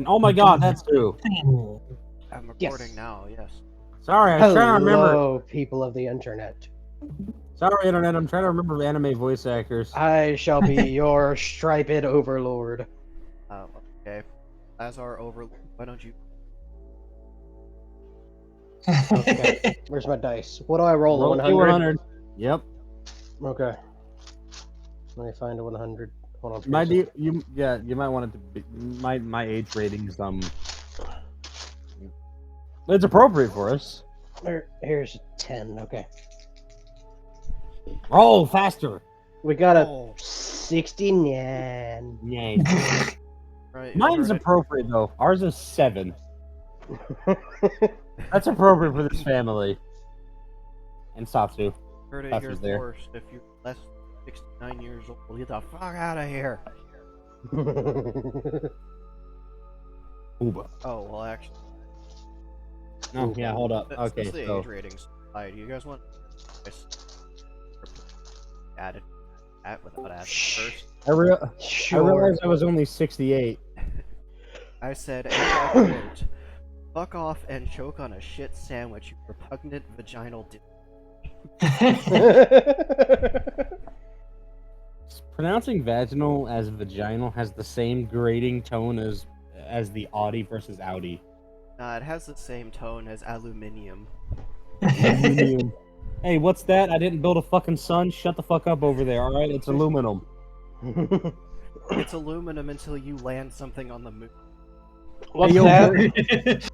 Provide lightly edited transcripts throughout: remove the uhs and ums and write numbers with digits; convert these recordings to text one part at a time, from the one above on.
Oh my god, that's true. I'm recording Yes. now, yes. Sorry, I was trying to remember. Hello, people of the internet. Sorry, internet. I'm trying to remember anime voice actors. I shall be your striped overlord. Okay. As our overlord, why don't you... Okay. Where's my dice? What do I roll? Roll A a 100? Yep. Okay. Let me find a 100. Hold on. Might be, you might want it to be my age rating's it's appropriate for us. Here's 10. Okay. Roll faster. We got a Oh, 69. Yay. right. Mine's appropriate though. Ours is 7. That's appropriate for this family. And Satsu. Heard it That's here what's there. first. If you're less than 69 years old, get the fuck out of here. Uba. Oh, well, actually, No, yeah, hold up. since Okay, the so age ratings, do you guys want added at without asking first? I Sure. realized I was only 68. I said, and I quote, "Fuck off and choke on a shit sandwich, you repugnant vaginal dick." Pronouncing vaginal as vaginal has the same grating tone as the Audi versus Audi. Nah, it has the same tone as aluminium. Aluminum. Hey, what's that? I didn't build a fucking sun. Shut the fuck up over there. All right, it's aluminum. It's aluminum until you land something on the moon. What's Hey, yo, that?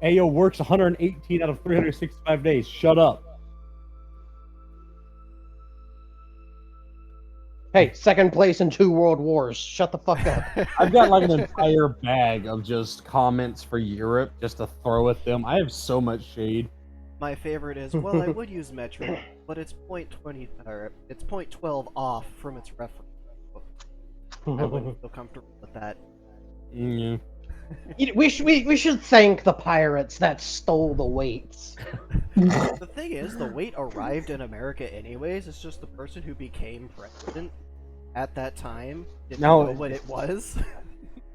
Ayo works 118 out of 365 days. Shut up. Hey, second place in 2 world wars. Shut the fuck up. I've got like an entire bag of just comments for Europe just to throw at them. I have so much shade. My favorite is, well, I would use metric, but it's 0.20 or it's 0.12 off from its reference. I wouldn't feel comfortable with that. Yeah. we should thank the pirates that stole the weights. The thing is, the weight arrived in America anyways. It's just the person who became president at that time didn't know what it was.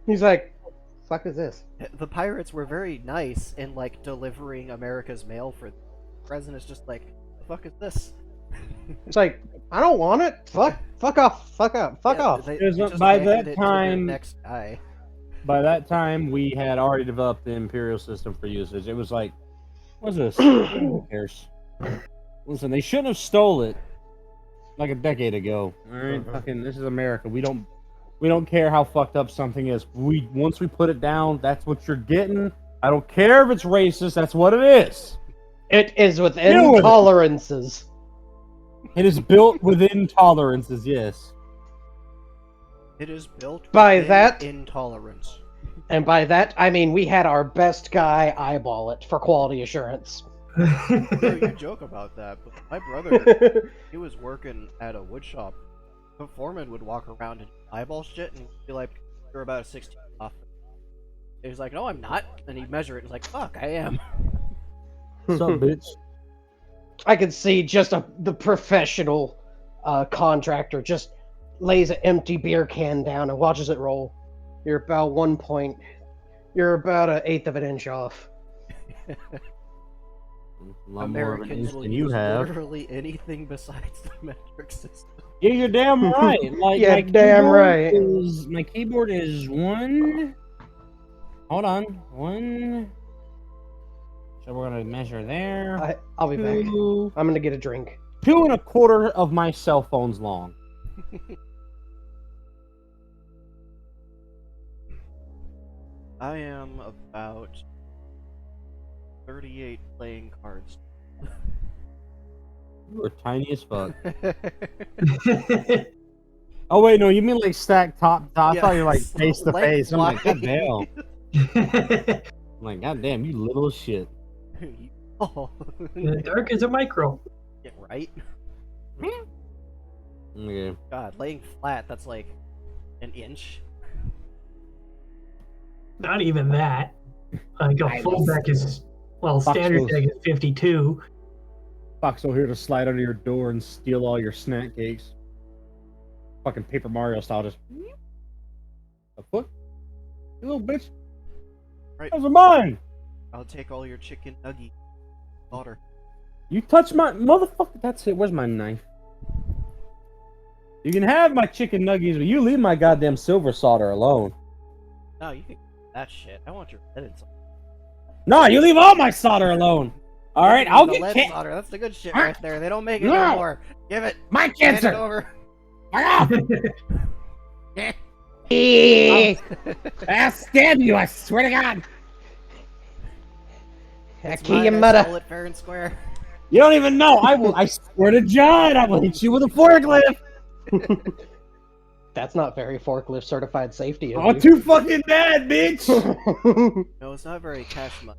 He's like, fuck is this? The pirates were very nice in like delivering America's mail for the president's just like, the fuck is this? It's like, I don't want it. Fuck off. Fuck off. They There's just by handed that it to the time- next guy. By that time, we had already developed the imperial system for usage. It was like, what's this? Who cares? Listen, they shouldn't have stole it like a decade ago. All right, fucking, this is America. We don't care how fucked up something is. Once we put it down, that's what you're getting. I don't care if it's racist. That's what it is. It is within Deal with it. tolerances. It is built within tolerances. Yes. It is built By within that- intolerance. And by that, I mean we had our best guy eyeball it for quality assurance. You joke about that, but my brother, he was working at a wood shop. The foreman would walk around and eyeball shit and be like, "You're about a 16 off." He's like, "No, I'm not." And he'd measure it and he's like, "Fuck, I am." What's up, bitch? I could see just the professional contractor just lays an empty beer can down and watches it roll. You're about 1 point. You're about an eighth of an inch off. A lot more of an Americans inch will than you use have. literally anything besides the metric system. Yeah, you're damn right. Like, Yeah, my damn keyboard right. My keyboard is 1. Hold on, 1. So we're gonna measure there. I'll be back. 2, I'm gonna get a drink. 2 1/4 of my cell phone's long. I am about 38 playing cards. You are tiny as fuck. Oh wait, no, you mean like stacked top to top? I thought you were like Yes, face to face. I'm like, god lengthwise. damn. I'm like, god damn, you little as shit. Oh, Dark is a micro. yeah, right? Okay. God, laying flat, that's like an inch. Not even that. Like a full deck is, well, standard Fox deck is 52. Foxhole here to slide under your door and steal all your snack cakes. Fucking Paper Mario style, just. A foot? You little bitch. Right. Those are mine. I'll take all your chicken nugget. Daughter. You touch my motherfucker. That's it. Where's my knife? You can have my chicken nuggets, but you leave my goddamn silver solder alone. No, you can keep that shit. I want your lead and solder. No, you leave all my solder alone. All right, You I'll the get lead solder. That's the good shit Huh? right there. They don't make it No. anymore. Give it. my Hand it cancer. over. Fuck off. I'll stab you. I swear to God. It's Key mine, and I meta. stole it fair and square. You don't even know. I will. I swear to God, I will hit you with a forklift. That's not very forklift certified safety of Oh, you. too fucking bad, bitch. No, it's not very cash money.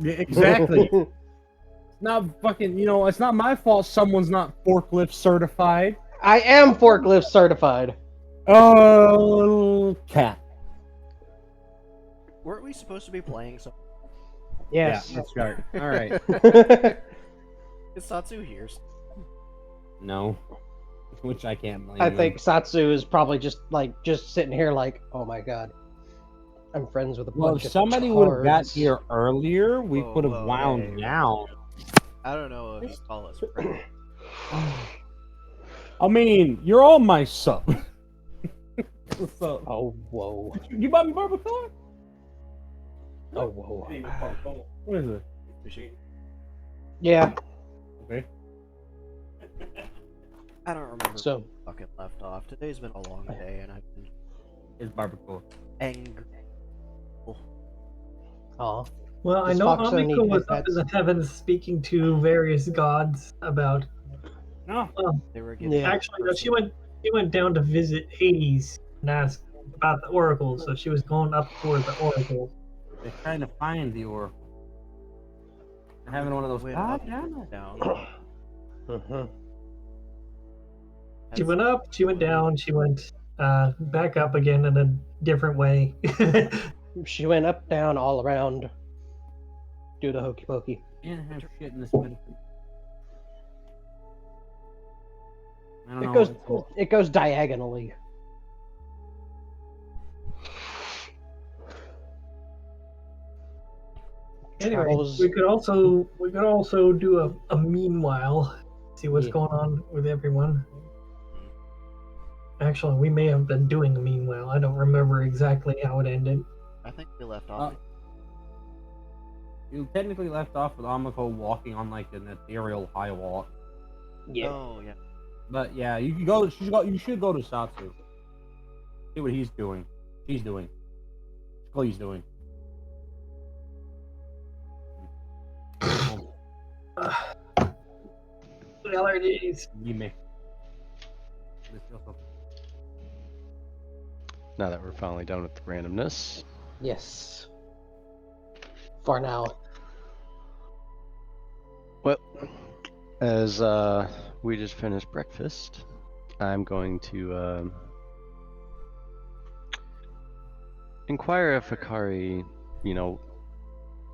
Yeah, exactly. Not fucking. You know, it's not my fault. Someone's not forklift certified. I am forklift certified. Oh, cat. Weren't we supposed to be playing some? Yes. Yeah, that's right. All right. Is Satsu here? No. Which I can't blame. I him. think Satsu is probably just sitting here like, oh my god, I'm friends with a Well, bunch if of somebody would have got tards." here earlier, we Whoa, could have whoa, wound hey. down. I don't know if you call us friends. I mean, you're all my son. What's up? Oh whoa. You bought me barbacoa? Oh whoa. What is it? Yeah. Okay. I don't remember So where we fucking left off. Today's been a long day, and I've been It's barbacoa. angry. aw. Well, I Does know Foxo need Amiko was up headphones? in the heavens speaking to various gods about. No. They were getting Yeah. Actually, no, she went down to visit Hades and ask about the oracle. So she was going up toward the oracle. They're trying to find the oracle. They're having one of those. Went God up, damn it. down. Mhm. She went up, she went down, she went back up again in a different way. She went up, down, all around. Do the hokey pokey. Can't have shit in this bit. I don't It know. goes it's- it goes diagonally. Anyway, Travels- we could also do a meanwhile, see what's Yeah. going on with everyone. Actually, we may have been doing a meanwhile. I don't remember exactly how it ended. I think we left off. You technically left off with Amiko walking on like an ethereal high wall. Yeah. Oh yeah. But yeah, you can go. You should go to Satsu. See what he's doing. She's doing. What he's doing. The allergies. Gimme. Now that we're finally done with the randomness, Yes. For now. well, as we just finished breakfast, I'm going to inquire if Akari,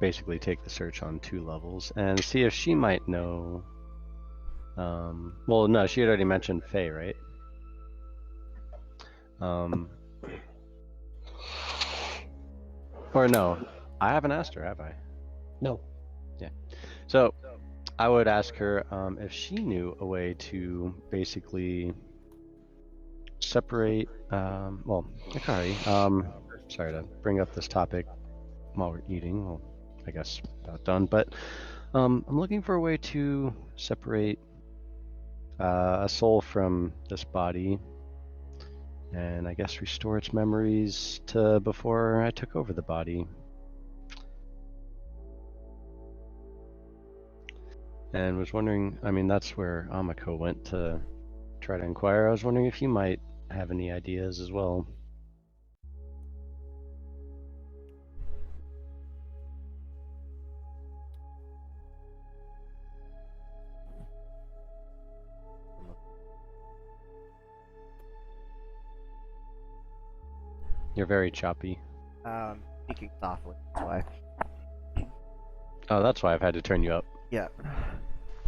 basically take the search on 2 levels and see if she might know. Well, no, she had already mentioned Faye, right? Or no, I haven't asked her, have I? No. So, I would ask her if she knew a way to basically separate, well, Akari, sorry to bring up this topic while we're eating, well, I guess about done, but I'm looking for a way to separate a soul from this body and I guess restore its memories to before I took over the body. And was wondering, I mean, that's where Amiko went to try to inquire. I was wondering if you might have any ideas as well. You're very choppy. Speaking softly. That's why. Oh, that's why I've had to turn you up. Yeah.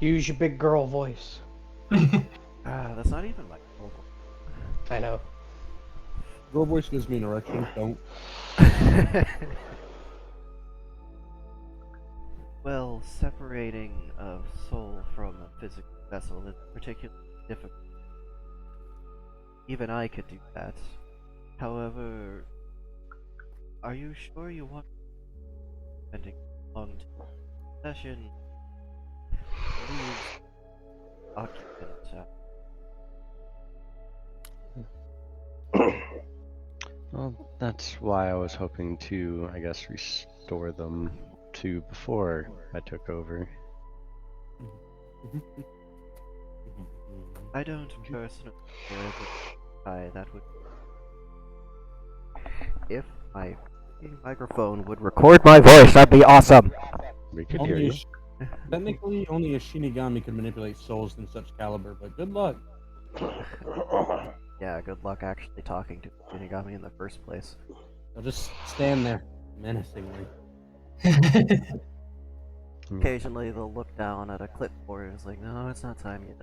Use your big girl voice. That's not even like vocal. I know. Girl voice gives me an erection. Don't. Well, separating a soul from a physical vessel is particularly difficult. Even I could do that. However, are you sure you want spending a long session leaves occupant? Well, that's why I was hoping to, I guess, restore them to before I took over. I don't personally care why that would. If my microphone would record my voice, that'd be awesome. We could hear Only you. technically, only a Shinigami can manipulate souls in such caliber, but good luck. Yeah, good luck actually talking to Shinigami in the first place. They'll just stand there menacingly. Occasionally, they'll look down at a clipboard and it's like, no, it's not time yet.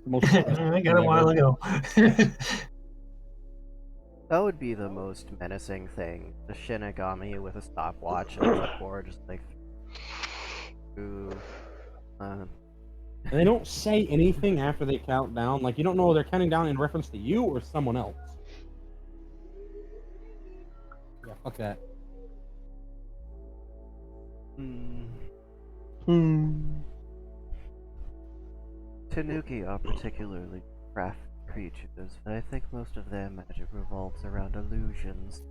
Most I got a while ago. That would be the most menacing thing. The Shinigami with a stopwatch and a clipboard, just like. Ooh. And they don't say anything after they count down. Like, you don't know if they're counting down in reference to you or someone else. Yeah, fuck that. Tanuki are particularly crafty creatures, but I think most of their magic revolves around illusions.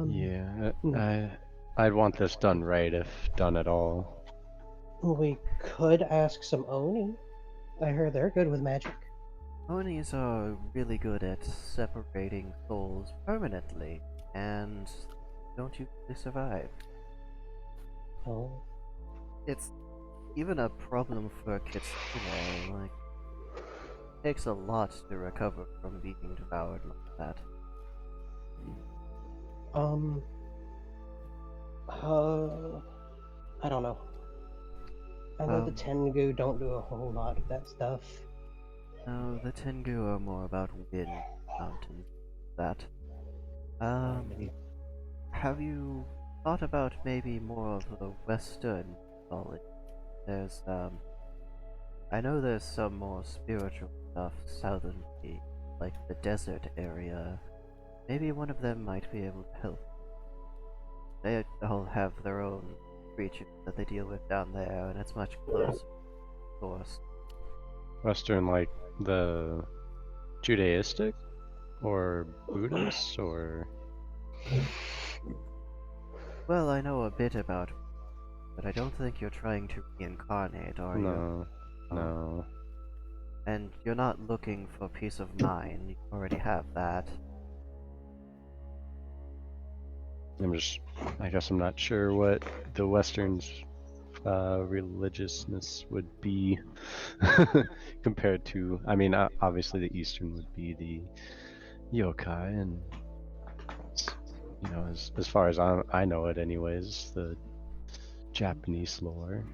Yeah, I'd want this done right if done at all. We could ask some Oni. I heard they're good with magic. Onis are really good at separating souls permanently, and don't usually survive. Oh. It's even a problem for Kitsune, like, it takes a lot to recover from being devoured like that. I don't know. I know the Um, Tengu don't do a whole lot of that stuff. No, the Tengu are more about wind, mountains, that. Have you thought about maybe more of the Western mythology? There's, I know there's some more spiritual stuff southernly, like the desert area. Maybe one of them might be able to help. They all have their own creatures that they deal with down there, and it's much closer, of course. Western, like the Judaistic or Buddhist or. Well, I know a bit about, but I don't think you're trying to reincarnate, are you? No, no. And you're not looking for peace of mind. You already have that. I guess I'm not sure what the Western's religiousness would be compared to. I mean, obviously the Eastern would be the yokai, and you know, as far as I know it, anyways, the Japanese lore.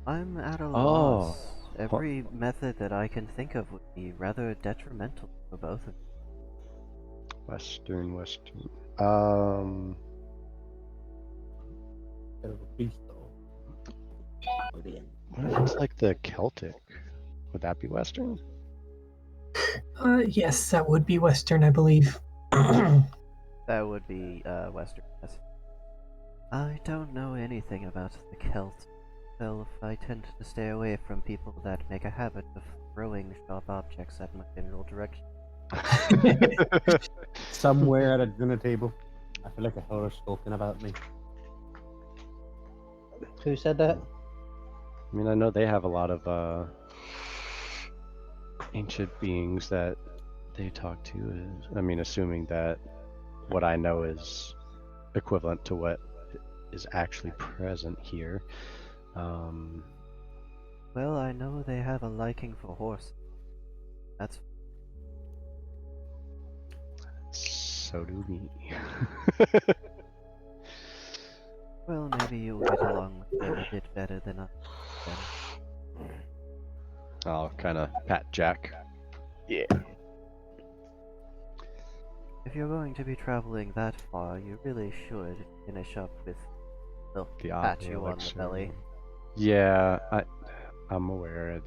I'm at a Oh. loss. Every method that I can think of would be rather detrimental for both of you. Western. Bit of a beast, though. What is like the Celtic? Would that be Western? Yes, that would be Western, I believe. That would be Western. Yes. I don't know anything about the Celts. Myself, I tend to stay away from people that make a habit of throwing sharp objects at my general direction. Somewhere at a dinner table. I feel like a horror spoken about me. Who said that? I mean, I know they have a lot of ancient beings that they talk to. I mean, assuming that what I know is equivalent to what is actually present here. Well, I know they have a liking for horses. That's So do we. well, maybe you'll get along with them a bit better than I. I'll kind of pat Jack. Yeah. If you're going to be traveling that far, you really should finish up with the The pat Avi you on the elixir. belly. Yeah, I'm aware.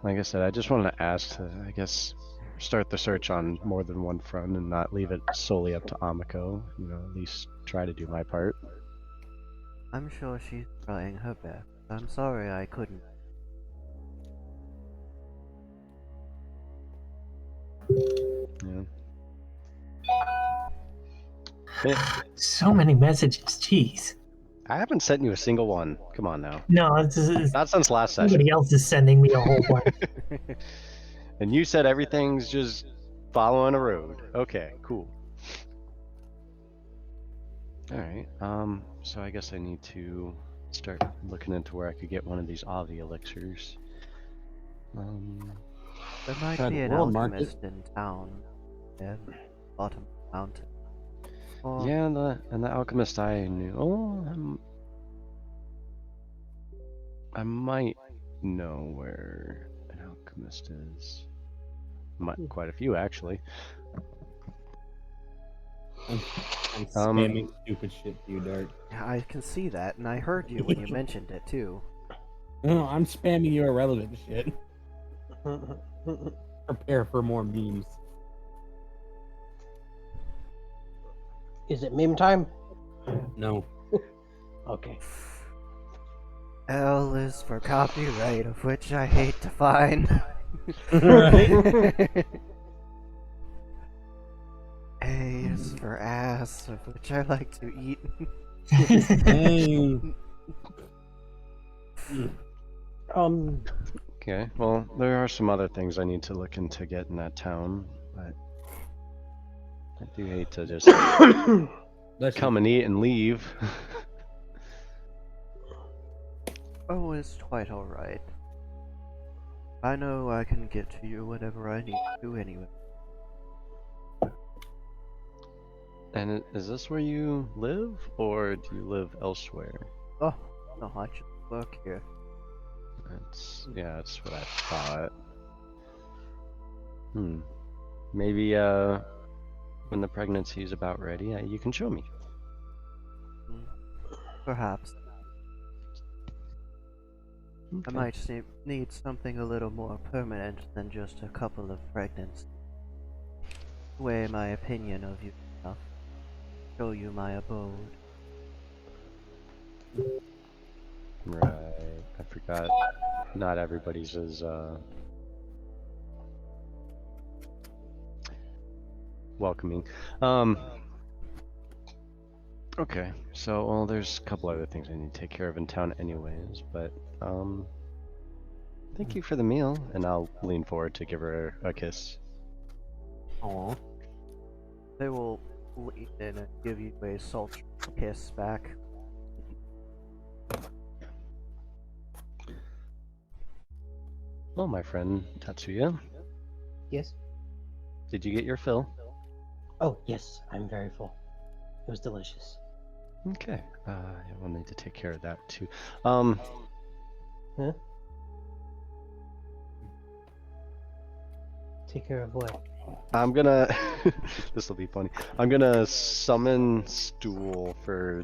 Like I said, I just wanted to ask to, I guess, start the search on more than one front and not leave it solely up to Amiko. You know, at least try to do my part. I'm sure she's trying her best. I'm sorry I couldn't. Yeah. Eh, So many messages. Jeez. I haven't sent you a single one. Come on now. No, it's Not since last session. somebody else is sending me a whole bunch. And you said everything's just following a road. Okay, cool. Alright, so I guess I need to start looking into where I could get one of these Avi elixirs. There might At be an World Market. alchemist in town. Yeah, bottom of the mountain. Or Yeah, the alchemist I knew. Oh, I might know where an alchemist is. Quite a few, actually. I'm spamming stupid shit to you, Dart. Yeah, I can see that, and I heard you when you mentioned it too. No, I'm spamming you irrelevant shit. Prepare for more memes. Is it meme time? No. Okay. L is for copyright, of which I hate to find. Right? A is for ass, of which I like to eat. Dang. Okay, well, there are some other things I need to look into getting that town, but I do hate to just Let's come and eat and leave. Oh, it's quite alright. I know I can get to you whenever I need to anyway. And is this where you live, or do you live elsewhere? Oh, no, I just work here. Yeah, that's what I thought. Maybe, when the pregnancy is about ready, you can show me. Perhaps. I Okay. might need something a little more permanent than just a couple of pregnancies. Weigh my opinion of you enough. Show you my abode. Right. I forgot. Not everybody's as welcoming. Okay. So, well, there's a couple other things I need to take care of in town, anyways. But thank you for the meal, and I'll lean forward to give her a kiss. Aw. They will lean in and give you a sultry kiss back. Well, my friend Tatsuya, Yes. did you get your fill? Oh, yes. I'm very full. It was delicious. Okay. Yeah, we'll need to take care of that too. Take care of what? I'm gonna. This will be funny. I'm gonna summon Stool for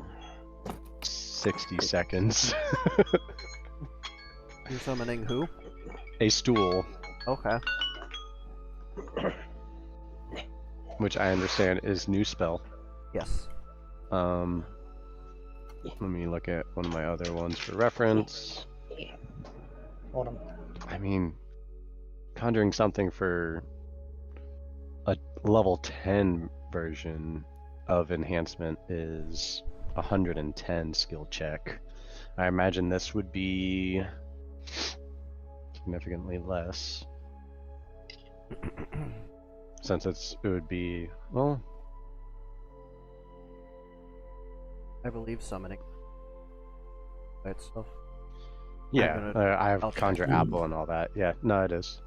60 seconds. You're summoning who? A stool, Okay. which I understand is new spell. Yes. Let me look at one of my other ones for reference. Hold on. I mean, conjuring something for a level 10 version of enhancement is 110 skill check. I imagine this would be significantly less. Since it would be, well, I believe summoning by itself. yeah, I have I'll check. conjure apple and all that. Yeah, no, it is.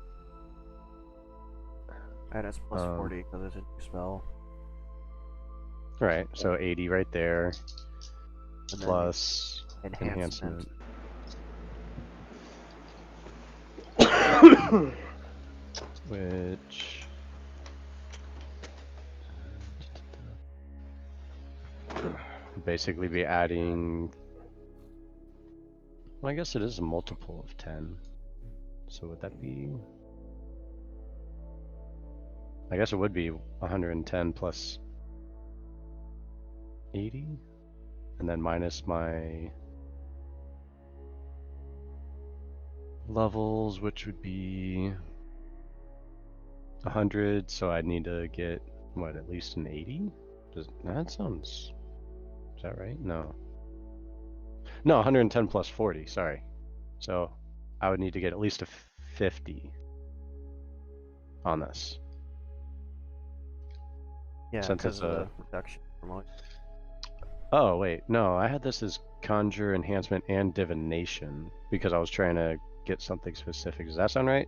And it's plus 40 because it's a new spell. Right, so 80 right there, And then plus Enhancement. Which basically be adding. Well, I guess it is a multiple of 10. So would that be? I guess it would be 110 plus 80, and then minus my levels, which would be 100. So I'd need to get what, at least an 80? That sounds. Is that right? No. No, 110 plus 40. Sorry. So I would need to get at least a 50 on this. Yeah, Since because it's of a- the reduction from what? Oh wait, no, I had this as conjure, enhancement, and divination because I was trying to get something specific. Does that sound right?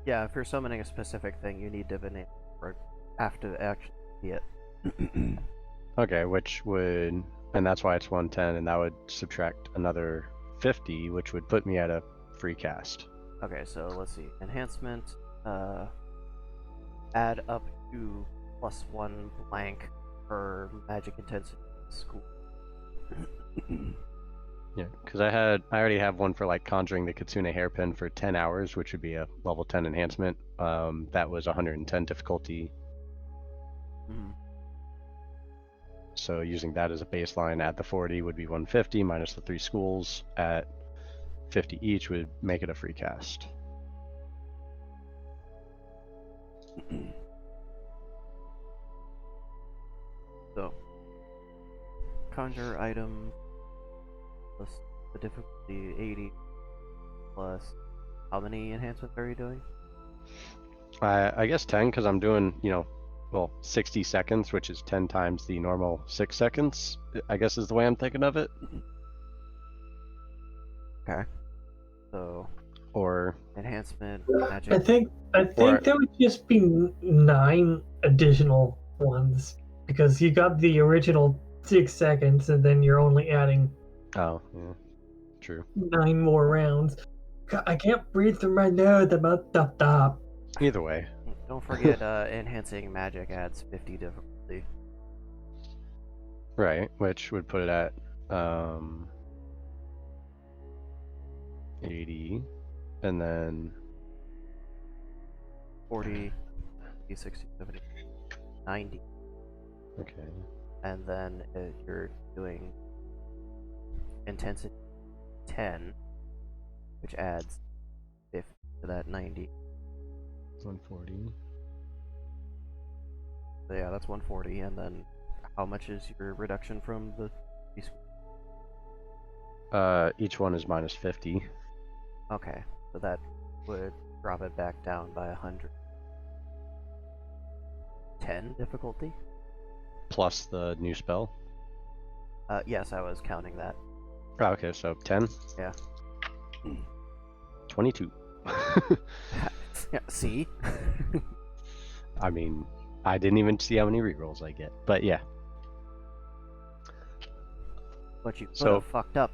Yeah, if you're summoning a specific thing, you need divination for after to actually see it. Okay, which would, and that's why it's 110, and that would subtract another 50, which would put me at a free cast. Okay, so let's see. Enhancement, add up to +1 blank per magic intensity school. Yeah, because I already have one for like conjuring the Kitsune hairpin for 10 hours, which would be a level 10 enhancement. That was 110 difficulty. Mhm. So using that as a baseline, add the 40 would be 150 minus the 3 schools at 50 each would make it a free cast. So, conjure item plus the difficulty 80 plus how many enhancements are you doing? I guess 10 because I'm doing, 60 seconds, which is 10 times the normal 6 seconds, I guess is the way I'm thinking of it. Okay. So, Or, enhancement, I magic. think Or- there would just be 9 additional ones because you got the original 6 seconds and then you're only adding oh, yeah, true. 9 more rounds. God, I can't breathe through my nose. About stop. Either way. Don't forget, enhancing magic adds 50 difficulty. Right, which would put it at 80, and then 40, 60, 70, 90. okay, And then you're doing intensity 10, which adds 50 to that 90. 140. So yeah, that's 140. And then how much is your reduction from the Each one is minus 50. Okay, so that would drop it back down by 100. 10 difficulty? Plus the new spell. Yes, I was counting that. Oh, okay, so 10. Yeah. 22. Yeah, see? I mean, I didn't even see how many rerolls I get, but yeah. But you could So- have fucked up.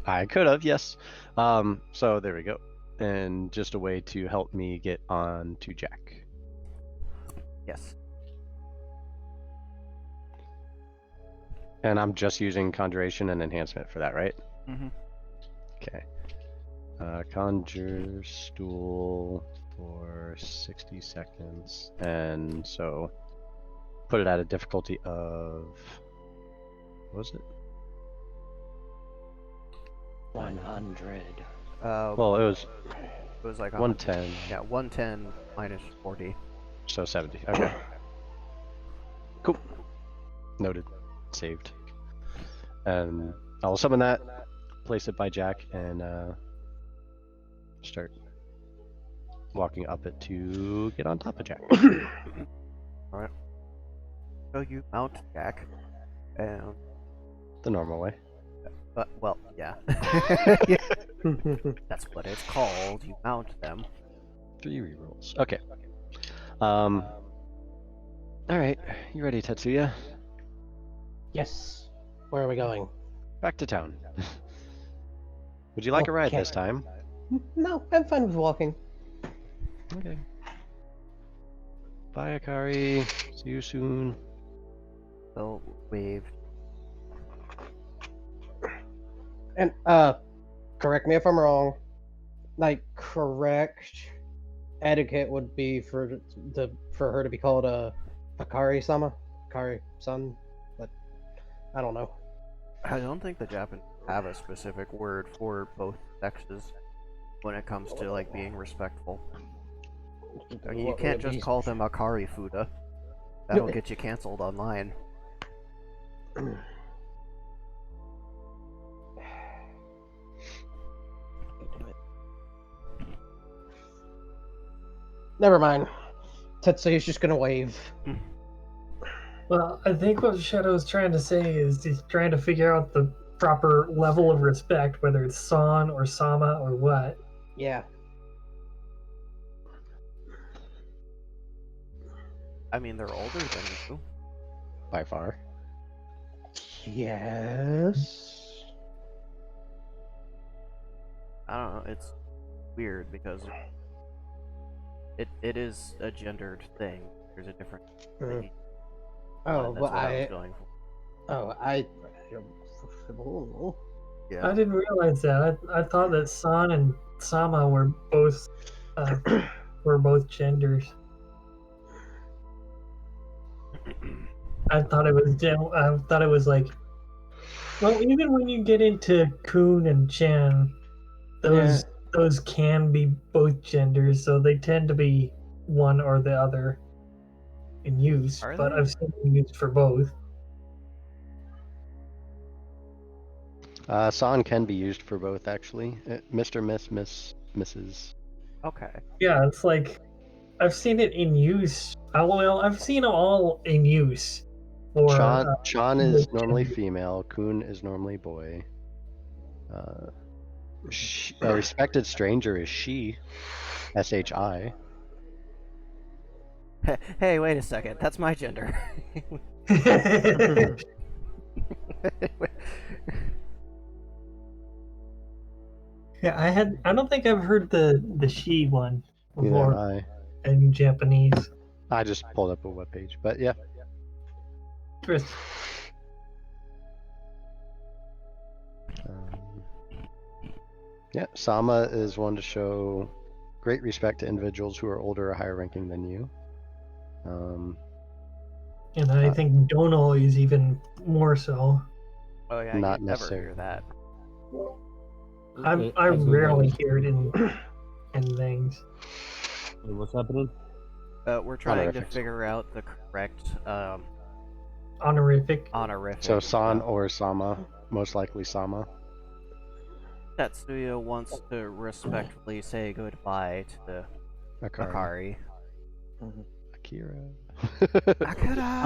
I could have, yes. So there we go. And just a way to help me get on to Jack. Yes. And I'm just using conjuration and enhancement for that, right? Mm-hmm. Okay. Conjure stool for 60 seconds. And so put it at a difficulty of, what was it? 100. Well, it was It was like 110, Yeah, 110 minus 40. so 70. Okay. Cool. Noted. Saved. And I'll summon that, place it by Jack, and start walking up it to get on top of Jack. So you mount Jack, and The normal way. well, yeah. That's what it's called. You mount them. 3 rerolls. Okay. Alright. You ready, Tetsuya? Yes. Where are we going? back to town. Would you like a ride Okay. this time? No, I'm fine with walking. Okay. Bye, Akari. See you soon. They'll wave. And correct me if I'm wrong. Like correct etiquette would be for her to be called Akari-sama, Akari-san, but I don't know. I don't think the Japanese have a specific word for both sexes when it comes to like being respectful. I mean, you What can't would just be- call them Akari Fuda. That'll get you canceled online. Never mind. Tetsuya's just gonna wave. Well, I think what Shadow's trying to say is he's trying to figure out the proper level of respect, whether it's San or Sama or what. Yeah. I mean, they're older than you. By far. Yes. I don't know. It's weird because it is a gendered thing. There's a different. Mm. Thing. Oh, That's well, what I was going for. Yeah. I didn't realize that. I thought that San and Sama were both genders. I thought it was like, well, even when you get into Kun and Chan, those can be both genders, so they tend to be one or the other in use. Are But they? I've seen them used for both. San can be used for both, actually. Mr., Miss, Mrs. Okay. Yeah, it's like I've seen it in use. Well, I've seen them all in use. For Chan is both normally genders. female. Kun is normally boy. A respected stranger is she. SHI. Hey, wait a second. That's my gender. Yeah, I don't think I've heard the she one Neither have before I. in Japanese. I just pulled up a webpage, but yeah. Interesting. Yeah, Sama is one to show great respect to individuals who are older or higher ranking than you. And I think Dono is even more so. Oh yeah, Not you never hear necessarily. that. I rarely hear it in things. What's happening? We're trying to Honorifics. figure out the correct Honorific. honorific. So San or Sama, most likely Sama. Tetsuya wants to respectfully say goodbye to Akari. Akari. Akira. Akira!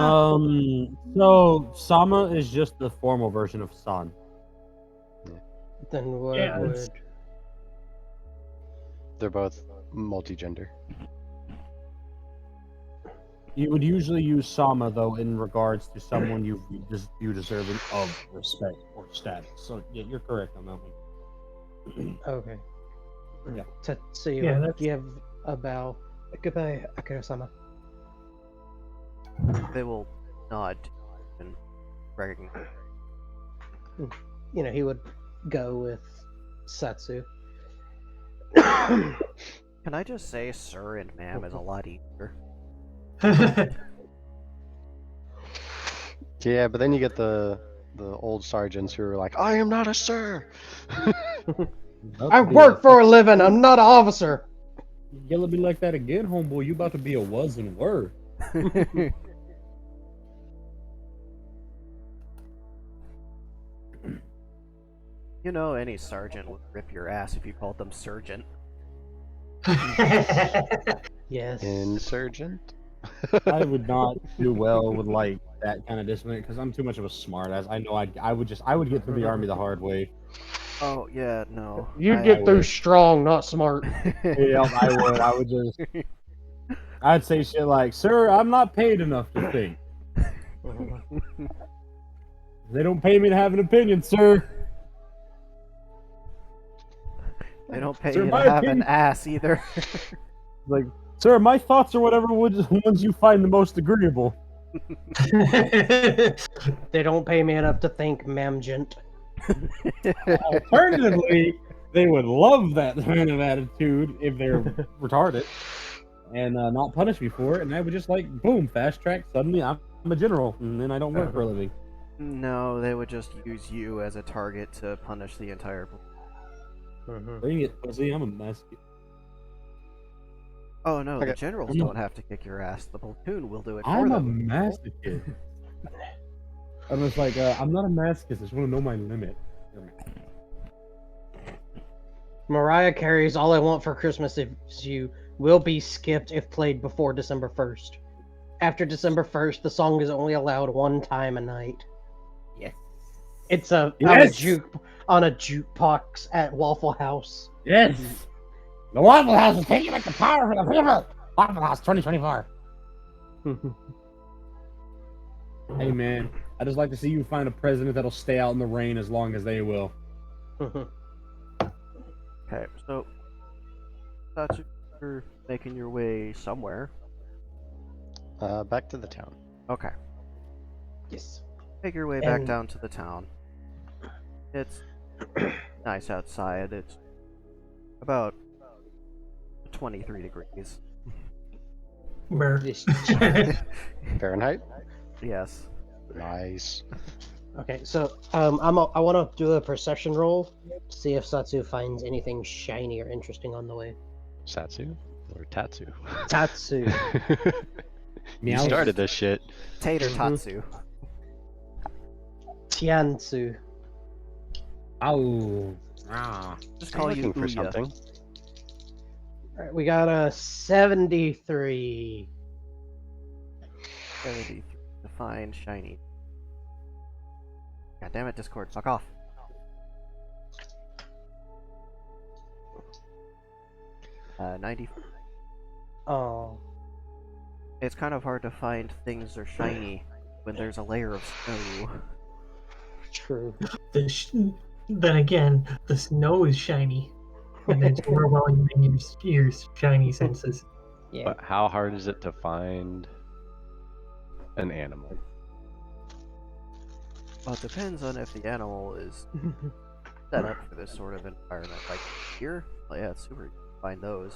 So Sama is just the formal version of San. Then what Yeah, would? it's- They're both multi-gender. You would usually use Sama though in regards to someone you deserving of respect or status. So yeah, you're correct on that one. Okay. Yeah. Tetsuya, Yeah, that's- do you have a bow? Goodbye, Akira-sama. They will nod and recognize. You know, he would go with Satsu. Can I just say sir and ma'am is a lot easier? Yeah, but then you get the old sergeants who are like, I am not a sir. I work for a living. I'm not an officer. Yell at me like that again, homeboy. You about to be a was and were. You know, any sergeant would rip your ass if you called them surgeon. Yes. Insurgent. I would not do well with like that kind of discipline because I'm too much of a smartass. I know I would get through the army the hard way. Oh yeah, no. You I- get I through would. strong, not smart. Yeah, I would. I would just. I'd say shit like, "Sir, I'm not paid enough to think." They don't pay me to have an opinion, sir. They don't pay Sir, you to my have an opinion- ass either. Like, sir, my thoughts are whatever ones you find the most agreeable. They don't pay me enough to think, ma'am gent. Alternatively, they would love that kind of attitude if they're retarded and not punish me for it, and I would just like, boom, fast track. Suddenly, I'm a general, and then I don't work for a living. No, they would just use you as a target to punish the entire. Bring it, pussy. I'm a mess. Oh no, the Okay. generals I'm not- don't have to kick your ass. The platoon will do it for I'm a them. masochist. I'm just like, I'm not a masochist. I just want to know my limit. Mariah Carey's All I Want for Christmas Is You will be skipped if played before December 1st. After December 1st, the song is only allowed one time a night. Yes. It's on Yes! a jukebox at Waffle House. Yes. The Waffle House is taking back the power for the people. Waffle House 2024. Hey man, I just like to see you find a president that'll stay out in the rain as long as they will. Okay, so thought you're making your way somewhere. Back to the town. Okay, Yes. make your way back And- down to the town. It's nice outside. It's about 23 degrees. Brr. Fahrenheit? Yes. Nice. Okay, so I want to do a perception roll, see if Satsu finds anything shiny or interesting on the way. Satsu? Or Tatsu? Tatsu. You Meow. started this shit. Tater Mhm. Tatsu. Tiansu. Ow. Ah. Just I'm call you looking for Ouya. something. Alright, we got a 73. 73 to find shiny. God damn it, Discord, fuck off. Uh, 90. Oh. It's kind of hard to find things that are shiny when there's a layer of snow. True. Then again, the snow is shiny, and it's overwhelming your shiny senses. Yeah. But how hard is it to find an animal? Well, it depends on if the animal is set up for this sort of environment. Like here, well, yeah, it's super easy to find those.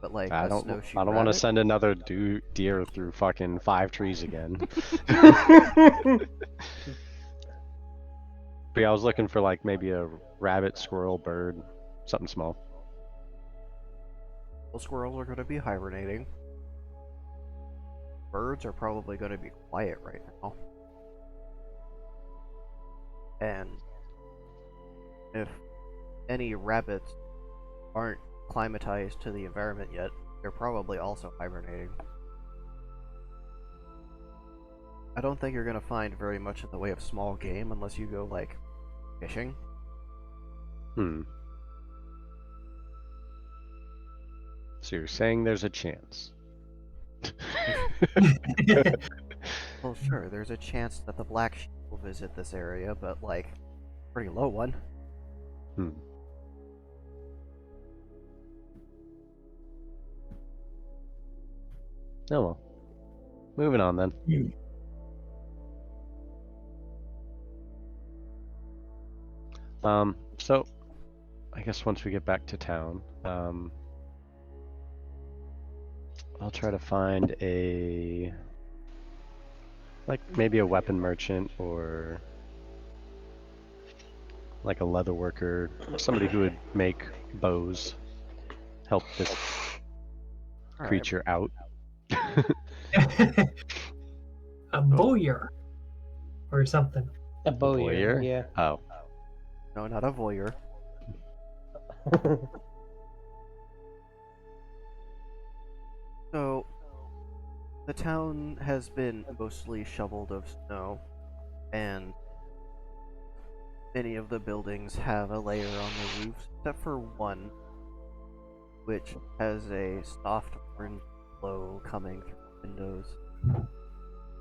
But like I a don't snowshoe want to rabbit- send another deer through fucking 5 trees again. But yeah, I was looking for like maybe a rabbit, squirrel, bird, something small. Well, squirrels are going to be hibernating. Birds are probably going to be quiet right now. And if any rabbits aren't climatized to the environment yet, they're probably also hibernating. I don't think you're going to find very much in the way of small game unless you go, like, fishing. Hmm. So you're saying there's a chance? Well, sure, there's a chance that the black sheep will visit this area, but, like, pretty low one. Hmm. Oh well. Moving on then. So I guess once we get back to town, I'll try to find maybe a weapon merchant or like a leather worker, somebody who would make bows, help this Alright. creature out. A bowyer or something. A bowyer. Bowyer? Yeah. Oh, No, not a voyeur. So, the town has been mostly shoveled of snow, and many of the buildings have a layer on the roofs, except for one, which has a soft orange glow coming through the windows.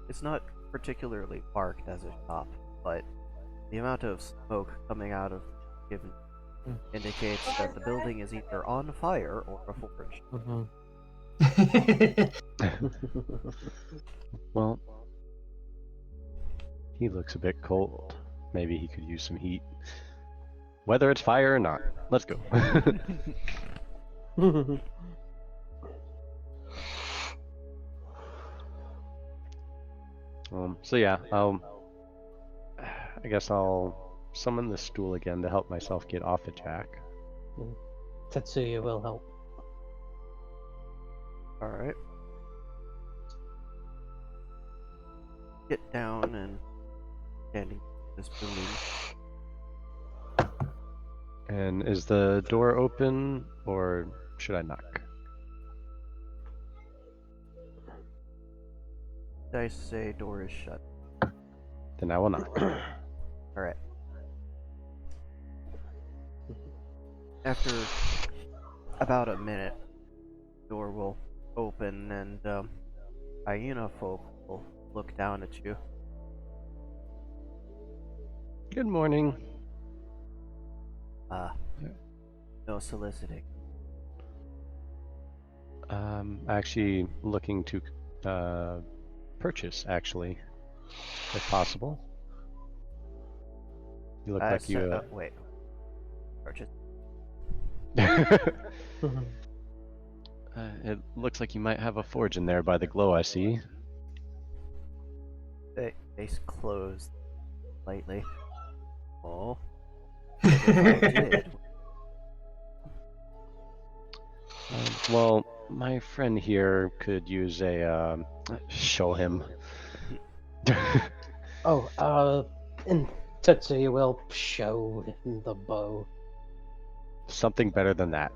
It's not particularly marked as a shop, but The amount of smoke coming out of given indicates that the building is either on fire or a forge. Well, he looks a bit cold. Maybe he could use some heat. Whether it's fire or not, let's go. So yeah, I guess I'll summon the stool again to help myself get off the jack. Tetsuya will help. Alright. Get down and standing in this building. And is the door open, or should I knock? Dice say door is shut. Then I will knock. Alright. After about a minute, door will open and hyena folk will look down at you. Good morning. No soliciting. Actually looking to purchase, actually, if possible. You look like you. Wait. Purchase. It looks like you might have a forge in there by the glow I see. Face closed slightly. Oh. I did. Well, my friend here could use a show him. And Tetsuya will show him the bow. Something better than that.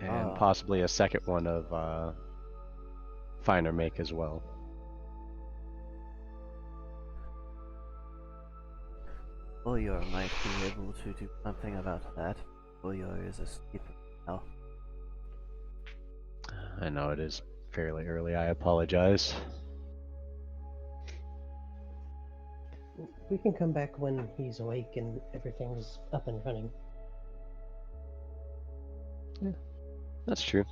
And possibly a second one of finer make as well. Boyor might be able to do something about that. Boyor is asleep now. I know it is fairly early, I apologize. We can come back when he's awake and everything's up and running. Yeah, that's true.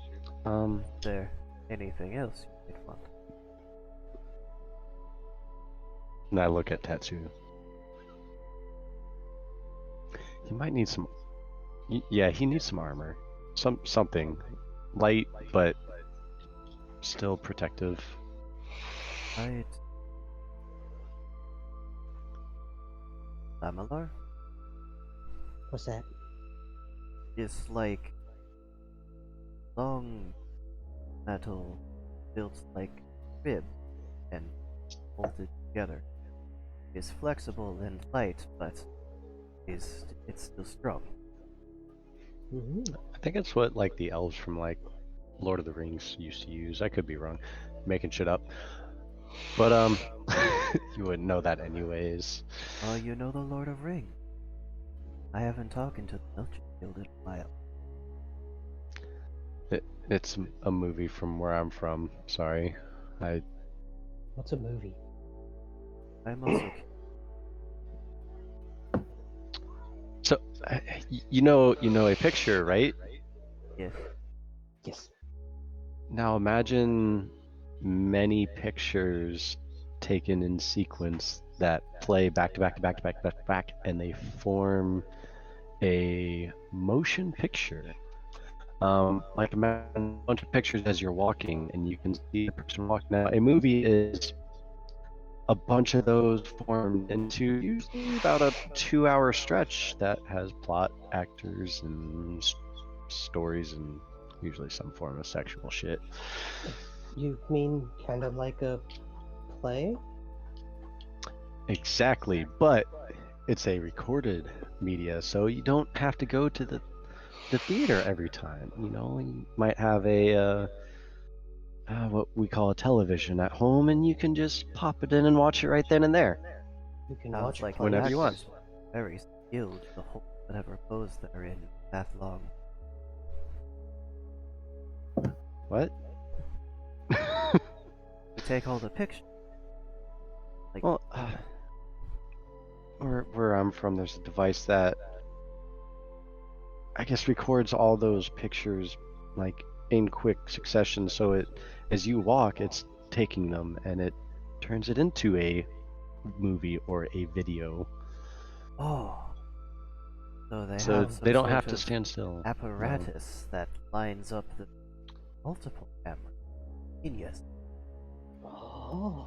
Is there anything else you might want? And I look at Tetsu. He might need some. Yeah, he needs some armor. Something light, but still protective. Right. Lamalar? What's that? It's like long metal built like rib and bolted together. It's flexible and light, but it's still strong. I think it's what like the elves from like Lord of the Rings used to use. I could be wrong, making shit up. But you wouldn't know that anyways. Oh, you know the Lord of Rings. I haven't talked to the Milton Guild in a while. It's a movie from where I'm from. Sorry, What's a movie? I'm also So you know a picture, right? yes. Yes. Now imagine many pictures taken in sequence that play back to back to back to back to back to back, and they form a motion picture. Like imagine a bunch of pictures as you're walking, and you can see the person walking. Now, a movie is a bunch of those formed into usually about a 2-hour stretch that has plot, actors, and stories, and usually some form of sexual shit. You mean kind of like a play? Exactly, but it's a recorded media, so you don't have to go to the theater every time. You know, you might have a what we call a television at home, and you can just pop it in and watch it right then and there. You can Sounds watch like it the whenever you want. actors were very skilled to hold whatever pose they're in that long. What? We take all the pictures, Like, Well, where I'm from, there's a device that I guess records all those pictures like in quick succession. So it, as you walk, it's taking them and it turns it into a movie or a video. oh, so they So have some they don't sort have to of stand still. No. apparatus that lines up the multiple cameras. Genius. Oh.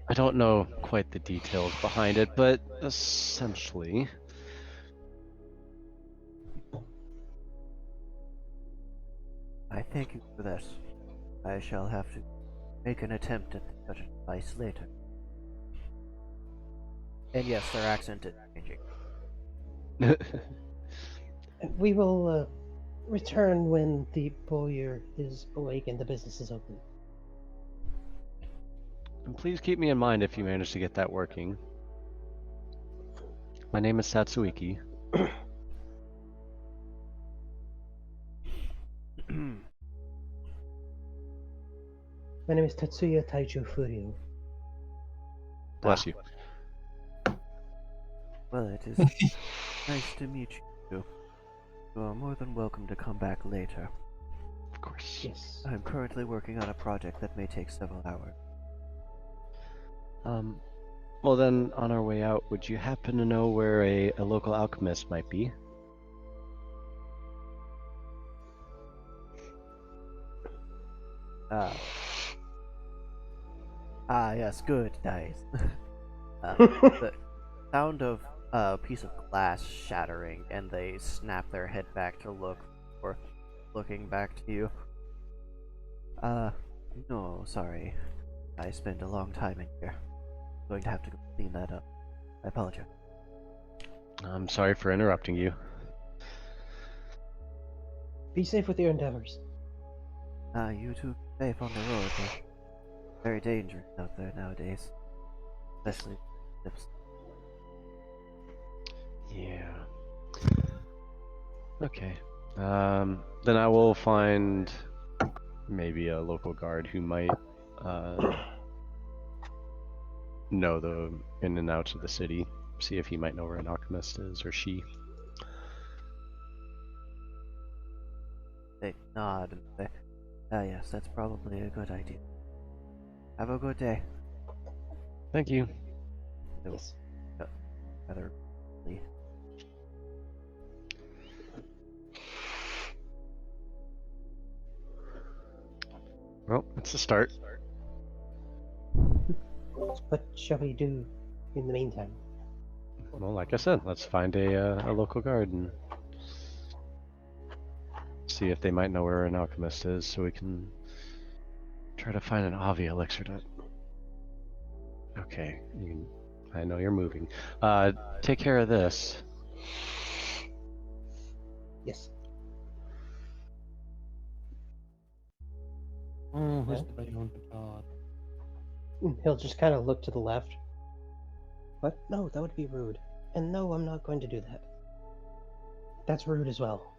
I don't know quite the details behind it, but essentially, I thank you for that. I shall have to make an attempt at such a device later. And yes, their accent is changing. We will return when the bowyer is awake and the business is open. and please keep me in mind if you manage to get that working. My name is Satsuiki. My name is Tatsuya Taicho Furio. Bless you. Well, it is nice to meet you. You are more than welcome to come back later. Of course. Yes. I'm currently working on a project that may take several hours. Well then, on our way out, would you happen to know where a local alchemist might be? Yes, good, nice. The sound of a piece of glass shattering, and they snap their head back to look, or looking back to you. No, sorry. I spent a long time in here. Going to have to go clean that up. I apologize. I'm sorry for interrupting you. Be safe with your endeavors. You two be safe on the road. It's very dangerous out there nowadays. Especially lips. Yeah. Okay. Then I will find maybe a local guard who might know the in and outs of the city. See if he might know where an alchemist is, or she. They nod and say, yes, that's probably a good idea. Have a good day. Thank you. Yes. Rather, Well, it's a start. What shall we do in the meantime? Well, like I said, let's find a local guard and see if they might know where an alchemist is, so we can try to find an Avi elixir. Okay, I know you're moving. Take care of this. Yes. Oh, who's the baby on the pod? He'll just kind of look to the left. What? No, that would be rude. And no, I'm not going to do that. That's rude as well.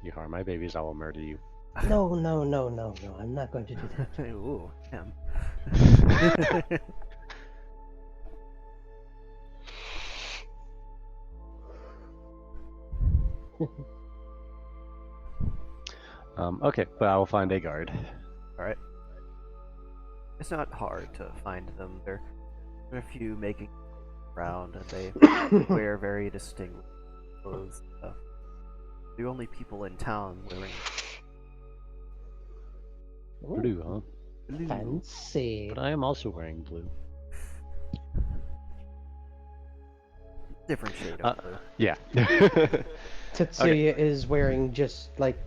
You harm my babies, I will murder you. No, no, no, no, no. I'm not going to do that. Ooh, damn. Okay, but I will find a guard. Alright. It's not hard to find them. There are a few making around, and they wear very distinct clothes. The only people in town wearing Blue, huh? blue. Fancy. But I am also wearing blue. Different shade of blue. Yeah. Tetsuya is wearing just like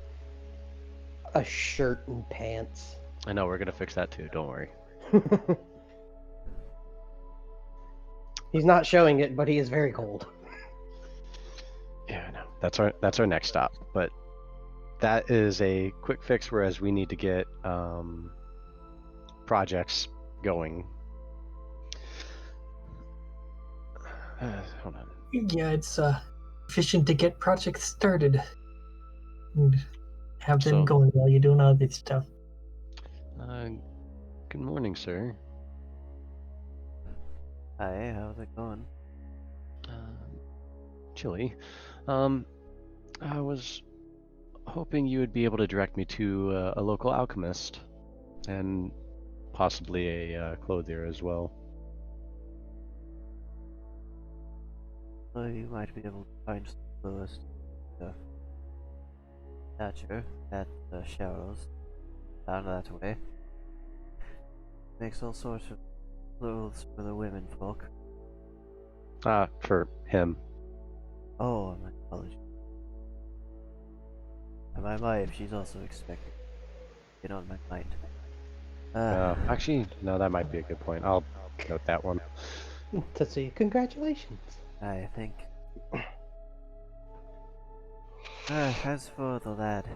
a shirt and pants. I know, we're gonna fix that too, don't worry. He's not showing it, but he is very cold. Yeah, I know. That's our next stop. But that is a quick fix, whereas we need to get projects going. Hold on. Yeah, it's efficient to get projects started and have them So- going while you're doing all this stuff. Good morning, sir. Hi, how's it going? Chilly. I was hoping you would be able to direct me to a local alchemist and possibly a clothier as well. Well, you might be able to find some clothes to stature at the Sharrows down that way. Makes all sorts of clothes for the women folk. For him. Oh, my apologies. And my wife, she's also expecting to get on my mind. Actually, no, that might be a good point. I'll note that one. Tatsu, congratulations. I think. As for the lad,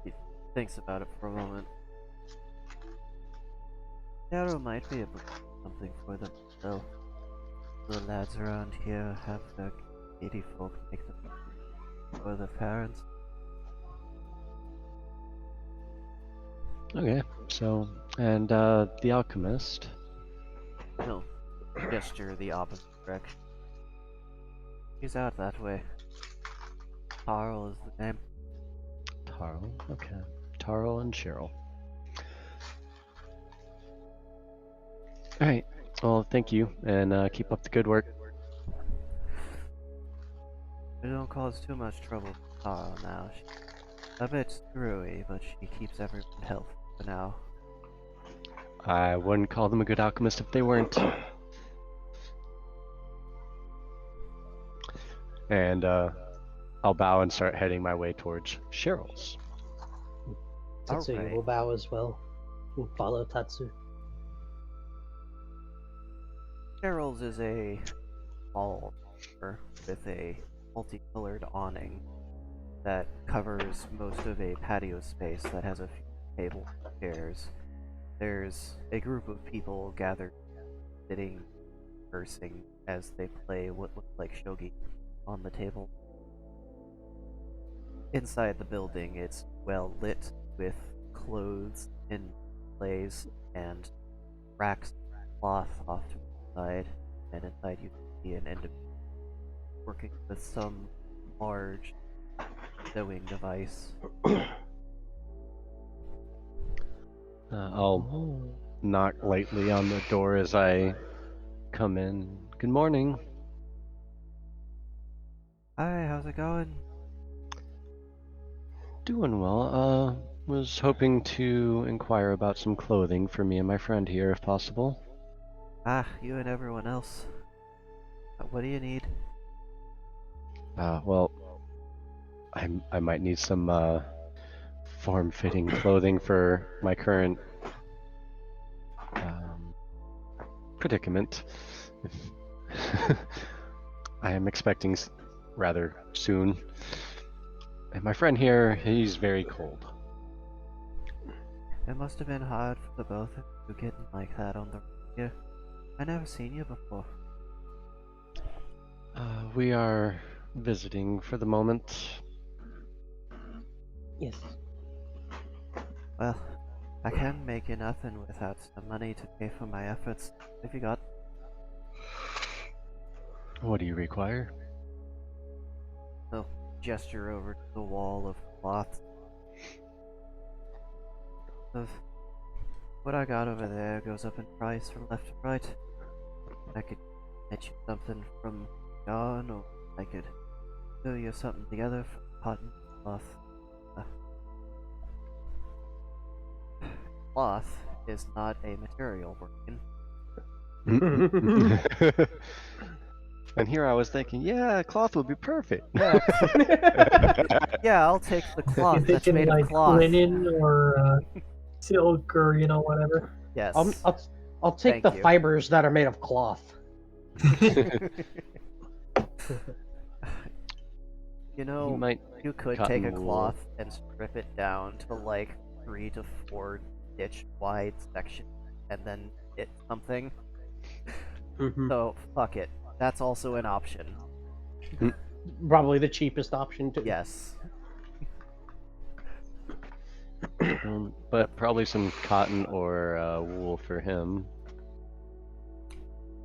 he thinks about it for a moment. Darrow might be able to do something for them, though. The lads around here have their lady folk make them for their parents. Okay, so, and the alchemist. No, gesture the opposite direction. He's out that way. Tarl is the name. Tarl, okay. Tarl and Cheryl. Alright, well, thank you, and keep up the good work. We don't cause too much trouble with Tarl now. She's a bit screwy, but she keeps everyone healthy for now. I wouldn't call them a good alchemist if they weren't. And I'll bow and start heading my way towards Cheryl's. Tatsu Alright. will bow as well. And follow Tatsu. Cheryl's is a small bar with a multicolored awning that covers most of a patio space that has a few tables and chairs. There's a group of people gathered, sitting, cursing as they play what looks like shogi on the table. Inside the building, it's well lit with clothes in plays and racks of cloth off to the side, and inside you can see an individual working with some large sewing device. I'll knock lightly on the door as I come in. Good morning. Hi, how's it going? Doing well. Was hoping to inquire about some clothing for me and my friend here, if possible. Ah, you and everyone else. What do you need? Well, I might need some form-fitting clothing for my current predicament. I am expecting rather soon. And my friend here, he's very cold. It must have been hard for the both of you getting like that on the radio. I never seen you before. We are visiting for the moment. Yes. Well, I can't make you nothing without some money to pay for my efforts. If you got, What do you require? I'll gesture over to the wall of cloth. Of what I got over there goes up in price from left to right. I could get you something from yarn, or I could sew you something together from cotton cloth. Cloth is not a material working. And here I was thinking, yeah, cloth would be perfect. Yeah, I'll take the cloth You're that's thinking made of like cloth. linen or silk or whatever. Yes. I'll take Thank the you. fibers that are made of cloth. You know, You might you could cotton take a wool. cloth and strip it down to like 3 to 4 inch wide section and then knit something. So fuck it. That's also an option. Probably the cheapest option too. Yes. But probably some cotton or wool for him.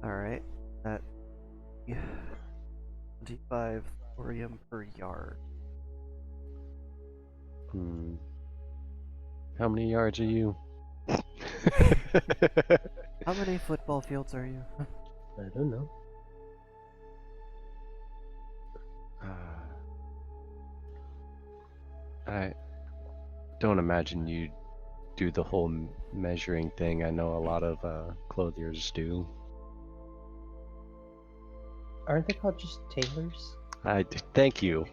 Alright. That. Yeah. 25 thorium per yard. Hmm. How many yards are you? How many football fields are you? I don't know. I don't imagine you do the whole measuring thing. I know a lot of clothiers do. Aren't they called just tailors? Thank you.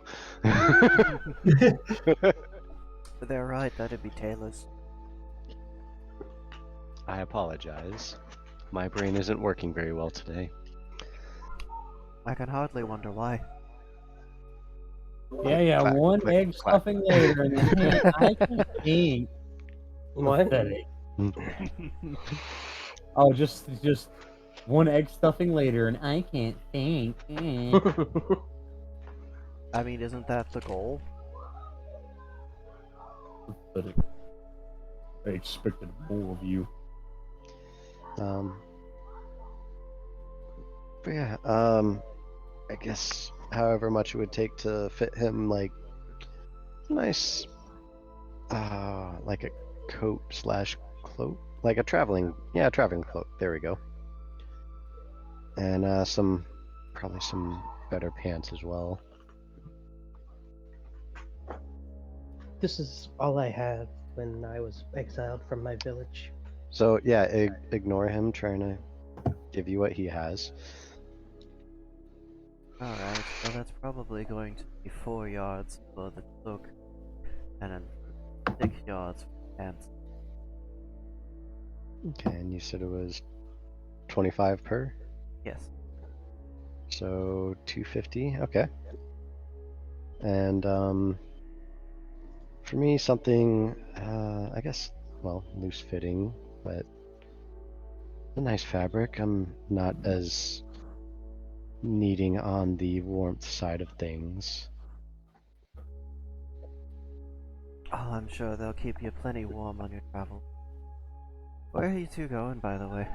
They're right, that'd be tailors. I apologize. My brain isn't working very well today. I can hardly wonder why. Yeah, Clack, one click, egg clack. stuffing later, and then I can think. What? Pathetic. Oh, just one egg stuffing later, and I can't think. I mean, isn't that the goal? Pathetic. I expected more of you. But yeah, I guess however much it would take to fit him like nice, like a coat slash cloak, like a traveling cloak. There we go. And probably some better pants as well. This is all I had when I was exiled from my village. So yeah, ignore him trying to give you what he has. Alright, so that's probably going to be 4 yards for the cloak, and then 6 yards for pants. Okay, and you said it was 25 per, Yes. so 250. Okay. And for me, something I guess, well, loose fitting, but a nice fabric. I'm not as needing on the warmth side of things. Oh, I'm sure they'll keep you plenty warm on your travel. Where are you two going, by the way?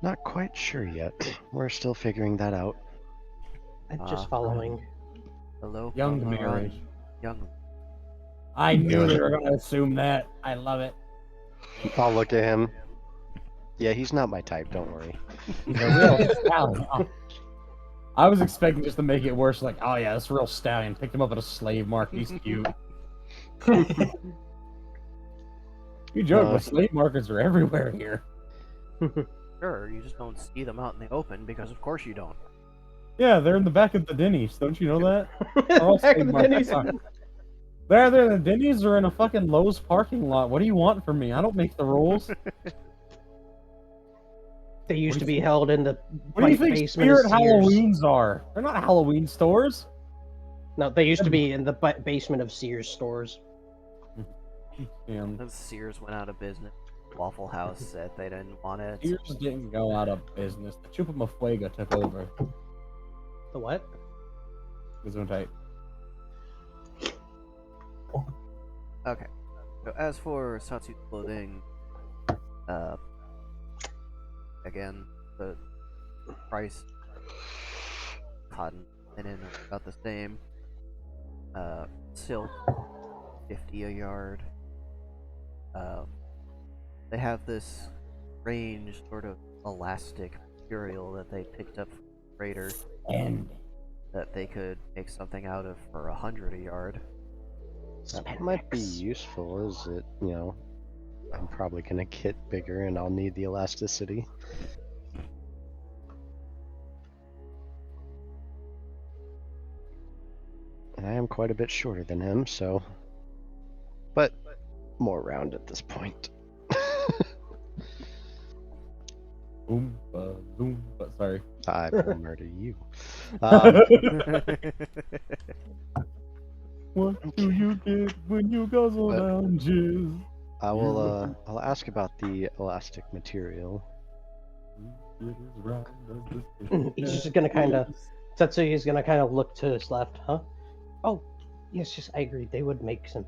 Not quite sure yet. We're still figuring that out. I'm just following. Hello, Young from marriage. Young. I knew they were going to assume that. I love it. I'll look at him. Yeah, he's not my type, don't worry. He's a real stallion. Oh. I was expecting just to make it worse, like, oh yeah, this real stallion. Picked him up at a slave market. He's cute. You joke, but slave markets are everywhere here. Sure, you just don't see them out in the open because of course you don't. Yeah, they're in the back of the Denny's. Don't you know that? All Back slave in the markets Denny's. are. They're either in the Denny's or in a fucking Lowe's parking lot. What do you want from me? I don't make the rules. They used What to do be held in the What do you think basement of Spirit Sears. Halloweens are? They're not Halloween stores. No, they used to be in the basement of Sears stores. Yeah. Then Sears went out of business. Waffle House said they didn't want it. Sears didn't go out of business. The Chupa Mafuega took over. The what? Gesundheit. Okay. So as for Satsu clothing, again, the price, cotton, linen are about the same. Silk, 50 a yard. They have this range sort of elastic material that they picked up from the freighter And that they could make something out of for 100 a yard. That might be useful, is it, I'm probably gonna get bigger and I'll need the elasticity. And I am quite a bit shorter than him, so... But more round at this point. Oompa Loompa. Sorry. I will murder you. Um, What do you get when you guzzle But- down jizz? I will, I'll ask about the elastic material. He's just gonna kind of. Tetsuya's gonna kind of look to his left, huh? Oh, Yes, yes, I agree. They would make some.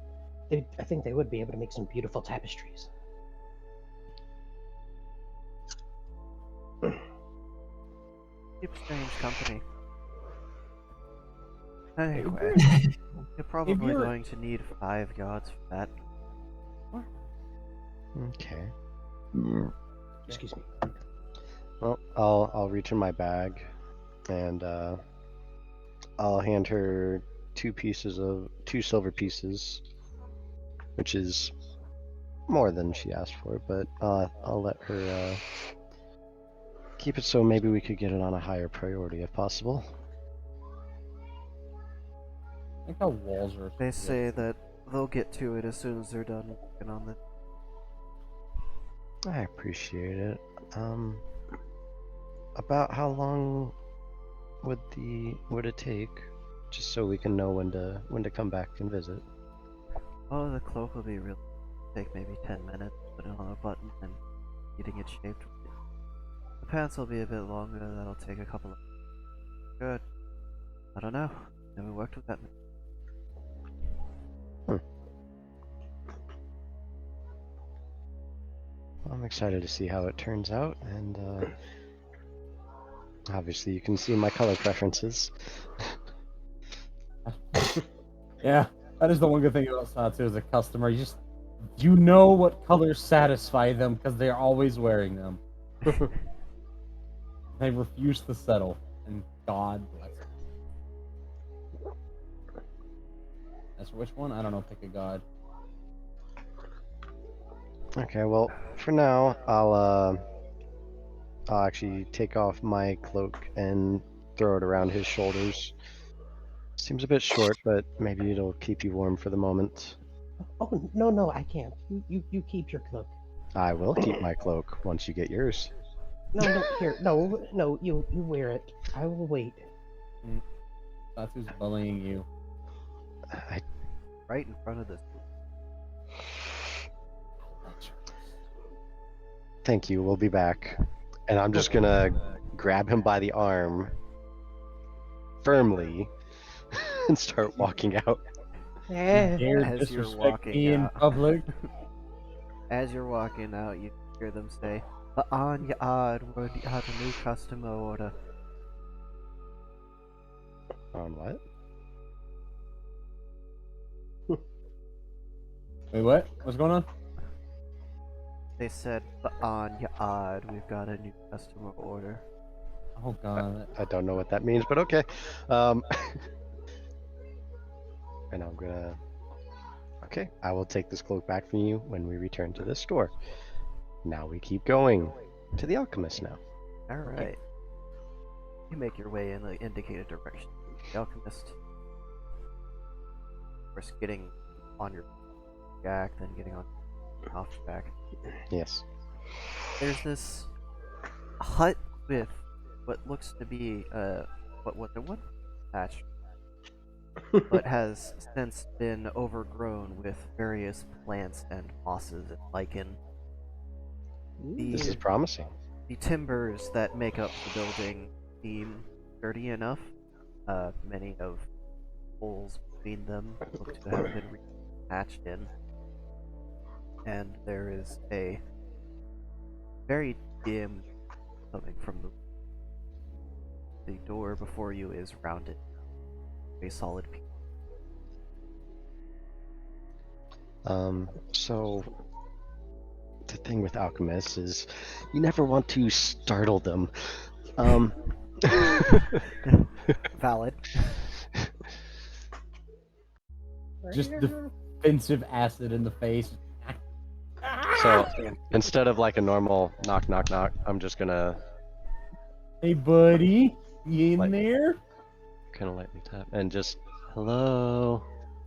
I think they would be able to make some beautiful tapestries. Keep strange company. Anyway, you're probably you're- going to need 5 yards for that. Okay. Excuse me. Well, I'll reach in my bag, and I'll hand her two silver pieces, which is more than she asked for. But I'll let her keep it so maybe we could get it on a higher priority if possible. I think how walls are. They say that they'll get to it as soon as they're done working on it. I appreciate it. About how long would it take, just so we can know when to come back and visit? Oh, the cloak will be real. Take maybe 10 minutes, put it on a button, and getting it shaped. The pants will be a bit longer. That'll take a couple of. Good. I don't know. Never worked with that. I'm excited to see how it turns out, and obviously you can see my color preferences. Yeah, that is the one good thing about Satsu as a customer. You know what colors satisfy them because they're always wearing them. They refuse to settle, and God bless them. That's which one? I don't know. Pick a god. Okay, well, for now, I'll actually take off my cloak and throw it around his shoulders. Seems a bit short, but maybe it'll keep you warm for the moment. Oh no, I can't. You keep your cloak. I will keep my cloak once you get yours. No, here, no, you wear it. I will wait. Satsu's bullying you. I, Right in front of this. thank you, we'll be back. And I'm just gonna grab him by the arm firmly and start walking out. Eh. Dare As you're disrespect walking me in out. public. As you're walking out, you hear them say, "On your odd word, you have a new customer order." On what? Wait, what? What's going on? They said, "On your odd, we've got a new customer order." Oh God. I don't know what that means, but okay. And I'm gonna... Okay, I will take this cloak back from you when we return to the store. Now we keep going to the alchemist now. Alright. You make your way in the indicated direction. The alchemist. First getting on your back, then getting on off your back. Yes. There's this hut with what looks to be what there was thatch, but has since been overgrown with various plants and mosses and lichen. This is promising. The timbers that make up the building seem sturdy enough. Many of holes between them look to have been patched in. And there is a very dim coming from the door before you is rounded. A solid piece. So the thing with alchemists is you never want to startle them. Valid. Just defensive acid in the face. So instead of like a normal knock knock knock, I'm just gonna Hey, buddy, you in Like- there? kind of lightly tap and just hello.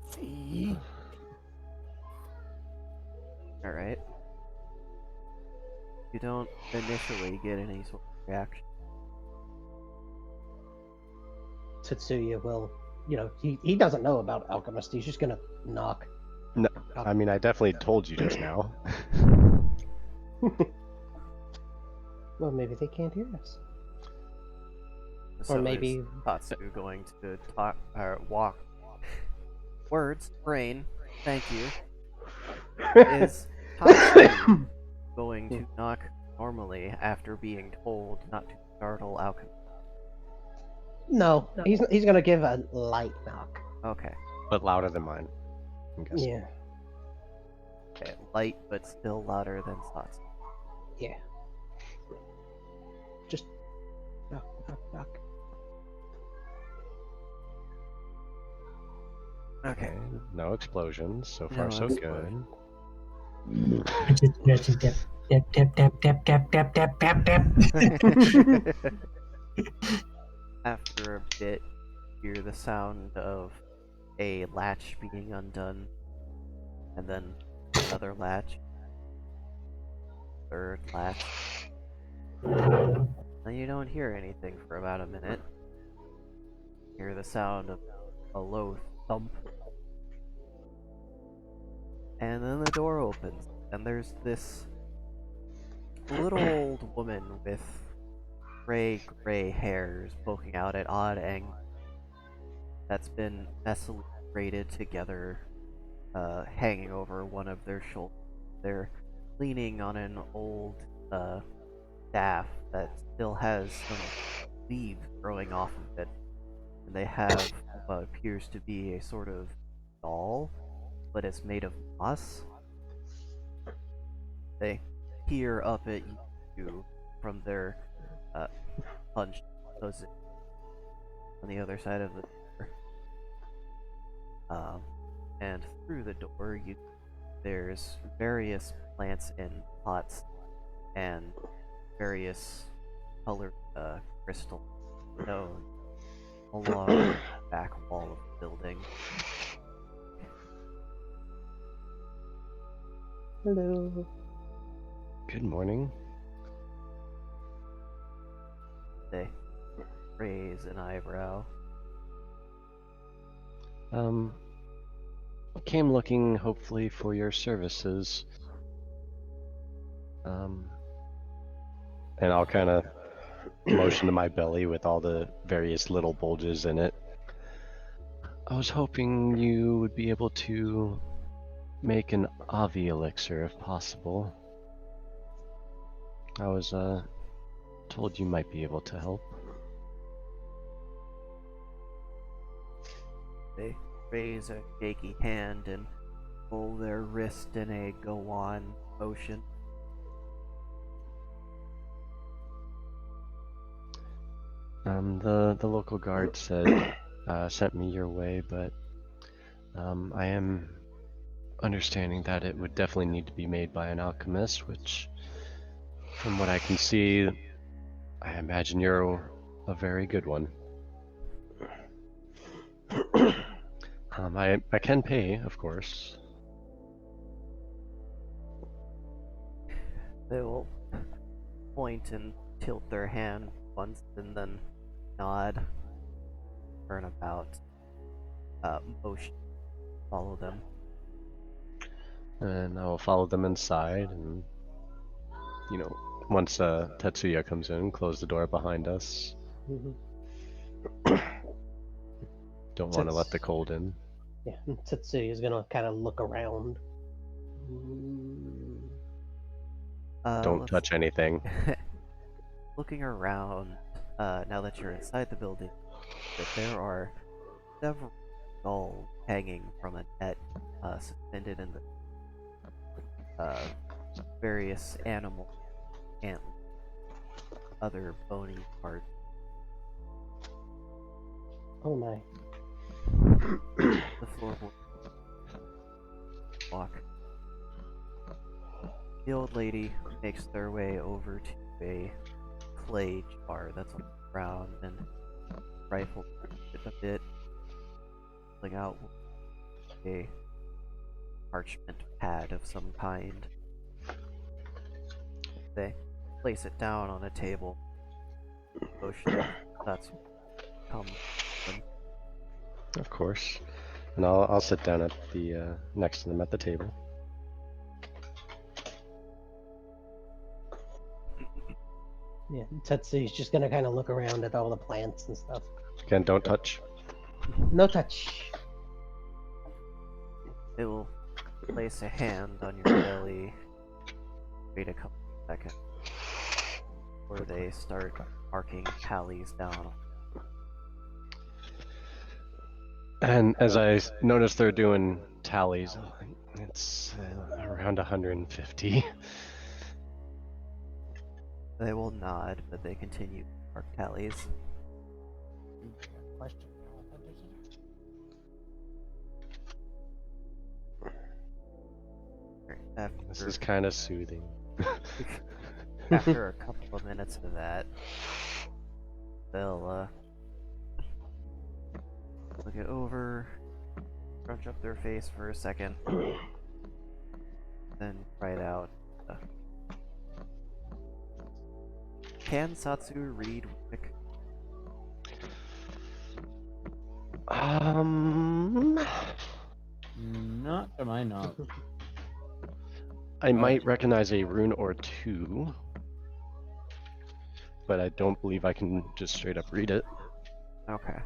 See? Alright. You don't initially get any sort of reaction. Tetsuya will, he doesn't know about alchemist. He's just gonna knock. No, I mean I definitely told you just now. Well, maybe they can't hear us. So Or maybe is Tatsu going to talk or walk Words, brain, thank you. Is Tatsu going to knock normally after being told not to startle alchemy? No, he's gonna give a light knock. Okay. But louder than mine, I'm guessing. Yeah, Okay. Light, but still louder than Tatsu. yeah. Just knock, knock, knock. Okay. No explosions. So far, No so explosion. good. I just imagine tap tap tap tap tap tap tap tap tap. After a bit, you hear the sound of a latch being undone, and then another latch, third latch. And you don't hear anything for about a minute. You hear the sound of a low thump. And then the door opens, and there's this little old woman with gray hairs poking out at odd angles that's been messily braided together, hanging over one of their shoulders. They're leaning on an old staff that still has some leaves growing off of it, and they have what appears to be a sort of doll, but it's made of moss. They peer up at you from their hunched position on the other side of the door. And through the door, there's various plants in pots and various colored crystal stone along the back wall of the building. Hello. Good morning. They raise an eyebrow. Came looking hopefully for your services. And I'll kind of motion to my belly with all the various little bulges in it. I was hoping you would be able to make an Avi elixir if possible. I was told you might be able to help. They raise a shaky hand and pull their wrist in a go-on motion. The local guard said sent me your way, but I am understanding that it would definitely need to be made by an alchemist, which, from what I can see, I imagine you're a very good one. I can pay, of course. They will point and tilt their hand once and then nod, turn about, motion, follow them. And I will follow them inside, and once Tetsuya comes in, close the door behind us. Don't want to let the cold in. Yeah, Tetsuya is gonna kind of look around. Don't Let's- touch anything. Looking around, now that you're inside the building, that there are several skulls hanging from a net, suspended in the various animal and other bony parts. Oh my. The floorboard walk. The old lady makes their way over to a clay jar that's on the ground and rifles it a bit, pulling out a parchment pad of some kind. They place it down on a table. Motion that's come. Of course. And I'll sit down at the next to them at the table. Yeah, Tetsuya's just gonna kind of look around at all the plants and stuff. Again, don't touch. No touch. It will place a hand on your belly. Wait a couple seconds. Where they start marking tallies down. And as I notice they're doing tallies, I'm like, it's around 150. They will nod, but they continue to mark tallies. Question. This is kind of soothing. After a couple of minutes of that, they'll look it over, scrunch up their face for a second, then try it out. Can Satsu read Wicca? Not to my knowledge. I might recognize a rune or two, but I don't believe I can just straight up read it. Okay.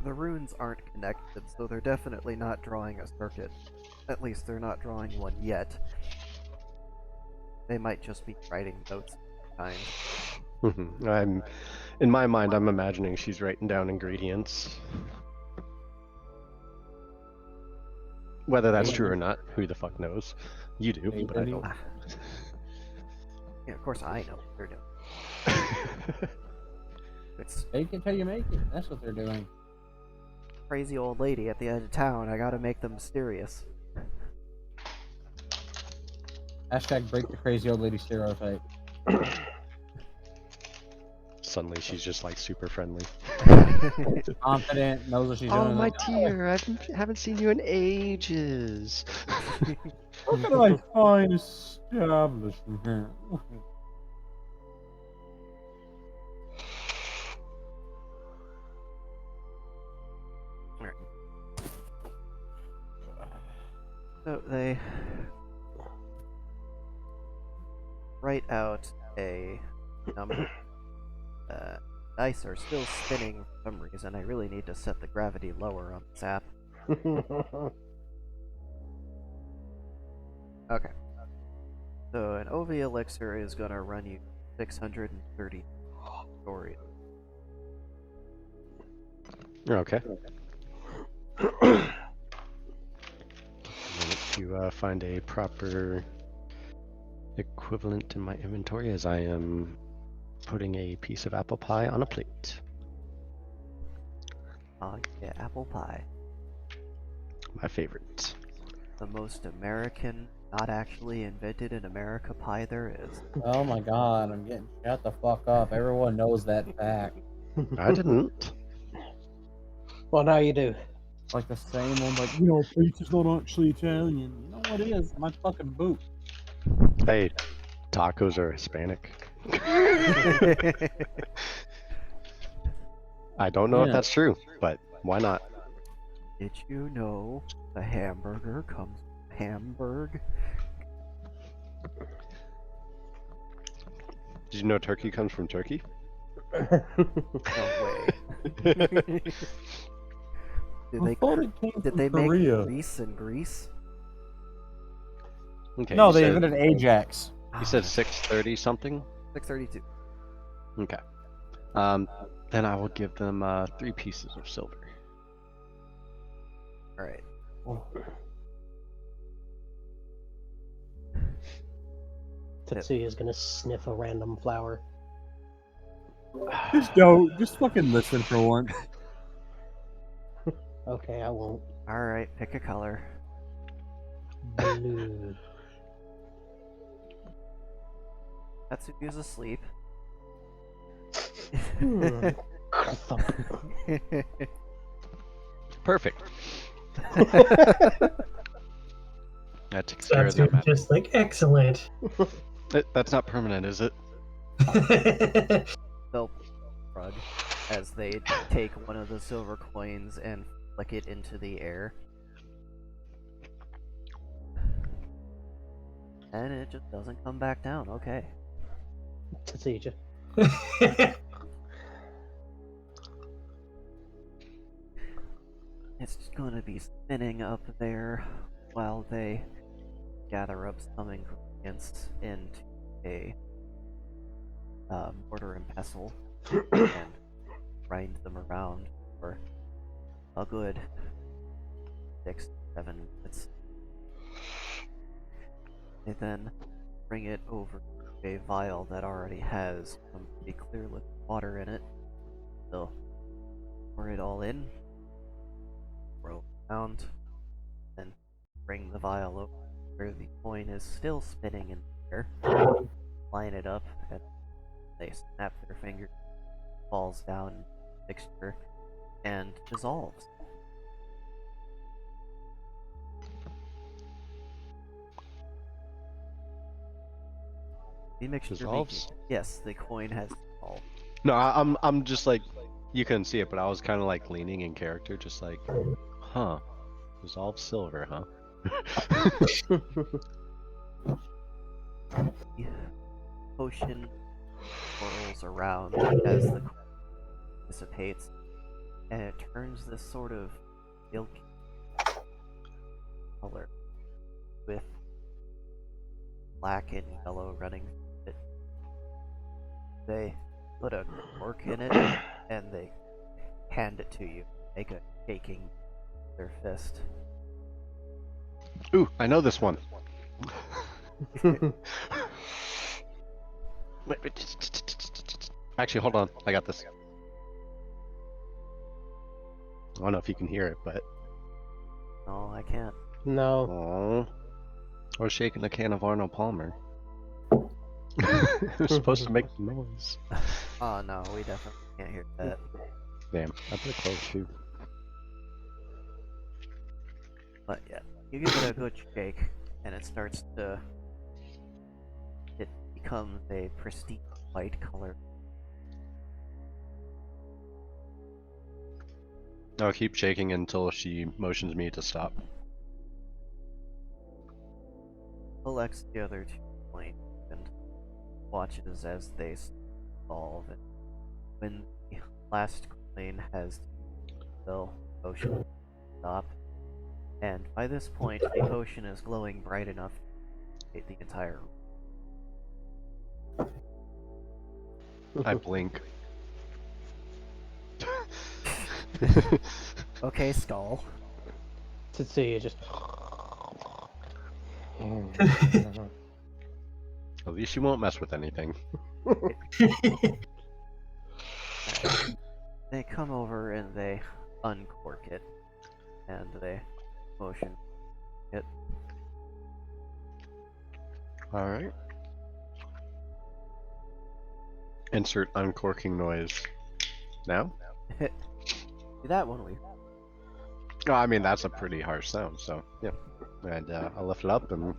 The runes aren't connected, so they're definitely not drawing a circuit. At least they're not drawing one yet. They might just be writing notes of some kind. In my mind, I'm imagining she's writing down ingredients. Whether that's true or not, who the fuck knows? You do, but I don't. Yeah, of course I know what they're doing. It's Fake it till you make it. That's what they're doing. crazy old lady at the edge of town. I gotta make them mysterious. Hashtag break the crazy old lady stereotype. Suddenly she's just like super friendly. Confident, knows what she's doing. Oh, my like, dear, I haven't seen you in ages. What can I find established in here? So they write out a number. Dice are still spinning for some reason. I really need to set the gravity lower on this app. Okay. So an OV elixir is gonna run you 630 stories. Okay. To find a proper equivalent in my inventory as I am putting a piece of apple pie on a plate. Oh yeah, apple pie. My favorite. The most American, not actually invented in America pie there is. Oh my god, I'm getting shut the fuck up. Everyone knows that fact. I didn't. Well, now you do. It's like the same one, like, pizza's not actually Italian. You know what it is? My fucking boot. Hey, tacos are Hispanic. I don't know if Yeah. that's true, but why not? Did you know the hamburger comes from Hamburg? Did you know turkey comes from Turkey? No way. Did they make Greece in Greece? Okay. No, you they said, invented Ajax. You said 630 something? 632. Okay. Then I will give them 3 pieces of silver. Alright. Tetsuya is gonna sniff a random flower. Just don't. Just fucking listen for once. Okay, I won't. Alright, pick a color. Blue. Tatsuya's asleep. Perfect. That takes So care that's of that. just like excellent. That's not permanent, is it? They'll shrug as they take one of the silver coins and flick it into the air. And it just doesn't come back down, okay. Tetsuya. it's just going to be spinning up there while they gather up some ingredients into a mortar and pestle and grind them around for a good 6 to 7 minutes. They then bring it over to a vial that already has some pretty clear liquid water in it. They'll pour it all in, roll around, then bring the vial over where the coin is still spinning in the air, line it up, and they snap their fingers, falls down in the mixture, and dissolves. The mixture Dissolves? yes, the coin has dissolved. No, I'm just like, you couldn't see it, but I was kind of like leaning in character, just like, huh, dissolved silver, huh? The potion swirls around as the coin dissipates, and it turns this sort of milky color with black and yellow running through it. They put a cork in it and they hand it to you, make a shaking with their fist. Ooh, I know this one. Actually, hold on. I got this. I don't know if you can hear it, but No, I can't. No. oh, I was shaking a can of Arnold Palmer. It was supposed to make noise. Oh no, we definitely can't hear that. Damn, I put it close too. But yeah, you give it a good shake, and it starts to. It becomes a pristine white color. I'll keep shaking until she motions me to stop. Collects the other 2 coins and watches as they solve. And when the last coin has the potion stop, and by this point the potion is glowing bright enough to light the entire room. I blink. Okay, Skull. To see you just. At least you won't mess with anything. They come over and they uncork it, and they motion it. Alright. Insert uncorking noise. Now? That one we. Oh, I mean, that's a pretty harsh sound, so yeah. And I'll lift it up and.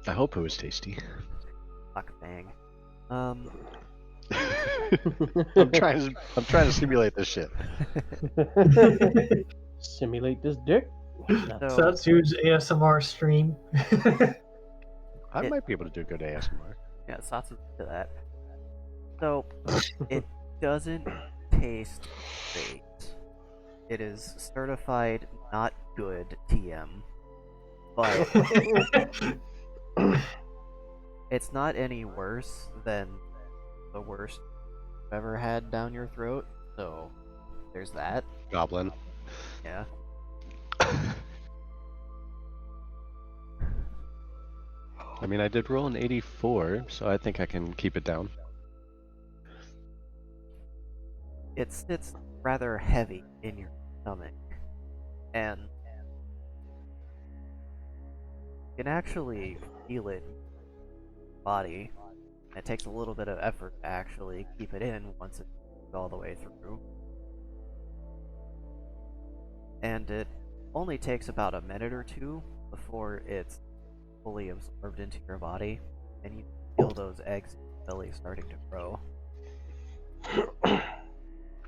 I hope it was tasty. Fuck bang. I'm trying to simulate this shit. Simulate this dick. So that's whose ASMR stream. I might be able to do good ASMR. Yeah, Satsu to that. So, it doesn't taste great. It is certified not good TM. But it's not any worse than the worst you've ever had down your throat. So, there's that. Goblin. Yeah. I mean, I did roll an 84, so I think I can keep it down. It sits rather heavy in your stomach. And you can actually feel it in your body. It takes a little bit of effort to actually keep it in once it's all the way through. And it only takes about a minute or two before it's fully absorbed into your body, and you feel those eggs in your belly starting to grow.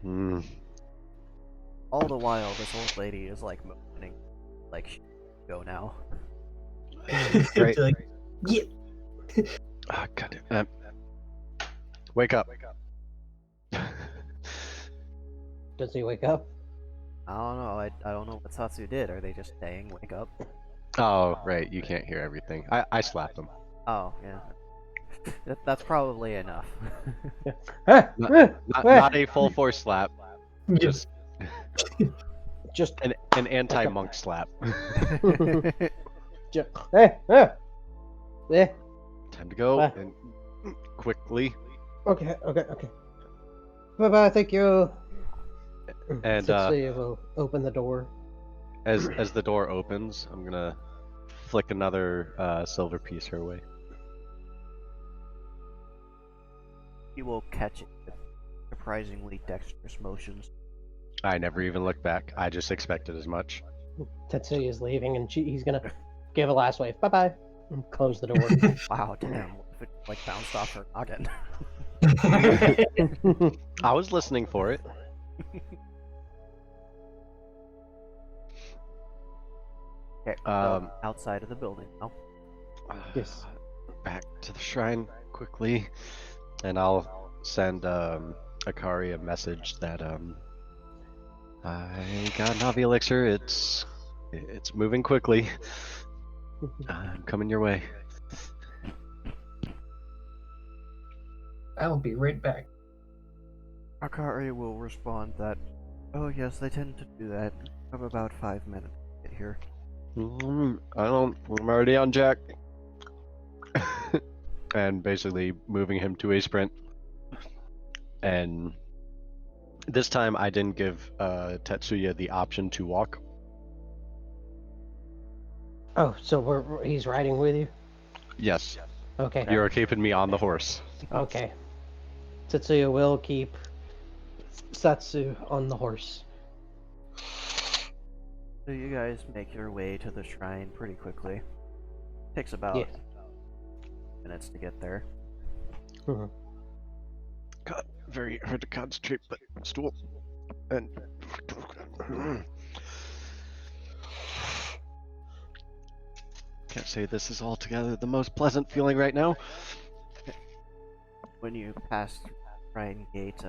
Mm. All the while, this old lady is like motioning, like, go now. Great. Like, yeah. Ah, God. Wake up. Does he wake up? I don't know. I don't know what Satsu did. Are they just saying wake up? Oh, right. You can't hear everything. I slapped him. Oh, yeah. That's probably enough. Not a full force slap. Just Just, an anti monk slap. just eh. Time to go. Ah. And quickly. Okay. Bye bye. Thank you. And Setsuya will open the door. as the door opens, I'm gonna flick another silver piece her way. He will catch it with surprisingly dexterous motions. I never even looked back. I just expected as much. Tetsuya's leaving, and he's gonna give a last wave. Bye bye. And close the door. Wow, damn. What if it like bounced off her noggin? I was listening for it. Okay, so outside of the building now. Yes. Back to the shrine quickly, and I'll send Akari a message that I got Navi elixir. It's moving quickly. I'm coming your way. I'll be right back. Akari will respond that, oh yes, they tend to do that. Have about 5 minutes to get here. I'm already on Jack. And basically moving him to a sprint. And this time I didn't give Tetsuya the option to walk. Oh, so he's riding with you? Yes, Okay. you're keeping me on the horse. Okay. Tetsuya will keep Satsu on the horse. So you guys make your way to the shrine pretty quickly. Takes about Yeah. minutes to get there. Mhm. God, very hard to concentrate, but stool. And can't say this is altogether the most pleasant feeling right now. When you pass through the shrine gate,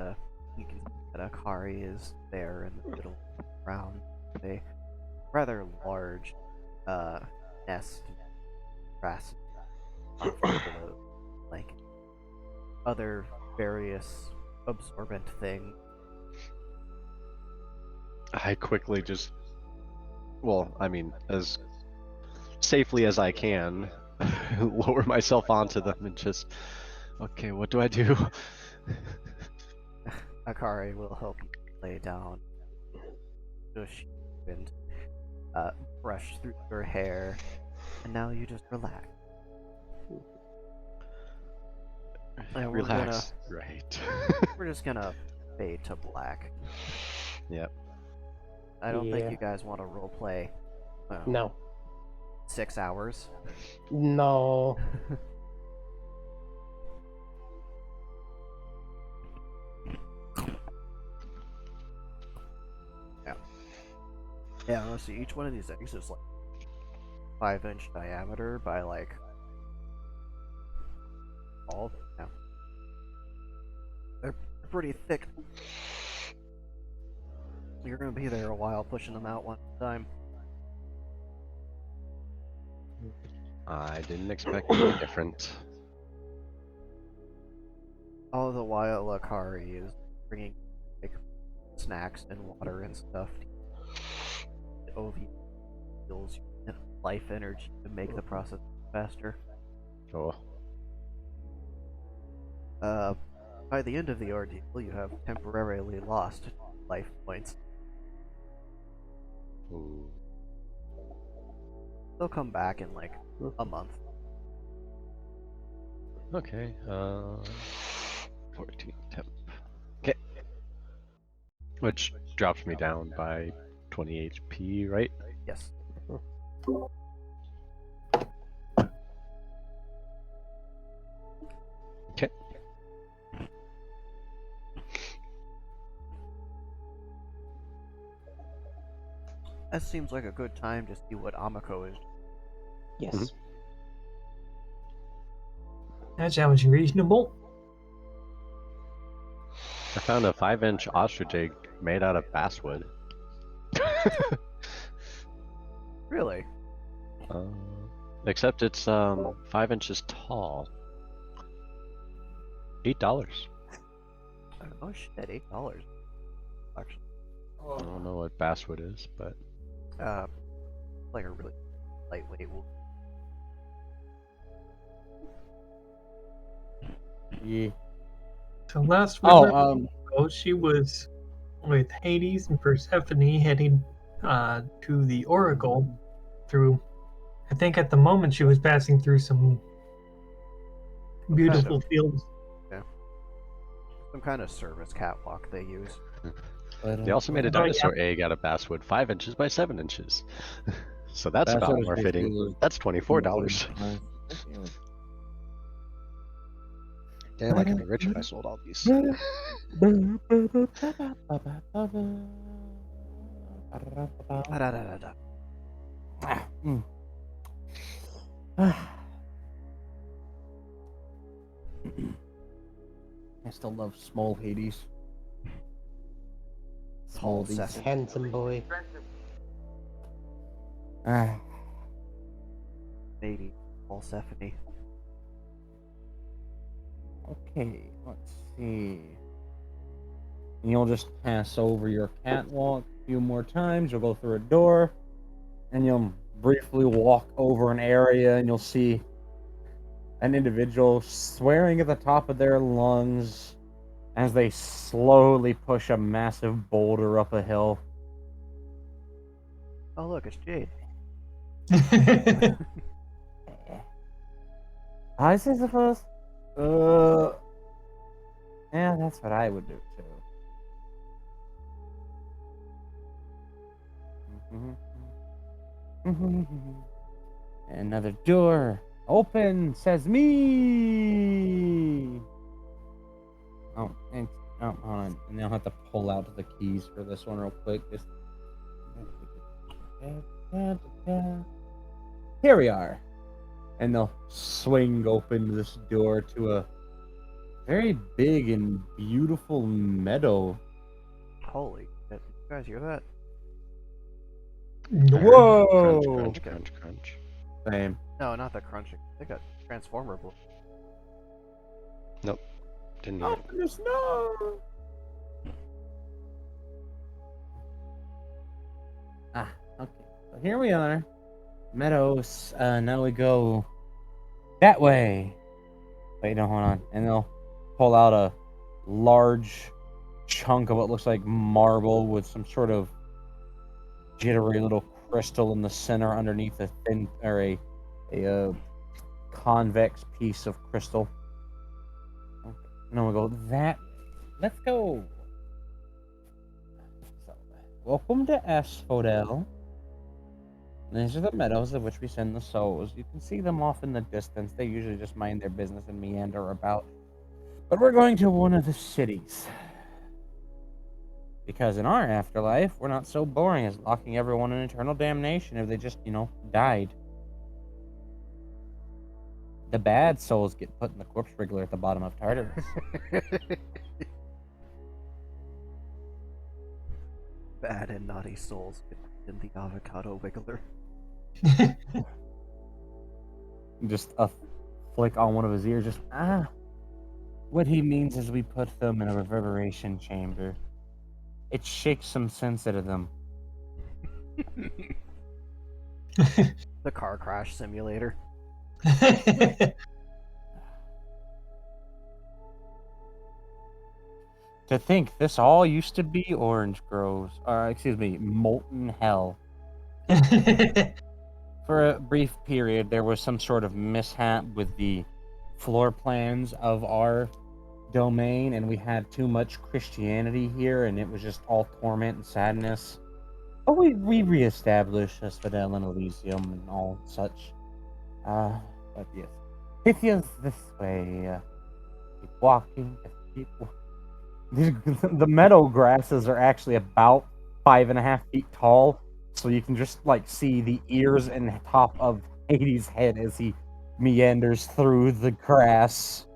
you can see that Akari is there in the middle of the ground. A rather large nest of grass full of like other various absorbent things. I quickly just, well, I mean, as safely as I can, lower myself onto them and just, okay, what do I do? Akari will help you lay down, push you, and brush through your hair, and now you just relax. And Relax. Right. We're just gonna fade to black. Yep. I don't think Yeah. you guys want to roleplay. No. 6 hours. No. Yeah, let's see. Each one of these eggs is like 5-inch diameter by like all. Yeah, they're pretty thick. You're gonna be there a while pushing them out one time. I didn't expect any different. All the while, Akari is bringing like snacks and water and stuff. OV fuels life energy to make the process faster. Oh. By the end of the ordeal, you have temporarily lost life points. Ooh. They'll come back in like a month. Okay. 14 temp. Okay. Which drops me down by 20 HP, right? Yes. Okay. That seems like a good time to see what Amako is. Yes. Mhm. That sounds reasonable. I found a 5-inch ostrich egg made out of basswood. Really? Except it's 5 inches tall. $8. Oh shit, $8. Actually, I don't know what basswood is, but like a really lightweight wool. Yeah. So last we Oh, left ago, she was with Hades and Persephone heading to the Oracle through. I think at the moment she was passing through some beautiful fields. Some kind of service catwalk they use. they also made a Oh, yeah. dinosaur egg out of basswood, 5 inches by 7 inches. So that's about Basswood is more fitting. basically That's $24. Damn, I could be rich if I sold all these. Da-da-da-da-da. I still love small Hades. Small Hades. Seth. Handsome boy. Maybe. Persephone. Okay, let's see. You'll just pass over your catwalk a few more times. You'll go through a door, and you'll briefly walk over an area, and you'll see an individual swearing at the top of their lungs as they slowly push a massive boulder up a hill. Oh look, it's Jade. I suppose. Yeah, that's what I would do too. Another door. Open, says me. Oh, and hold on. And I'll have to pull out the keys for this one real quick. Just here we are. And they'll swing open this door to a very big and beautiful meadow. Holy shit. You guys hear that? Whoa! Crunch, crunch, crunch, crunch. Same. No, not the crunching. They got Transformer blood. Didn't hear it. the snow. Okay. So here we are. Meadows. Now we go that way. Wait, no, hold on. And they'll pull out a large chunk of what looks like marble with some sort of jittery little crystal in the center underneath a thin or a convex piece of crystal. Okay. And then we'll go that way. Let's go. So, welcome to Asphodel. These are the meadows of which we send the souls. You can see them off in the distance. They usually just mind their business and meander about. But we're going to one of the cities. Because in our afterlife, we're not so boring as locking everyone in eternal damnation if they just, died. The bad souls get put in the corpse wriggler at the bottom of Tartarus. Bad and naughty souls get in the avocado wiggler. Just a flick on one of his ears, just What he means is we put them in a reverberation chamber. It shakes some sense out of them. The car crash simulator. To think this all used to be orange groves, molten hell. For a brief period, there was some sort of mishap with the floor plans of our domain, and we had too much Christianity here, and it was just all torment and sadness. But we reestablished Asphodel and Elysium and all such. But yes. Pythia's this way. Keep walking, keep walking. The meadow grasses are actually about 5.5 feet tall, so you can just see the ears and top of Hades' head as he meanders through the grass.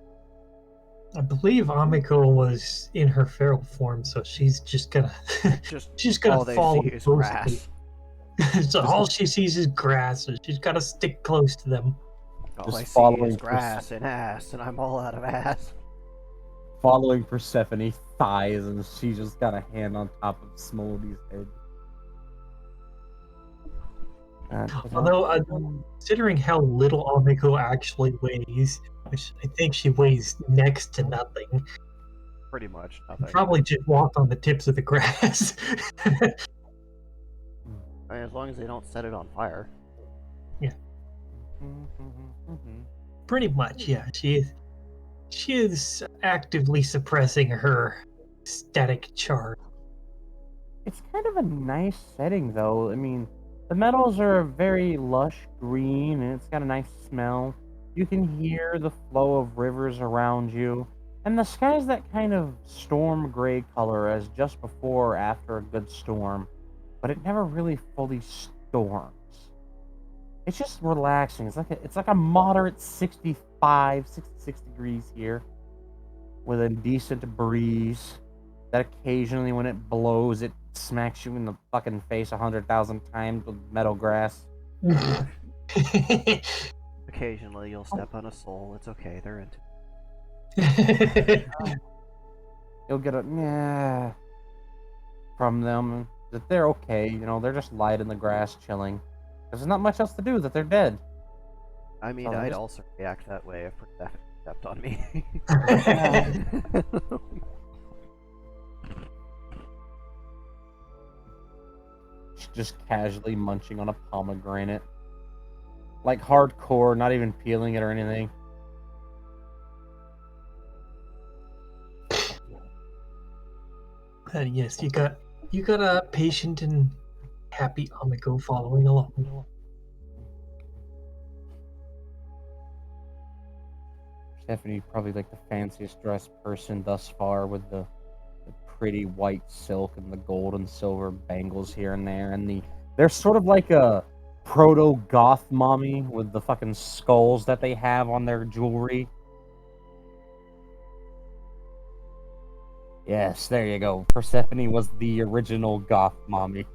I believe Amiko was in her feral form, so she's just gonna Just she's gonna all they follow see is closely. grass. So all she sees is grass, so she's gotta stick close to them. All Just I see following is grass and ass, and I'm all out of ass. Following Persephone's thighs, and she just got a hand on top of Smoldy's head. Although, considering how little Amiko actually weighs, which I think she weighs next to nothing, Pretty much nothing. probably just walked on the tips of the grass. I mean, as long as they don't set it on fire. Pretty much, yeah. She is actively suppressing her static charge. It's kind of a nice setting, though. I mean, the meadows are a very lush green, and it's got a nice smell. You can hear the flow of rivers around you, and the sky's that kind of storm gray color as just before or after a good storm, but it never really fully storms. It's just relaxing. It's like a moderate 65, 66 degrees here, with a decent breeze that occasionally, when it blows, it smacks you in the fucking face 100,000 times with meadow grass. Occasionally, you'll step on a soul. It's okay. They're into You'll get a yeah from them that they're okay. You know, they're just lying in the grass chilling. There's not much else to do. That they're dead. I mean, So I'd just- also react that way if Persephone stepped on me. Just casually munching on a pomegranate, like hardcore, not even peeling it or anything. Yes, you got a patient and happy Amiko following along. Stephanie, probably like the fanciest dressed person thus far, with the pretty white silk and the gold and silver bangles here and there, and they're sort of like a proto goth mommy with the fucking skulls that they have on their jewelry. Yes, there you go. Persephone was the original goth mommy.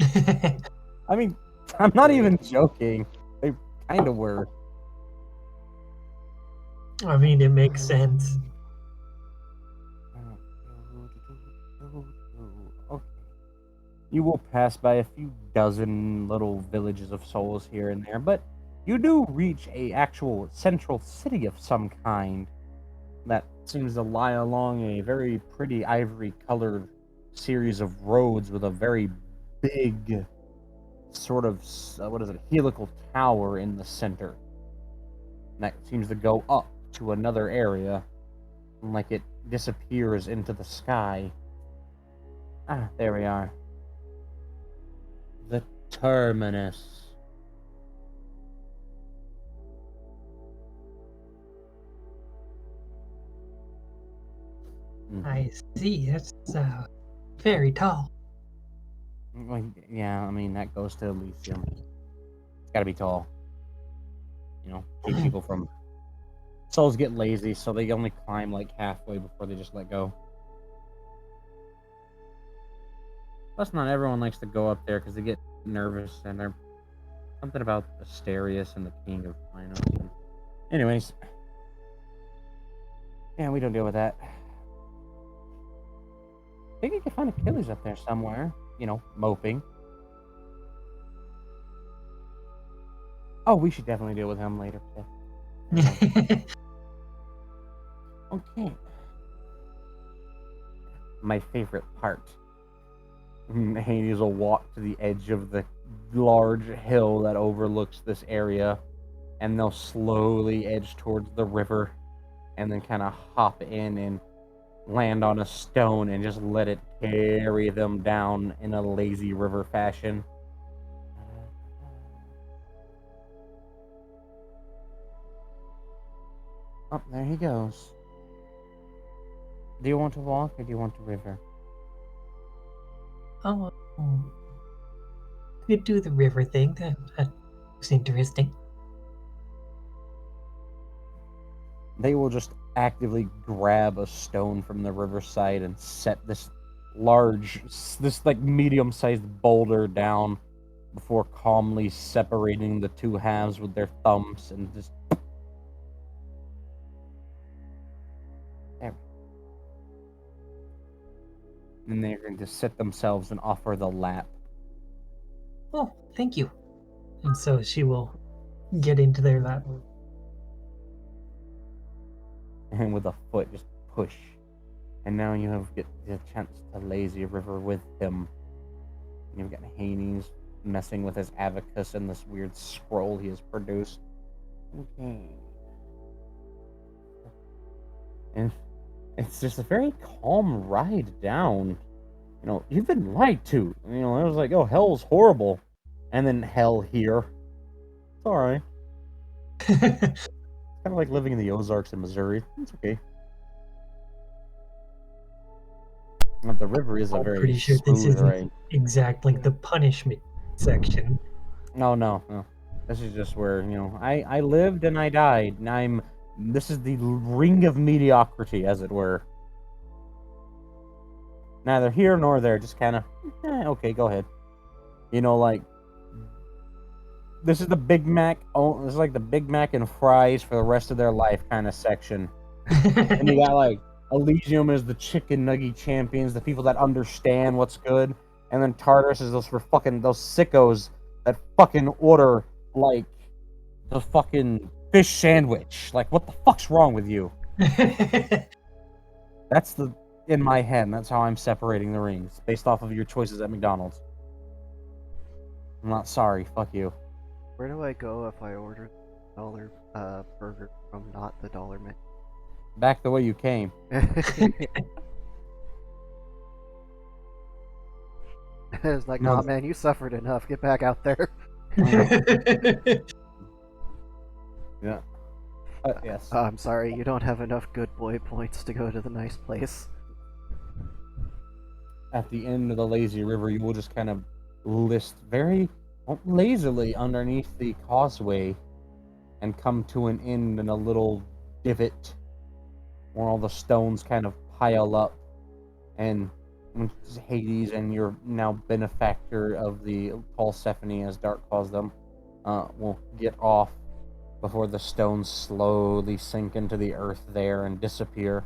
I mean, I'm not even joking. They kind of were. I mean, it makes sense. Okay. You will pass by a few dozen little villages of souls here and there, but you do reach a actual central city of some kind that seems to lie along a very pretty ivory-colored series of roads with a very big sort of helical tower in the center. And that seems to go up to another area, like it disappears into the sky. Ah, there we are. The terminus. I see. That's very tall. Well, yeah, I mean, that goes to Elysium. It's gotta be tall. You know, keep people from... Souls get lazy, so they only climb like halfway before they just let go. Plus, not everyone likes to go up there because they get nervous, and they're... Something about Asterius and the King of Minos. Anyways. Yeah, we don't deal with that. I think you can find Achilles up there somewhere. You know, moping. Oh, we should definitely deal with him later. Okay. My favorite part. Hades will walk to the edge of the large hill that overlooks this area, and they'll slowly edge towards the river, and then kind of hop in and land on a stone and just let it carry them down in a lazy river fashion. Oh, there he goes. Do you want to walk or do you want the river? Oh, we could do the river thing. That was interesting. they will just actively grab a stone from the riverside and set this large, this like medium-sized boulder down before calmly separating the two halves with their thumbs and just. There. And they're going to sit themselves and offer the lap. Oh, thank you. And so she will get into their lap. And with a foot, just push. And now you have get the chance to lazy river with him. You've got Haney's messing with his abacus and this weird scroll he has produced. Okay. And it's just a very calm ride down. You know, you've been lied to. You know, I was like, oh, hell's horrible. And then hell here. It's alright. It's kind of like living in the Ozarks in Missouri. It's okay. But the river is a I'm very pretty sure this smooth isn't ride. exactly the punishment section. No. This is just where, you know, I lived and I died, and this is the ring of mediocrity, as it were. Neither here nor there, just kind of, okay, go ahead. You know, like, this is the Big Mac, this is like the Big Mac and fries for the rest of their life kind of section. And you got, like, Elysium is the chicken nugget champions, the people that understand what's good. And then Tartarus is those sickos that fucking order, like, the fucking fish sandwich. Like, what the fuck's wrong with you? That's in my head, that's how I'm separating the rings, based off of your choices at McDonald's. I'm not sorry, fuck you. Where do I go if I order the dollar burger from not the dollar menu? Back the way you came. It's like, No. nah, man, you suffered enough. Get back out there. Yeah. Yes. I'm sorry, you don't have enough good boy points to go to the nice place. At the end of the lazy river, you will just kind of list very lazily underneath the causeway and come to an end in a little divot where all the stones kind of pile up, and Hades and your now benefactor of the Paulsephone, as Dark calls them, will get off before the stones slowly sink into the earth there and disappear.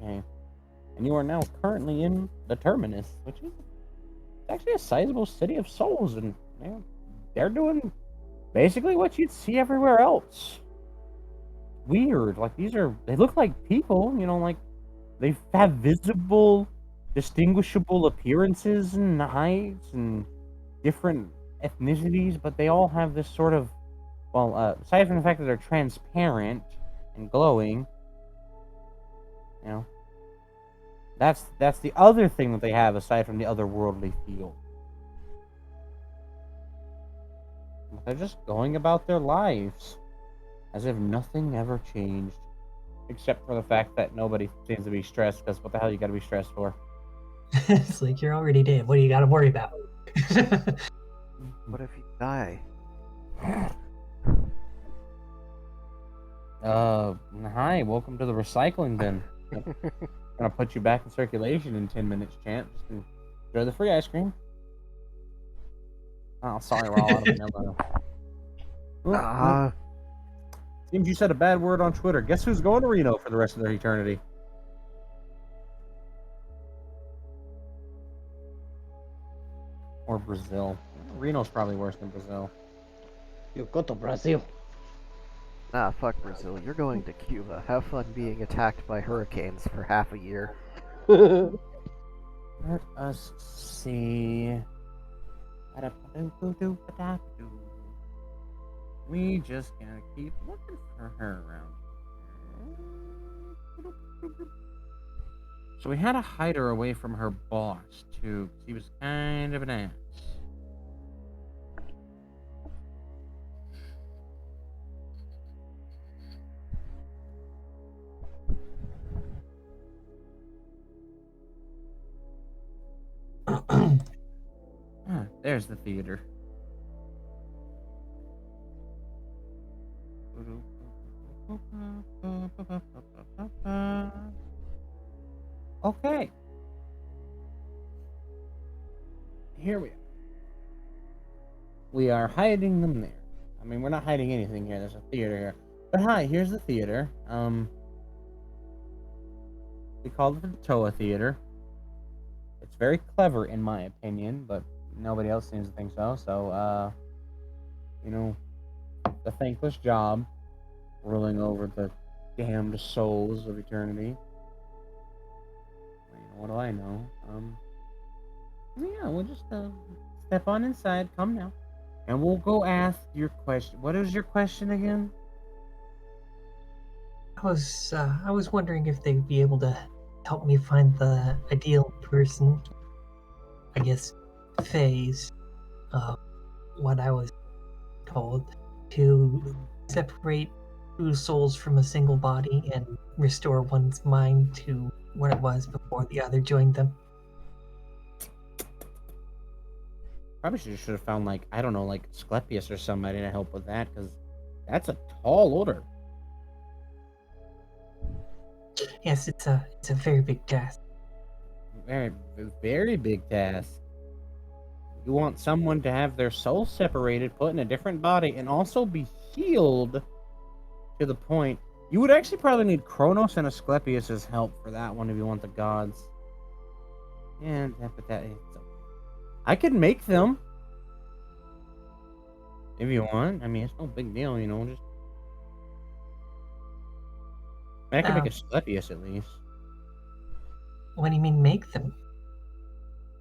Okay. And you are now currently in the Terminus, which is actually a sizable city of souls, and they're doing basically what you'd see everywhere else. Weird. Like, they look like people, you know, like they have visible, distinguishable appearances and heights and different ethnicities, but they all have this sort of, aside from the fact that they're transparent and glowing, you know, that's the other thing that they have aside from the otherworldly feel. They're just going about their lives as if nothing ever changed, except for the fact that nobody seems to be stressed, because what the hell you gotta be stressed for? It's like, you're already dead. What do you got to worry about? What if you die? Hi, welcome to the recycling bin. Gonna put you back in circulation in 10 minutes, champ. Just enjoy the free ice cream. Oh, sorry, we're all out of Mellow. Seems you said a bad word on Twitter. Guess who's going to Reno for the rest of their eternity? Or Brazil. Reno's probably worse than Brazil. You go to Brazil. Nah, fuck Brazil. You're going to Cuba. Have fun being attacked by hurricanes for half a year. Let us see. We just gotta keep looking for her around here. So we had to hide her away from her boss, too, because he was kind of an ass. There's the theater. Okay. Here we are. We are hiding them there. I mean, we're not hiding anything here. There's a theater here. But hi, here's the theater. We call it the Toa Theater. It's very clever, in my opinion, but nobody else seems to think so. So, you know, the thankless job, ruling over the damned souls of eternity. What do I know? Yeah, we'll just step on inside. Come now, and we'll go ask your question. What is your question again? I was wondering if they'd be able to help me find the ideal person. I guess phase of what I was told to separate two souls from a single body and restore one's mind to what it was before the other joined them. Probably should have found, like, I don't know, like Asclepius or somebody to help with that, because that's a tall order. Yes, it's a very big task. Very, very big task. You want someone to have their soul separated, put in a different body, and also be healed to the point. You would actually probably need Kronos and Asclepius' help for that one if you want the gods. Yeah, but I could make them. If you want. I mean, it's no big deal, you know, just... I can make Asclepius at least. What do you mean make them?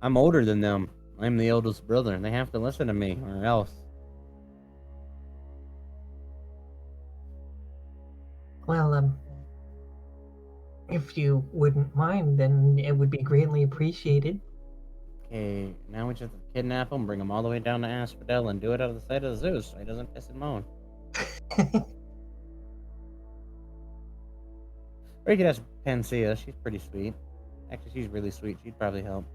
I'm older than them. I'm the oldest brother, and they have to listen to me, or else. Well, if you wouldn't mind, then it would be greatly appreciated. Okay, now we just have to kidnap him, bring him all the way down to Asphodel, and do it out of the sight of Zeus, so he doesn't piss and moan. Or you could ask Panacea, she's pretty sweet. Actually, she's really sweet, she'd probably help.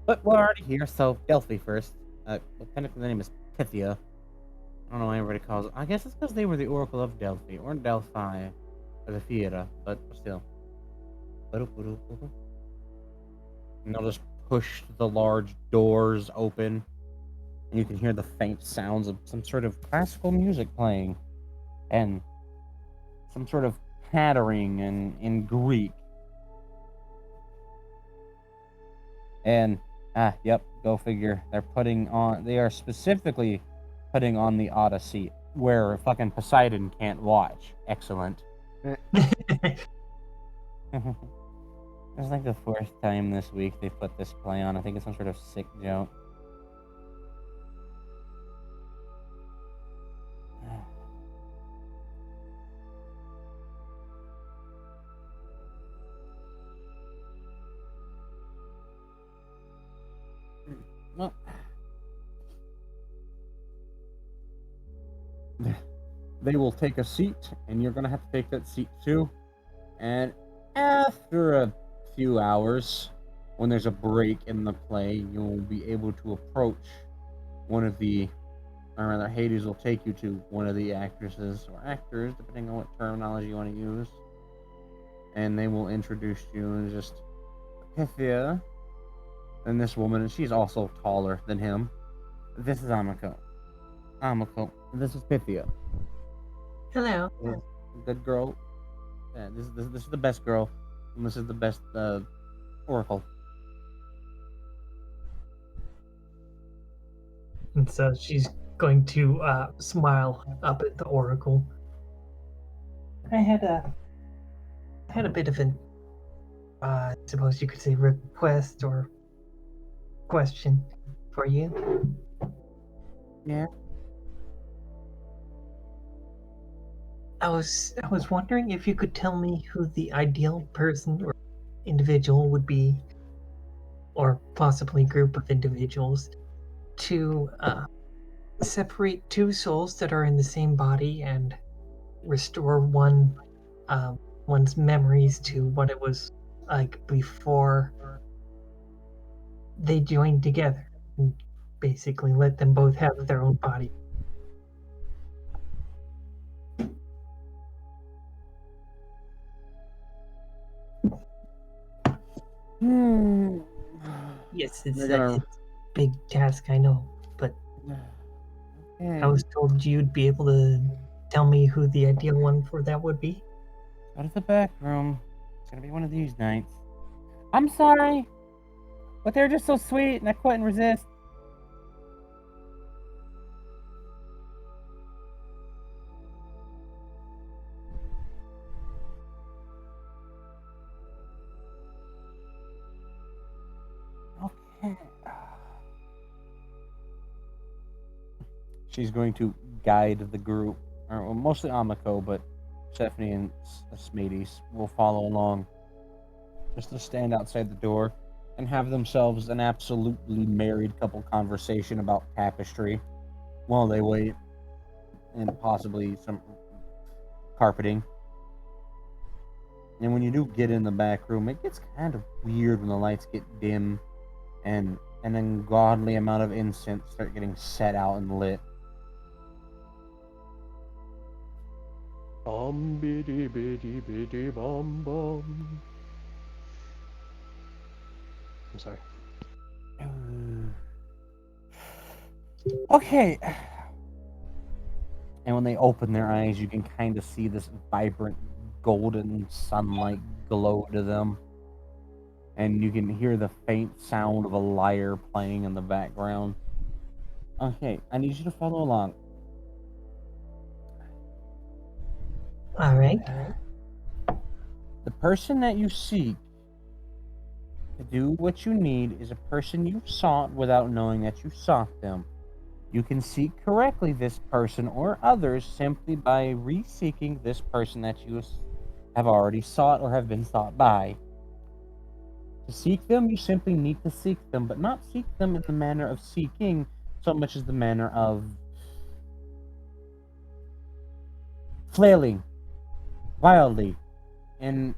But we're already here, so Delphi first. Well, technically the name is Pythia. I don't know why everybody calls it. I guess it's because they were the Oracle of Delphi, or Delphi, or the theater, but still. And they'll just push the large doors open, and you can hear the faint sounds of some sort of classical music playing, and some sort of pattering in Greek. And yep, go figure. They are specifically putting on the Odyssey, where fucking Poseidon can't watch. Excellent. It's like the fourth time this week they put this play on. I think it's some sort of sick joke. Well, they will take a seat, and you're gonna have to take that seat too. And after a few hours, when there's a break in the play, you'll be able to approach one of the, or rather, Hades will take you to one of the actresses or actors, depending on what terminology you want to use, and they will introduce you as just Pythia. And this woman, and she's also taller than him. This is Amiko. This is Pythia. Hello. Yeah, good girl. Yeah, this is the best girl, and this is the best oracle. And so she's going to smile up at the oracle. I had a bit of an, I suppose you could say, request or question for you. Yeah. I was wondering if you could tell me who the ideal person or individual would be, or possibly group of individuals, to separate two souls that are in the same body and restore one's memories to what it was like before they joined together, and basically let them both have their own body. Yes, They're it's gonna- a big task, I know, but I was told you'd be able to tell me who the ideal one for that would be. Go to the back room. It's gonna be one of these nights. I'm sorry, but they're just so sweet, and I couldn't resist. Okay. She's going to guide the group, or well, mostly Amako, but Stephanie and Smedes will follow along, just to stand outside the door and have themselves an absolutely married couple conversation about tapestry while they wait, and possibly some carpeting. And when you do get in the back room, it gets kind of weird when the lights get dim and an ungodly amount of incense start getting set out and lit. Biddy biddy biddy bum bum. I'm sorry. Okay. And when they open their eyes, you can kind of see this vibrant golden sunlight glow to them. And you can hear the faint sound of a lyre playing in the background. Okay, I need you to follow along. All right. The person that you seek to do what you need is a person you sought without knowing that you sought them. You can seek correctly this person or others simply by re-seeking this person that you have already sought or have been sought by. To seek them, you simply need to seek them, but not seek them in the manner of seeking so much as the manner of flailing wildly and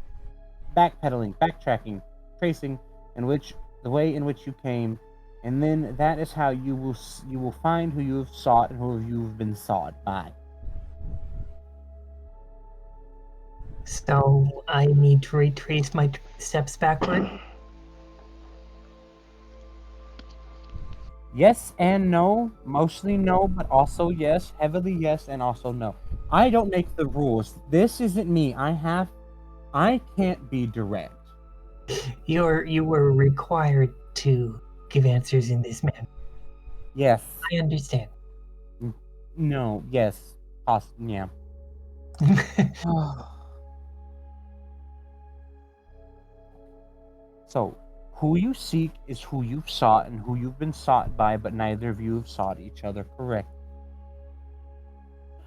backpedaling, backtracking, tracing the way in which you came, and then that is how you will find who you have sought and who you've been sought by. So I need to retrace my steps backward. Yes and no, mostly no, but also yes, heavily yes, and also no. I don't make the rules. This isn't me. I can't be direct. You were required to give answers in this manner. Yes. I understand. No. Yes. Yeah. So, who you seek is who you've sought and who you've been sought by, but neither of you have sought each other correctly.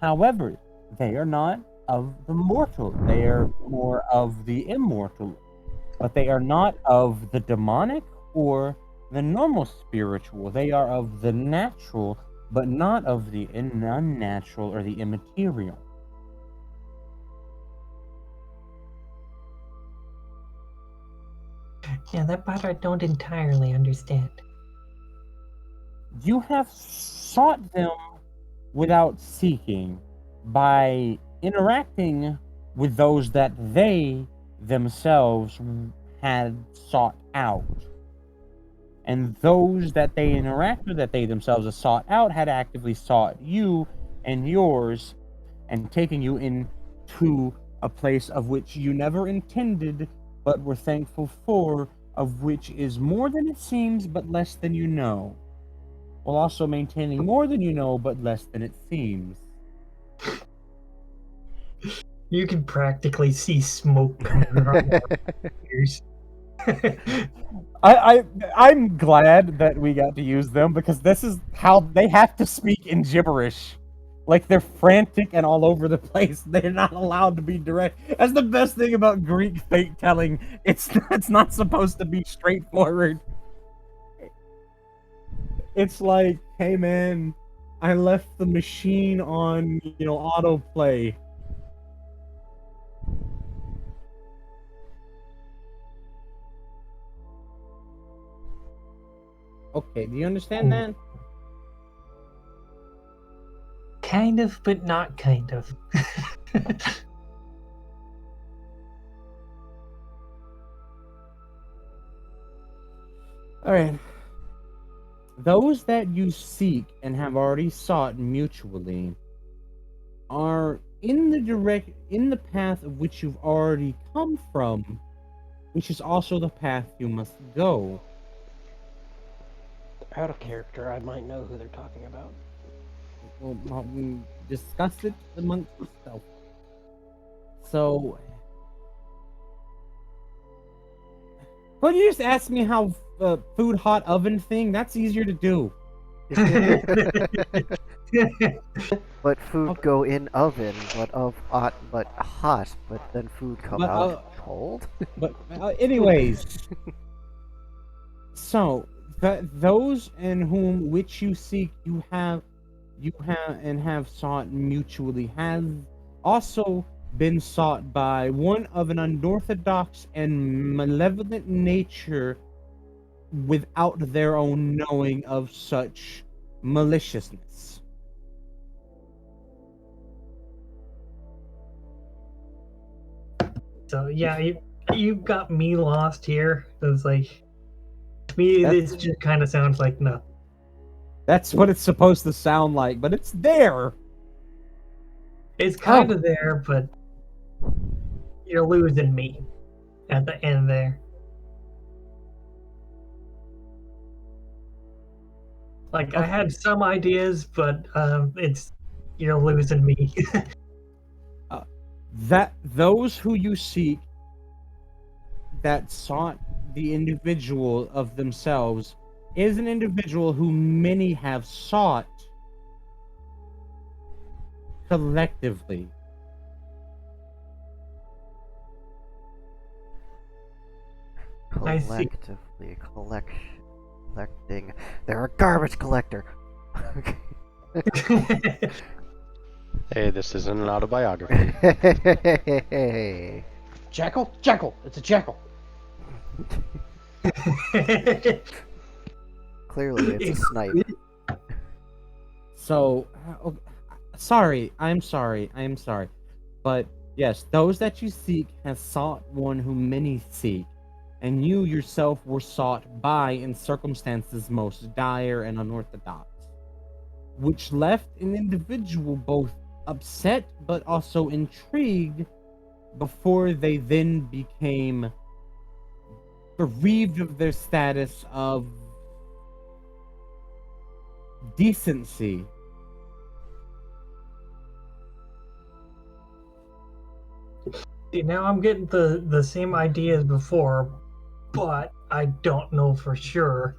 However, they are not of the mortal. They are more of the immortal. But they are not of the demonic or the normal spiritual. They are of the natural, but not of the unnatural or the immaterial. Yeah, that part I don't entirely understand. You have sought them without seeking by interacting with those that they themselves had sought out. And those that they interact with, that they themselves have sought out, had actively sought you and yours and taken you into a place of which you never intended but were thankful for, of which is more than it seems but less than you know, while also maintaining more than you know but less than it seems. You can practically see smoke coming from our ears. I'm glad that we got to use them, because this is how they have to speak in gibberish. Like, they're frantic and all over the place. They're not allowed to be direct. That's the best thing about Greek fate telling. It's not supposed to be straightforward. It's like, hey man, I left the machine on, autoplay. Okay, do you understand that? Kind of, but not kind of. All right. Those that you seek and have already sought mutually are in the path of which you've already come from, which is also the path you must go. Out of character, I might know who they're talking about. We discuss it amongst yourself. So, but you just ask me how food hot oven thing? That's easier to do. But food Okay. go in oven, but hot, but then food come But, out cold. But anyways, so those in whom which you seek, you have sought mutually, has also been sought by one of an unorthodox and malevolent nature, without their own knowing of such maliciousness. So yeah, you got me lost here. It's like, to me, That's- this just kind of sounds like nothing. That's what it's supposed to sound like, but it's there. It's kind of there, but you're losing me at the end there. Like, I had some ideas, but you're losing me. That those who you seek that sought the individual of themselves is an individual who many have sought collectively. I see. Collectively, collecting. They're a garbage collector. Hey, this isn't an autobiography. Jackal? Jackal! It's a jackal! Clearly, it's a snipe. So, sorry, I am sorry, but yes, those that you seek has sought one whom many seek, and you yourself were sought by in circumstances most dire and unorthodox, which left an individual both upset but also intrigued, before they then became bereaved of their status of decency. See, now I'm getting the same idea as before, but I don't know for sure.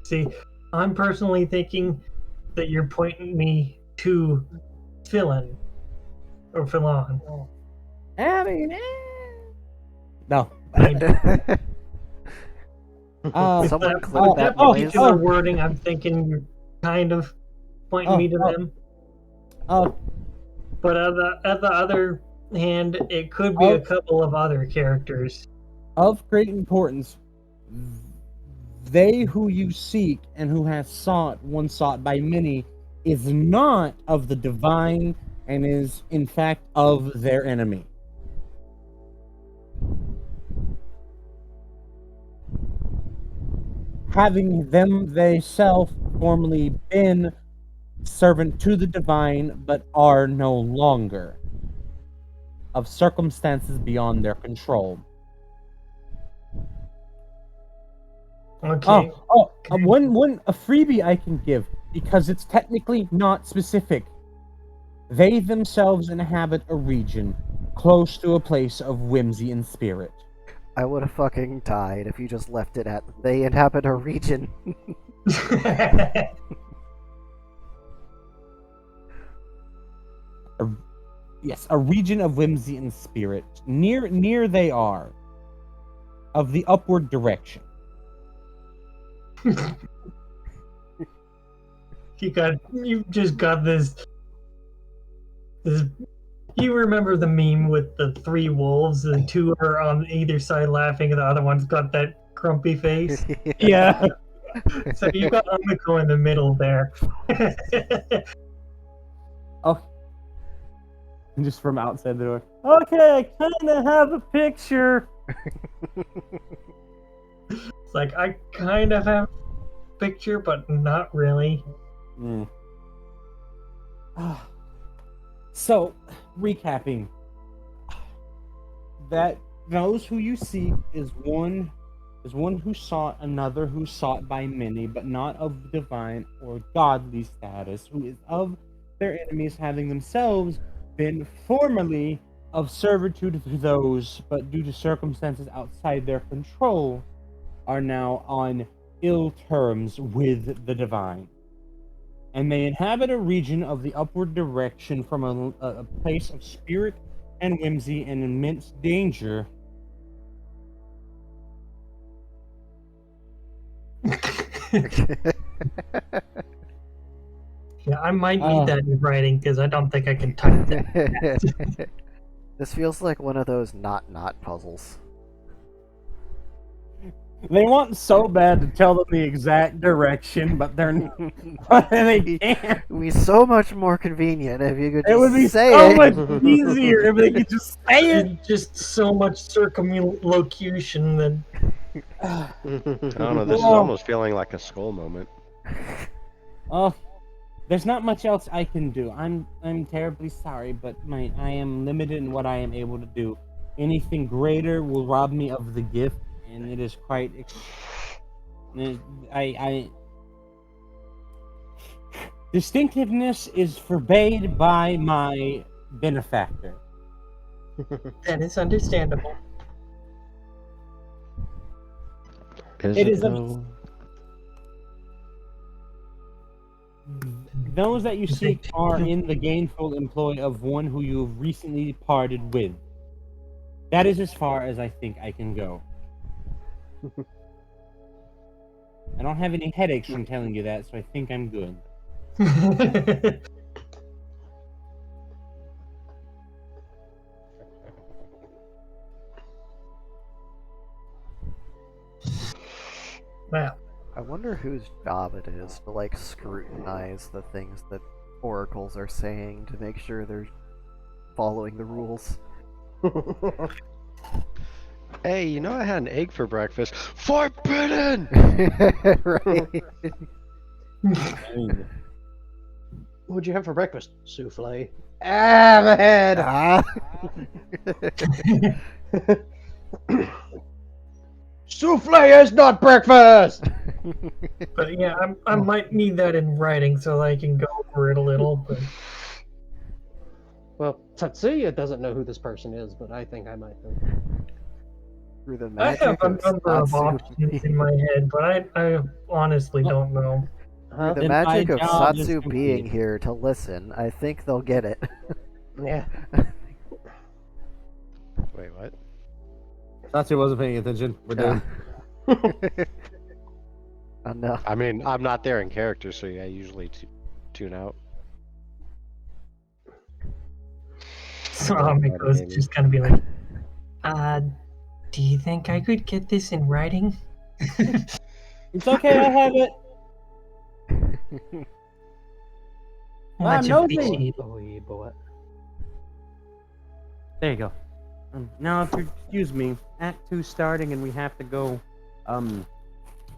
See, I'm personally thinking that you're pointing me to Philin or Philon. I mean, no. Someone With clip that oh, noise. particular wording, I'm thinking you're kind of pointing me to them. Oh, But at the other hand, it could be a couple of other characters. of great importance, they who you seek and who has sought, one sought by many, is not of the divine and is in fact of their enemy. Having them themselves formerly been servant to the divine, but are no longer, of circumstances beyond their control. Okay. One a freebie I can give, because it's technically not specific. They themselves inhabit a region close to a place of whimsy and spirit. I would have fucking died if you just left it at they inhabit a region. Yes, a region of whimsy and spirit. Near they are, of the upward direction. You just got this. You remember the meme with the three wolves? The two are on either side laughing, and the other one's got that grumpy face. Yeah. So you got Umiko in the middle there. Oh. Just from outside the door. Okay, I kind of have a picture. It's like I kind of have a picture, but not really. Mm. So, recapping, that those who you seek is one who sought, another who sought by many, but not of divine or godly status, who is of their enemies, having themselves been formerly of servitude to those, but due to circumstances outside their control, are now on ill terms with the divine. And they inhabit a region of the upward direction from a place of spirit and whimsy and immense danger. Yeah, I might need that in writing because I don't think I can type that. This feels like one of those not puzzles. They want so bad to tell them the exact direction, but they can't. It would be so much more convenient if you could just It would be say so it. much easier if they could just say it. It's just so much circumlocution that. I don't know. This is Whoa. almost feeling like a skull moment. Oh, there's not much else I can do. I'm terribly sorry, but I am limited in what I am able to do. Anything greater will rob me of the gift, and it is quite. Distinctiveness is forbade by my benefactor. That is understandable. It is though? Those that you seek are in the gainful employ of one who you have recently parted with. That is as far as I think I can go. I don't have any headaches from telling you that, so I think I'm good. Well, I wonder whose job it is to like scrutinize the things that oracles are saying to make sure they're following the rules. Hey, you know I had an egg for breakfast. Forbidden! Right. What'd you have for breakfast? Souffle. Ah, my head! Ah. Souffle is not breakfast! but yeah, I might need that in writing so I can go over it a little. But Well, Tatsuya doesn't know who this person is, but I think I might know. Through the I have magic a of number of Satsu- options in my head, but I honestly don't know. Huh? The Then my magic of job is Satsu being complete. here to listen, I think they'll get it. Yeah. Wait, what? Satsu wasn't paying attention. We're done. Oh no. I mean, I'm not there in character, so yeah, I usually tune out. So Miko's just gonna be like, do you think I could get this in writing? It's okay, I have it. Much no, appreciated. Oh, yeah, boy. There you go. Now, if you excuse me, Act 2 starting, and we have to go,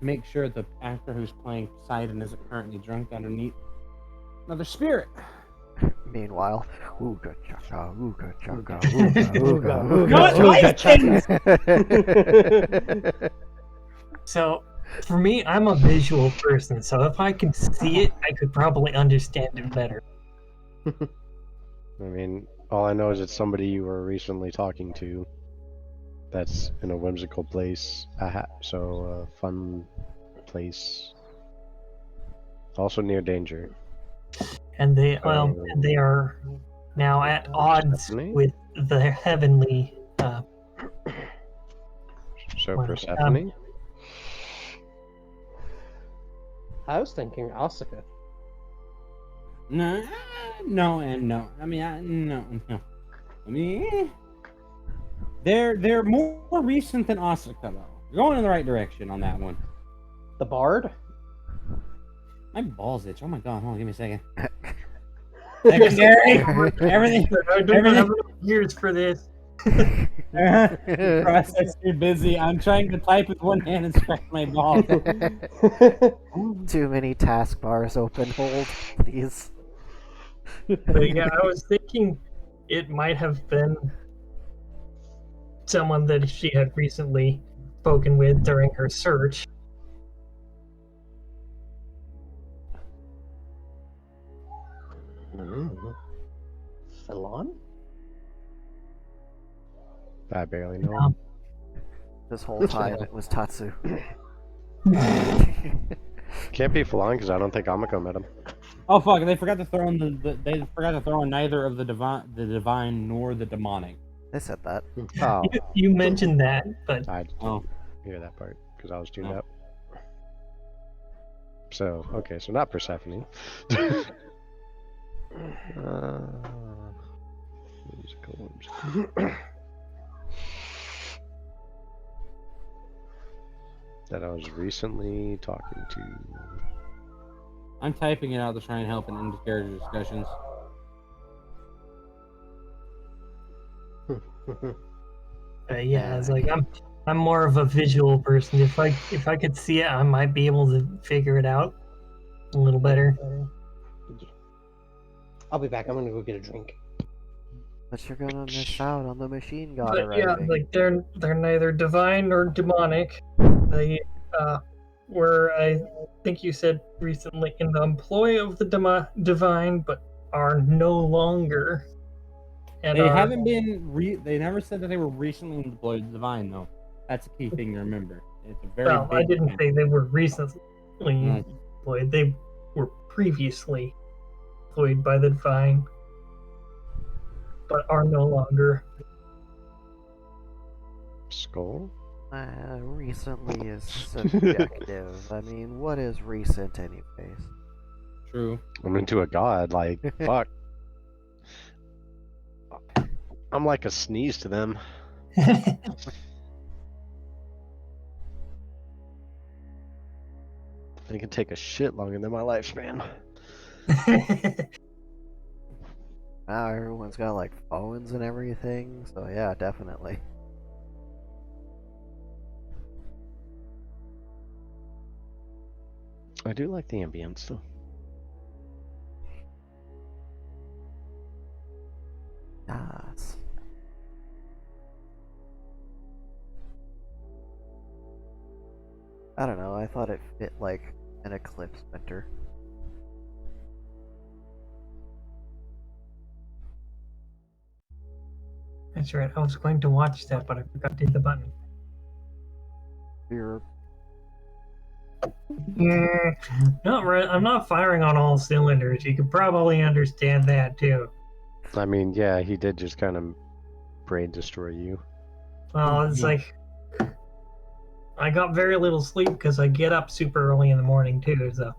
make sure the actor who's playing Poseidon isn't currently drunk underneath another spirit. Meanwhile, ooga chaka, ooga chaka, ooga What? So, for me, I'm a visual person, so if I can see it, I could probably understand it better. I mean, all I know is it's somebody you were recently talking to that's in a whimsical place, so a fun place. Also near danger. And they are now at odds Persephone? with the heavenly. So Well, Persephone? I was thinking Asuka. No, and no. I mean, no. I mean, they're more recent than Asuka, though. You're going in the right direction on that one. The Bard? My balls itch. Oh my god, hold on, give me a second. Secondary! Everything. I don't have enough years for this. Process too busy. I'm trying to type with one hand and scratch my balls. Too many taskbars open. Hold, please. But yeah, I was thinking it might have been someone that she had recently spoken with during her search. Salon? I barely know. him. This whole time it was Tatsu. Can't be Falon because I don't think Amiko met him. Oh fuck! They forgot to throw in they forgot to throw in neither of the divine nor the demonic. They said that. Oh, You mentioned that, but I didn't Oh, hear that part because I was tuned Oh. up. So okay, so not Persephone. Musical. That I was recently talking to. I'm typing it out to try and help in intercharacter discussions. yeah, it's like I'm more of a visual person. If I could see it, I might be able to figure it out a little better. I'll be back. I'm gonna go get a drink. But you're gonna miss out on the machine god But yeah, arriving. like they're neither divine nor demonic. They were, I think you said recently, in the employ of the divine, but are no longer. And They are, haven't been. They never said that they were recently employed divine though. That's a key thing to remember. It's a very. well, I big didn't thing. say they were recently Mm. employed. They were previously employed by the divine, but are no longer. Skull? Recently is subjective. I mean, what is recent, anyways? True. I'm into a god, like, fuck. I'm like a sneeze to them. They can take a shit longer than my lifespan. Now everyone's got like phones and everything, so yeah, definitely. I do like the ambience though. Yes. I don't know, I thought it fit like an Eclipse Winter. That's right. I was going to watch that, but I forgot to hit the button. You're Not right. I'm not firing on all cylinders. You could probably understand that too. I mean, yeah, he did just kind of brain destroy you. Well, it's like I got very little sleep because I get up super early in the morning too. So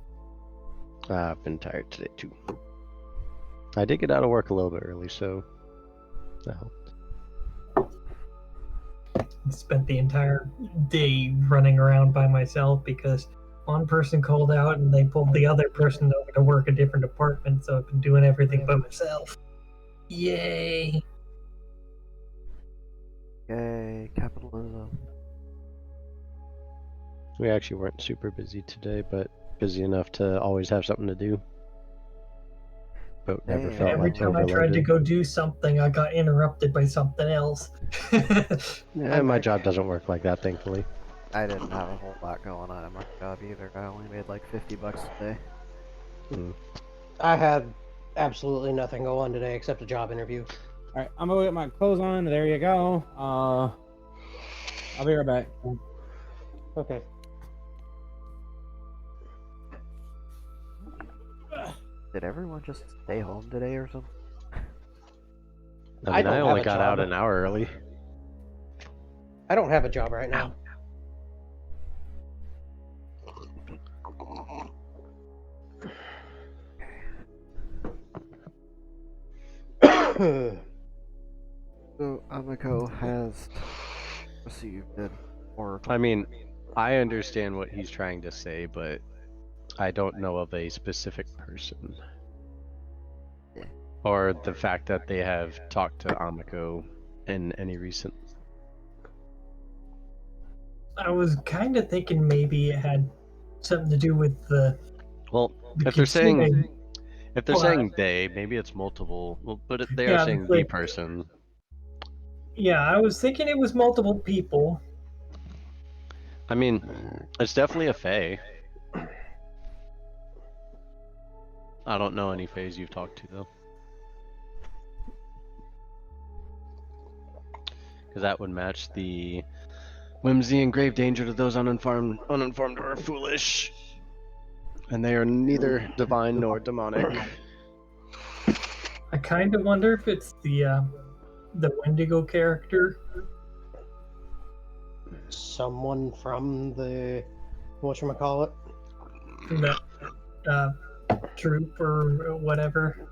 I've been tired today too. I did get out of work a little bit early, so that helped. I spent the entire day running around by myself because one person called out and they pulled the other person over to work a different department. So I've been doing everything by myself. Yay! yay, capitalism. We actually weren't super busy today, but busy enough to always have something to do. But never Damn. felt Every like time I tried to overloaded. go do something, I got interrupted by something else. Yeah, my job doesn't work like that, thankfully. I didn't have a whole lot going on at my job either. I only made like $50 a day. I had absolutely nothing go on today except a job interview. All right, I'm gonna get my clothes on. There you go. I'll be right back. Okay. Did everyone just stay home today or something? I I mean, don't I have only a got job. out an hour early. I don't have a job right now. So Amiko has received an oracle. I mean, I understand what he's trying to say, but I don't know of a specific person. Yeah. Or the fact that they have talked to Amiko in any recent. I was kind of thinking maybe it had something to do with the Well, the if they're saying Kitsune. if they're Well, saying they, maybe it's multiple. Well, but they are Yeah, saying the like- person. Yeah, I was thinking it was multiple people. I mean, it's definitely a fae. I don't know any fays you've talked to though, because that would match the whimsy and grave danger to those uninformed or foolish, and they are neither divine nor demonic. I kind of wonder if it's the Wendigo character. Someone from the whatchamacallit? From that troop or whatever.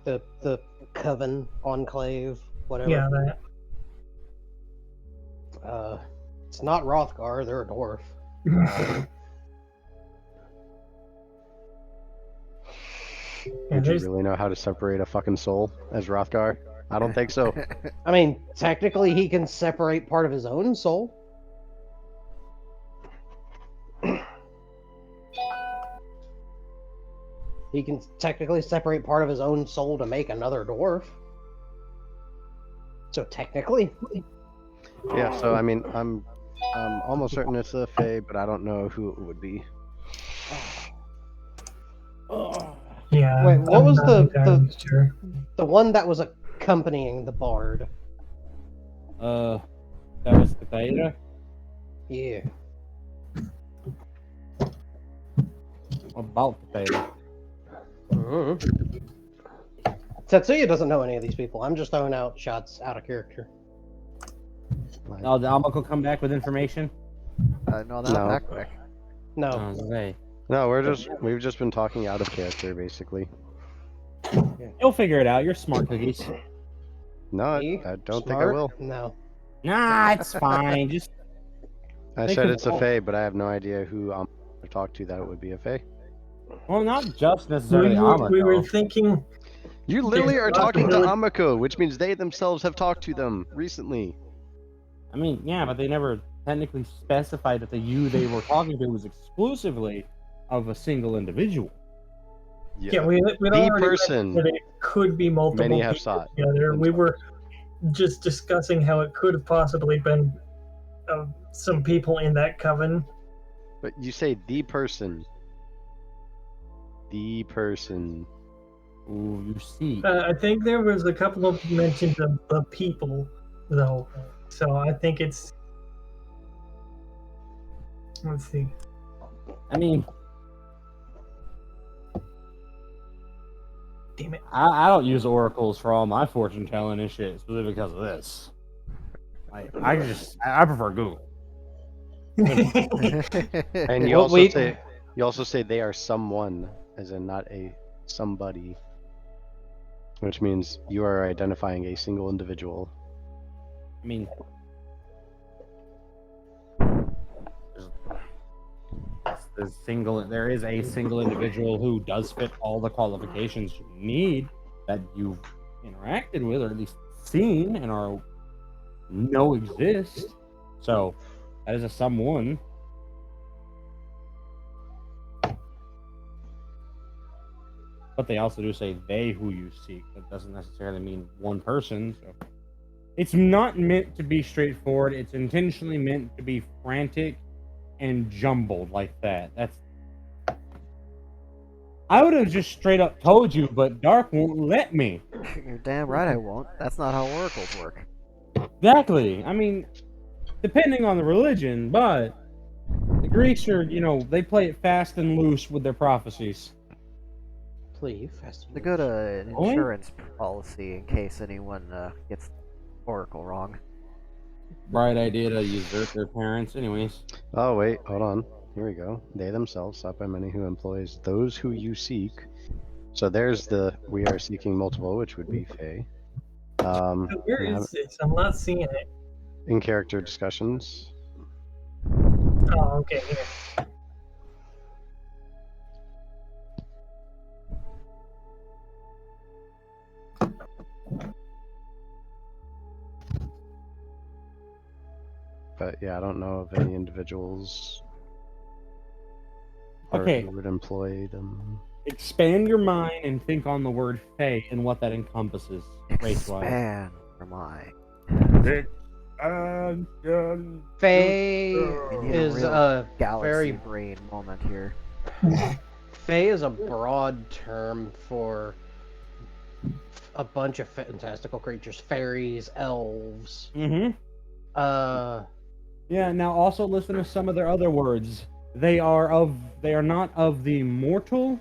The Coven Enclave, whatever. Yeah, that. It's not Rothgar, they're a dwarf. Yeah, Would you there's really know how to separate a fucking soul as Rothgar? I don't think so. I mean, technically he can separate part of his own soul. He can technically separate part of his own soul to make another dwarf. So technically, Yeah, so I mean, I'm almost certain it's a fae, but I don't know who it would be. yeah. Wait, what I'm was not the- entirely sure. the one that was accompanying the bard. That was the beta. Yeah. About the beta. Mm-hmm. Tetsuya doesn't know any of these people. I'm just throwing out shots out of character. Oh, the Amako come back with information. No, not No. that quick. No. Hey. No, we've just been talking out of character basically. You'll figure it out. You're smart cookies. No, Me? I don't think I Smart? will. No. Nah, it's fine. Just I They said could it's a all- fae, but I have no idea who to talk to that it would be a fae. well, not just necessarily We were Amako. thinking. You literally There's are a talking to possibility- Amako, which means they themselves have talked to them recently. I mean, yeah, but they never technically specified that the you they were talking to was exclusively of a single individual. Yeah, we'd the already person mentioned that it could be multiple many have people sought. together. We were just discussing how it could have possibly been some people in that coven. But you say the person. The person. Ooh, you see. I think there was a couple of mentions of the people, though. So I think it's. Let's see. I mean, Damn it. I don't use oracles for all my fortune telling and shit, specifically because of this. Like, I prefer Google. And you Well, also we- say they are someone, as in not a somebody. Which means you are identifying a single individual. I mean, there is a single individual who does fit all the qualifications you need that you've interacted with, or at least seen, and know exist. So that is a someone. But they also do say they who you seek. That doesn't necessarily mean one person. So it's not meant to be straightforward. It's intentionally meant to be frantic and jumbled like that. I would have just straight up told you, but Dark won't let me. You're damn right I won't. That's not how oracles work. Exactly. I mean, depending on the religion, but the Greeks are, they play it fast and loose with their prophecies. Please. Fast It's a good Only- insurance policy in case anyone gets oracle wrong. Bright idea to usurp their parents. Anyways. Oh wait, hold on. Here we go. They themselves, sought by many who employs those who you seek. So there's the we are seeking multiple, which would be Fae. Where we have is this? I'm not seeing it. in character discussions. Oh, okay. Here. but yeah, I don't know of any individuals Okay. who would employ them. Expand your mind and think on the word Fae and what that encompasses race-wise. Expand your mind. Fae We need is a real a galaxy very brain moment here. Fae is a broad term for a bunch of fantastical creatures, fairies, elves. Mm-hmm. Yeah, now also listen to some of their other words. They are not of the mortal,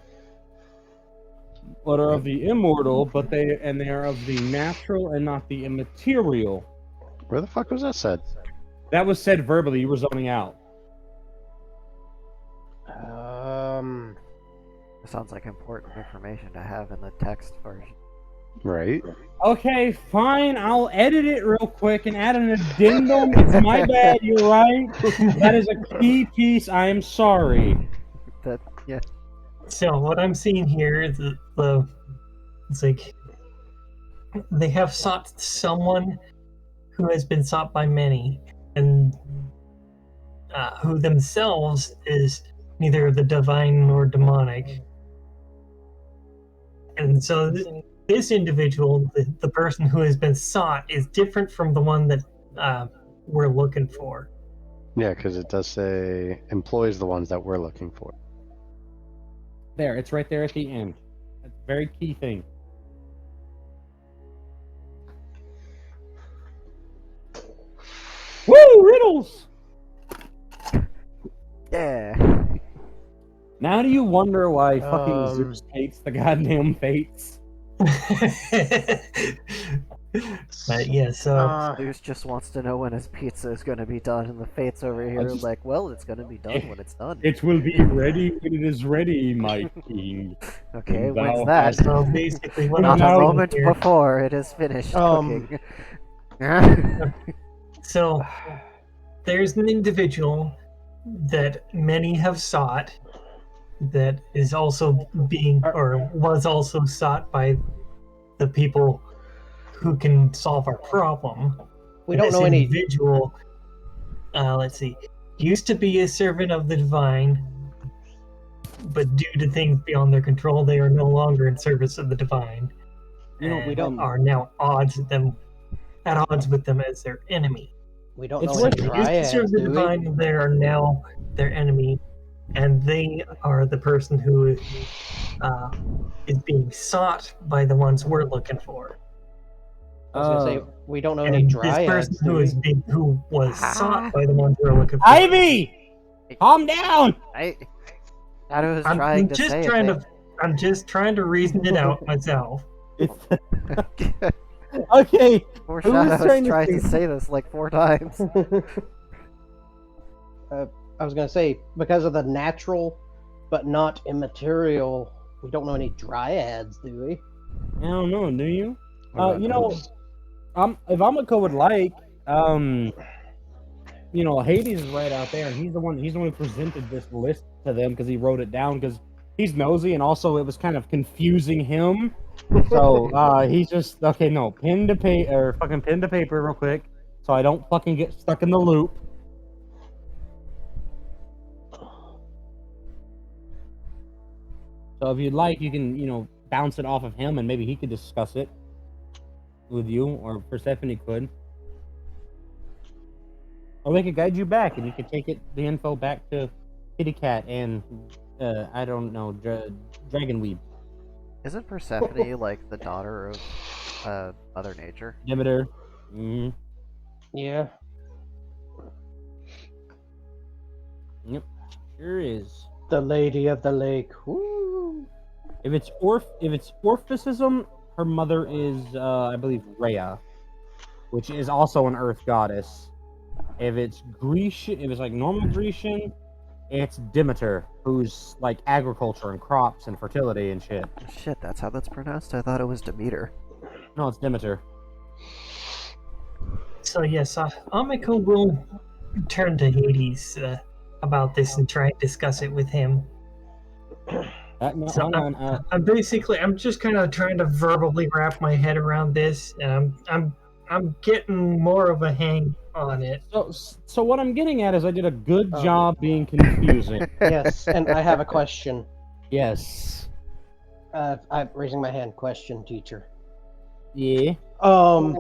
but are of the immortal, but they are of the natural and not the immaterial. Where the fuck was that said? That was said verbally, you were zoning out. It sounds like important information to have in the text version. Right. Okay, fine, I'll edit it real quick and add an addendum. It's my bad, you're right. That is a key piece, I am sorry. Yeah. So what I'm seeing here is it's like they have sought someone who has been sought by many, and who themselves is neither the divine nor demonic. And so this individual, the person who has been sought, is different from the one that we're looking for. Yeah, because it does say employs the ones that we're looking for. There, it's right there at the end. That's a very key thing. Woo, riddles! Yeah. Now do you wonder why fucking Um, Zeus hates the goddamn fates? But yeah, so Zeus just wants to know when his pizza is gonna be done, and the Fates over here are just- like, well, it's gonna be done when it's done. It will be ready when it is ready, my king. Okay, Thou when's that? hast- so basically what Not I'm a now- seeing moment here, before it is finished cooking. so there's an individual that many have sought that is also being or was also sought by the people who can solve our problem. we don't This know any. individual, let's see, used to be a servant of the divine, but due to things beyond their control, they are no longer in service of the divine. You know, and we don't- are now at odds with them as their enemy. We don't It's know any worth- They used to dryads, serve the do we? divine, they are now their enemy, and they are the person who is being sought by the ones we're looking for. I was gonna say we don't know And any this dryads. person Do who we? is who was sought by the ones we're looking for. Ivy! Calm down! Shadow was I'm trying to just say trying it. to I'm just trying to reason it out myself. Okay, Poor Who was Shadow trying has to tried to say- say this like 4 times. I was gonna say because of the natural, but not immaterial. We don't know any dryads, do we? I don't know, do you? What about You know, those? If Amako would like, you know, Hades is right out there, and he's the one who presented this list to them because he wrote it down because he's nosy, and also it was kind of confusing him. So he's just okay. No, pen to paper real quick, so I don't fucking get stuck in the loop. So if you'd like, you can, you know, bounce it off of him, and maybe he could discuss it with you, or Persephone could. Or they could guide you back, and you could take the info back to Kitty Cat and, I don't know, Dragonweed. Isn't Persephone like the daughter of Mother Nature? Demeter. Mm-hmm. Yeah. Yep. Sure is. The Lady of the Lake. Woo. If it's Orphicism, her mother is, I believe, Rhea, which is also an Earth goddess. If it's Grecian, if it's like normal Grecian, it's Demeter, who's like agriculture and crops and fertility and shit. Shit, that's how that's pronounced? I thought it was Demeter. No, it's Demeter. So yes, Amiko will turn to Hades about this and try and discuss it with him. No, So hold on. I'm just kind of trying to verbally wrap my head around this, and I'm I'm getting more of a hang on it. So what I'm getting at is I did a good Oh. job being confusing. Yes, and I have a question. Yes. I'm raising my hand. Question, teacher. Yeah. Um,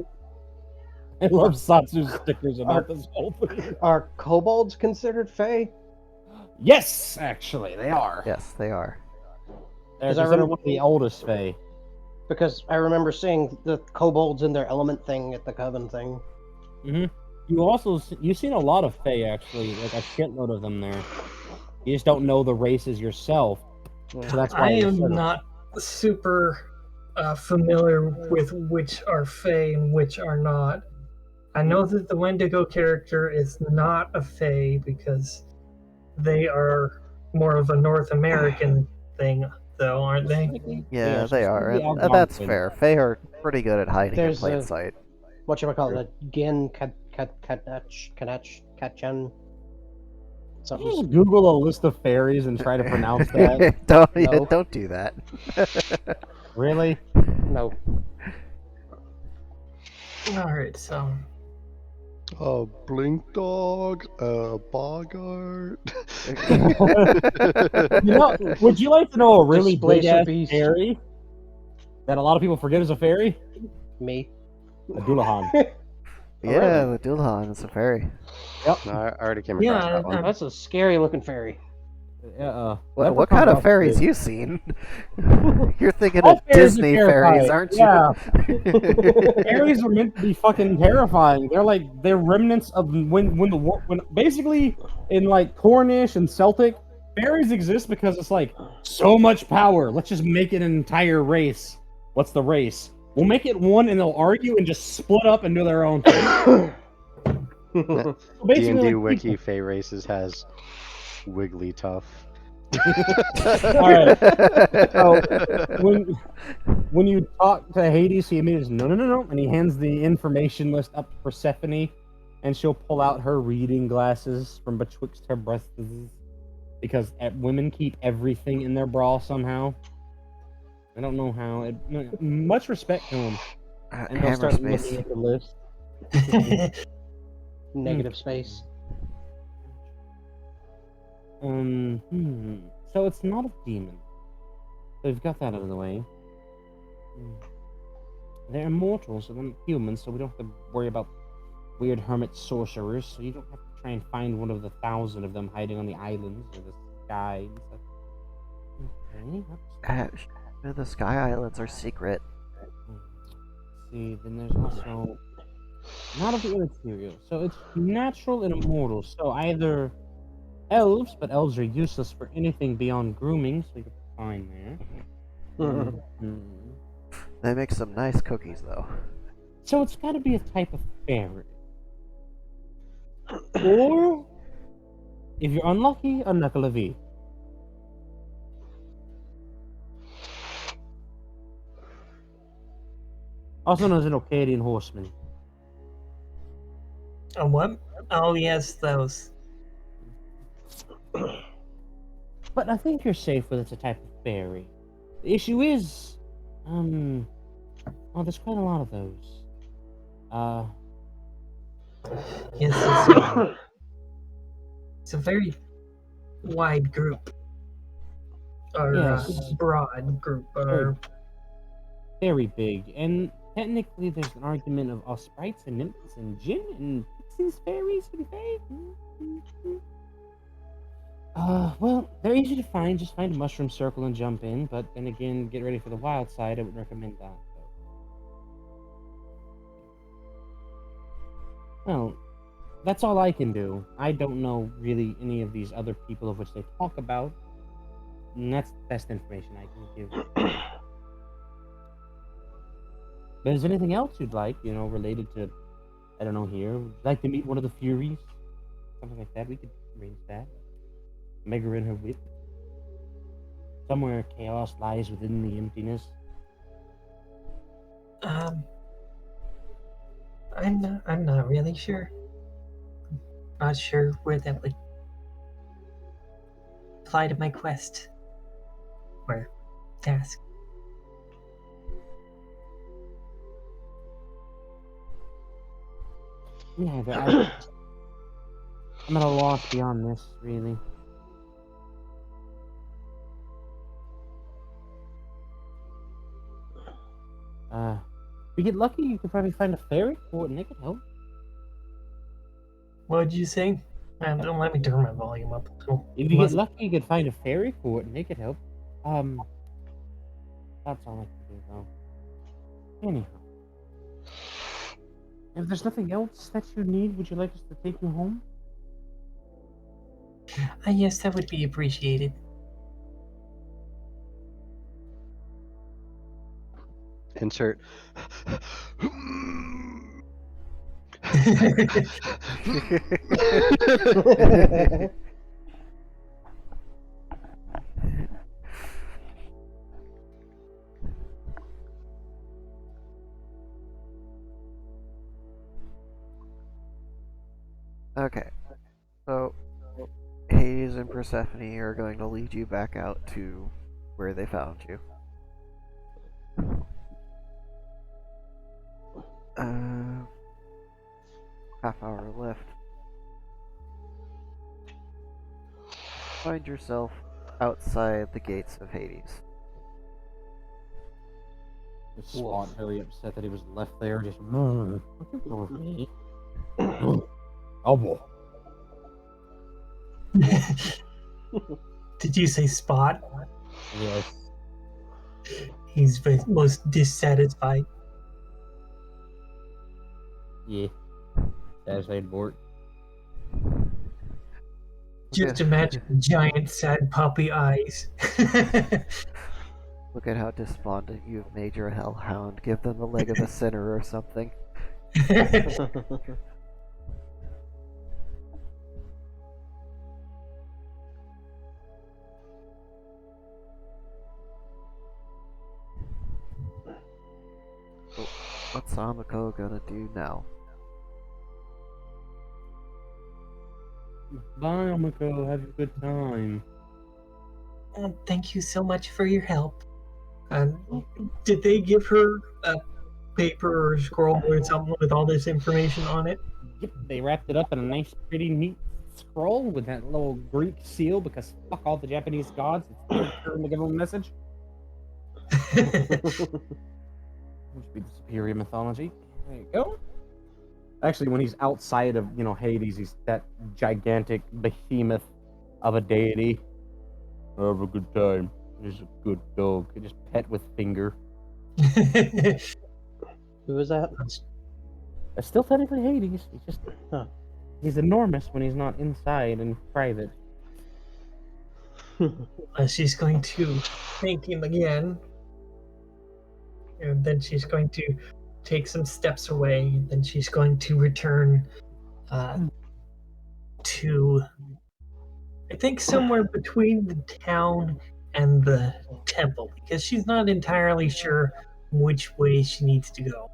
I love Satsu's stickers about this whole thing. are kobolds considered fae? Yes, actually, they are. Yes, they are. They're 'Cause I considered remember- one of the oldest Fae. Because I remember seeing the kobolds in their element thing at the coven thing. You've seen a lot of Fae actually, like a shitload of them there. You just don't know the races yourself, so that's why I they am said it. not super familiar with which are Fae and which are not. I know that the Wendigo character is not a Fae because they are more of a North American thing, though, aren't they? Yeah, they are, specifically and that's Algonquin. fair. Fae are pretty good at hiding in There's plain a- sight. Whatchamacallit, a Gin Katchan. Can you Something. just Google a list of fairies and try to pronounce that? don't No. don't do that. Really? No. Alright, so. Blink Dog, Bogart. You know, would you like to know a really big Displacer ass beast. fairy that a lot of people forget is a fairy? Me. A Dullahan. Yeah, the Dulhan is a fairy. No, I already came across Yeah, that one. That's a scary looking fairy. What kind of fairies you seen? You're thinking All of fairies are Disney fairies, terrifying, aren't you? Yeah. Fairies are meant to be fucking terrifying. They're remnants of when basically in like Cornish and Celtic, fairies exist because it's like so much power. Let's just make it an entire race. What's the race? We'll make it one, and they'll argue and just split up and do their own thing. So basically, D&D like, Wiki Fey Races has Wigglytuff. Alright. So when you talk to Hades, he immediately says, no, and he hands the information list up to Persephone, and she'll pull out her reading glasses from betwixt her breasts, because women keep everything in their bra somehow. I don't know how. Much respect to them. And they'll Hammer start space. looking at the list. Negative space. So it's not a demon. So we've got that out of the way. They're immortal, so they're not humans, so we don't have to worry about weird hermit sorcerers, so you don't have to try and find one of the 1,000 of them hiding on the islands or the sky and stuff. Okay, The Sky Islands are secret. see, then there's also not of the immaterial. So it's natural and immortal. So either elves, but elves are useless for anything beyond grooming, so you can find there. They make some nice cookies, though. So it's got to be a type of fairy. Or, if you're unlucky, a Nucleavi. Also known as an Orcadian horseman. A what? Oh, yes, those. But I think you're safe with it's a type of fairy. The issue is, well, there's quite a lot of those. Yes, it's a very wide group. Or Yes. broad group. Or Very big, and technically there's an argument of all sprites and nymphs and djinn and pixies, fairies, and fae. Well, they're easy to find. Just find a mushroom circle and jump in. But then again, get ready for the wild side. I would recommend that. Well, that's all I can do. I don't know really any of these other people of which they talk about. And that's the best information I can give. But is there anything else you'd like, related to, I don't know, here? Would you like to meet one of the Furies? Something like that? We could arrange that. Make her in her whip. Somewhere chaos lies within the emptiness. I'm not really sure. Not sure where that would apply to my quest. Or task. Yeah, I'm at a loss beyond this, really. If you get lucky, you could probably find a fairy port and they could help. What'd you say? Don't let me turn my volume up. If you get lucky, you could find a fairy port and they could help. That's all I can do, though. Anyhow. If there's nothing else that you need, would you like us to take you home? Yes, that would be appreciated. Insert. Okay, so Hades and Persephone are going to lead you back out to where they found you. Half hour left. Find yourself outside the gates of Hades. The Spot really upset that he was left there. Just with me. Oh boy. Did you say Spot? Yes. He's the most dissatisfied. Yeah. Satisfied Bort. Just imagine giant sad puppy eyes. Look at how despondent you've made your hellhound. Give them the leg of a sinner or something. What's Amako gonna do now? Bye, Amako. Have a good time. Thank you so much for your help. Did they give her a paper or scroll or something with all this information on it? Yep, they wrapped it up in a nice, pretty, neat scroll with that little Greek seal because fuck all the Japanese gods. It's their turn to give them a message. Which be the superior mythology. There you go. Actually, when he's outside of, Hades, he's that gigantic behemoth of a deity. Have a good time. He's a good dog. Just pet with finger. Who is that? That's still technically Hades. He's just he's enormous when he's not inside and private. She's going to thank him again. And then she's going to take some steps away. And then she's going to return to, I think, somewhere between the town and the temple. Because she's not entirely sure which way she needs to go.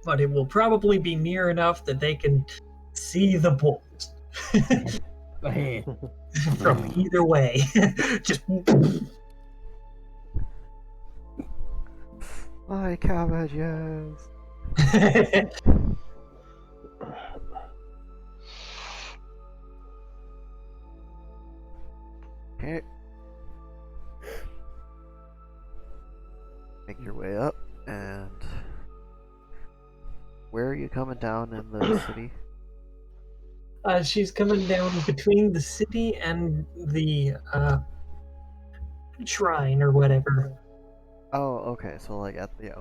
But it will probably be near enough that they can see the bulls. From either way. Just My cabbages. Okay. Make your way up, and where are you coming down in the city? She's coming down between the city and the shrine or whatever. Oh, okay. So like at the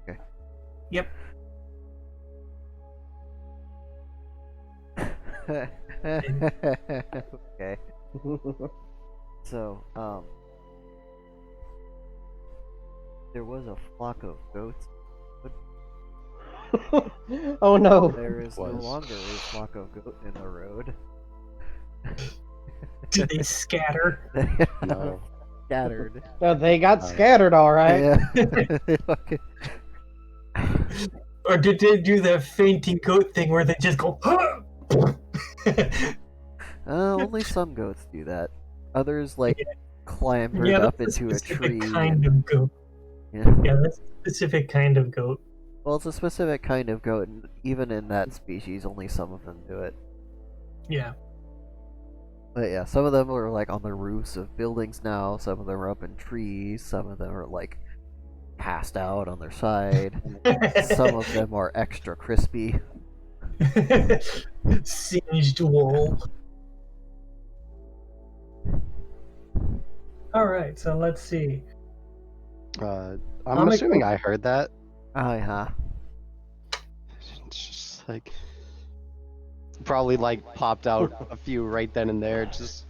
okay. Yep. Okay. So, there was a flock of goats. Oh no. There is no longer a flock of goat in the road. Did they scatter? No. Scattered. No, they got scattered, all right. Yeah. Okay. Or did they do the fainting goat thing where they just go, Only some goats do that. Others clambered yeah, up that's into a specific tree. kind of goat. Yeah. Yeah, that's a specific kind of goat. Well, it's a specific kind of goat, and even in that species, only some of them do it. Yeah. But yeah, some of them are like on the roofs of buildings now, some of them are up in trees, some of them are like passed out on their side, some of them are extra crispy. Singed wool. Alright, so let's see. I'm Amiko- assuming I heard that. Oh yeah. It's just like probably like popped out a few right then and there. Just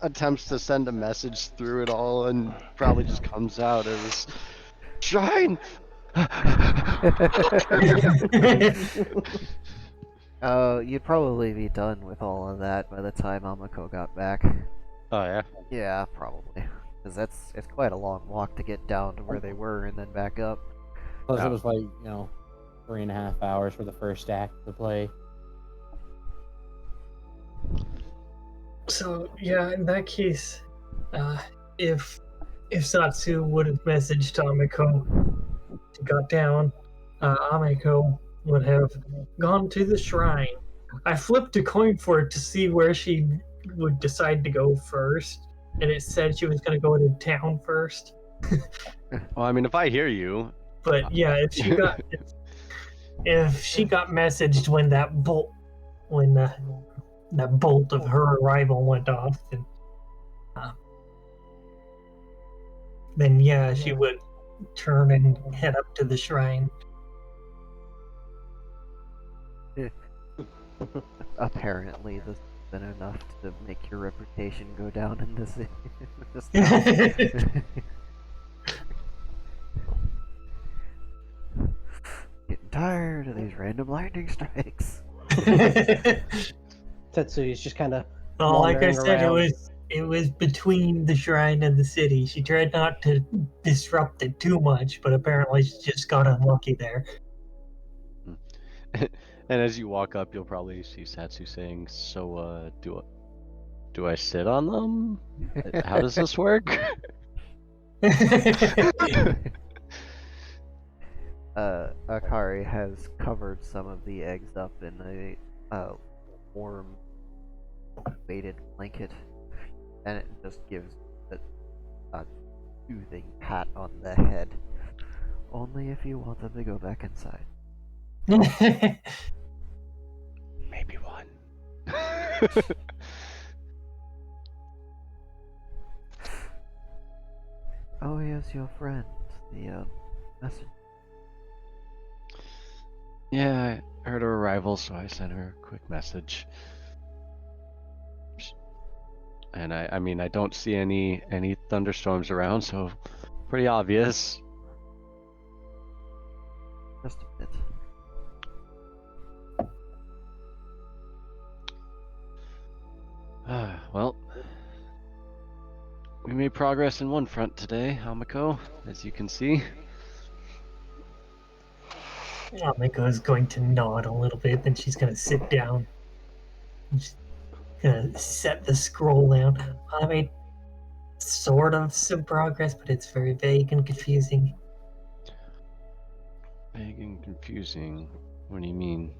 attempts to send a message through it all, and probably just comes out as Shrine. Oh, you'd probably be done with all of that by the time Amako got back. Oh yeah. Yeah, probably. Because it's quite a long walk to get down to where they were and then back up. Plus, Oh. it was like 3.5 hours for the first act to play. So yeah, in that case, if Satsu would have messaged Amiko, she got down, Amiko would have gone to the shrine. I flipped a coin for it to see where she would decide to go first, and it said she was going to go to town first. Well, I mean, if I hear you, But yeah, if she got messaged when that bolt of her arrival went off, then yeah, she would turn and head up to the shrine. Apparently, this has been enough to make your reputation go down in this. Getting tired of these random lightning strikes. Tetsuya's just kind of Well, like I wandering said, around. it was between the shrine and the city. She tried not to disrupt it too much, but apparently she just got unlucky there. and as you walk up, you'll probably see Satsu saying, "So, do I sit on them? How does this work?" Akari has covered some of the eggs up in a warm, weighted blanket, and it just gives it a soothing pat on the head. Only if you want them to go back inside. Maybe one. Oh, yes, your friend, the messenger. Yeah, I heard her arrival, so I sent her a quick message. And I mean, I don't see any thunderstorms around, so pretty obvious. Just a bit. Well, we made progress in one front today, Amiko, as you can see. Amiko is going to nod a little bit, then she's going to sit down. She's going to set the scroll down. I made sort of some progress, but it's very vague and confusing. Vague and confusing. What do you mean?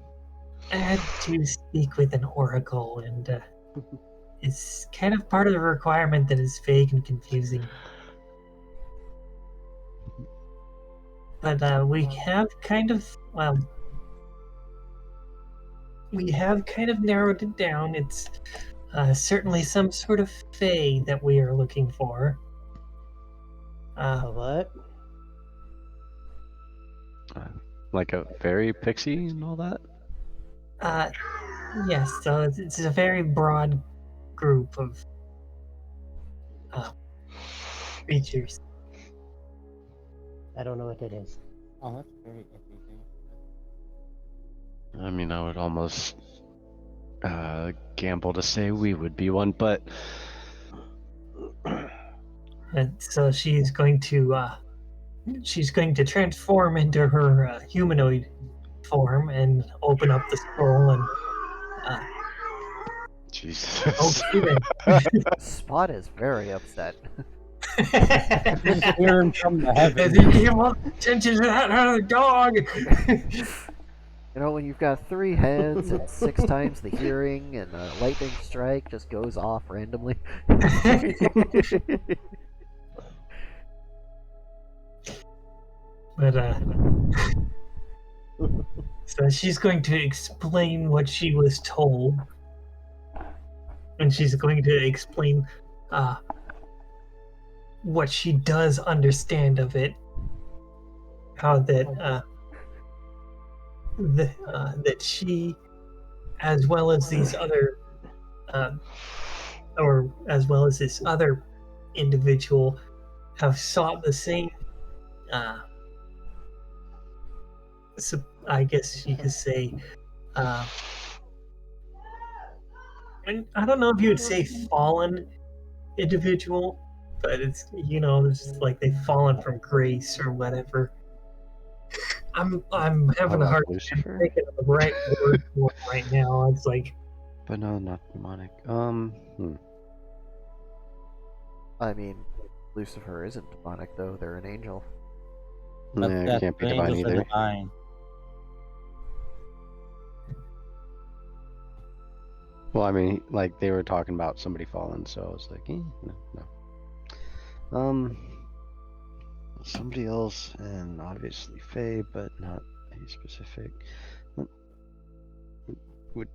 I had to speak with an oracle, and it's kind of part of the requirement that is vague and confusing. But we have kind of narrowed it down. It's certainly some sort of fae that we are looking for. What? Like a fairy pixie and all that? Yes, so it's a very broad group of creatures. I don't know what it is. Oh, that's very confusing. I mean, I would almost gamble to say we would be one, but And so she's going to transform into her humanoid form and open up the scroll and Jesus. okay then. Spot is very upset. You just hear him from the As heavens. you give all the attention to that other dog. You know, when you've got 3 heads and 6 times the hearing, and a lightning strike just goes off randomly. But so she's going to explain what she was told, and she's going to explain what she does understand of it. How that that she, as well as these other, or as well as this other individual, have sought the same. So I guess you could say, and I don't know if you would say fallen individual, but it's, you know, it's just like they've fallen from grace or whatever. I'm having a hard time Lucifer? thinking of the right word for it right now. It's like, But no, not demonic. I mean, Lucifer isn't demonic, though. They're an angel. But Yeah, it that's can't be the divine angels are either. divine. Well, I mean, like they were talking about somebody falling, so I was like, no. Somebody else, and obviously Faye, but not a specific. Would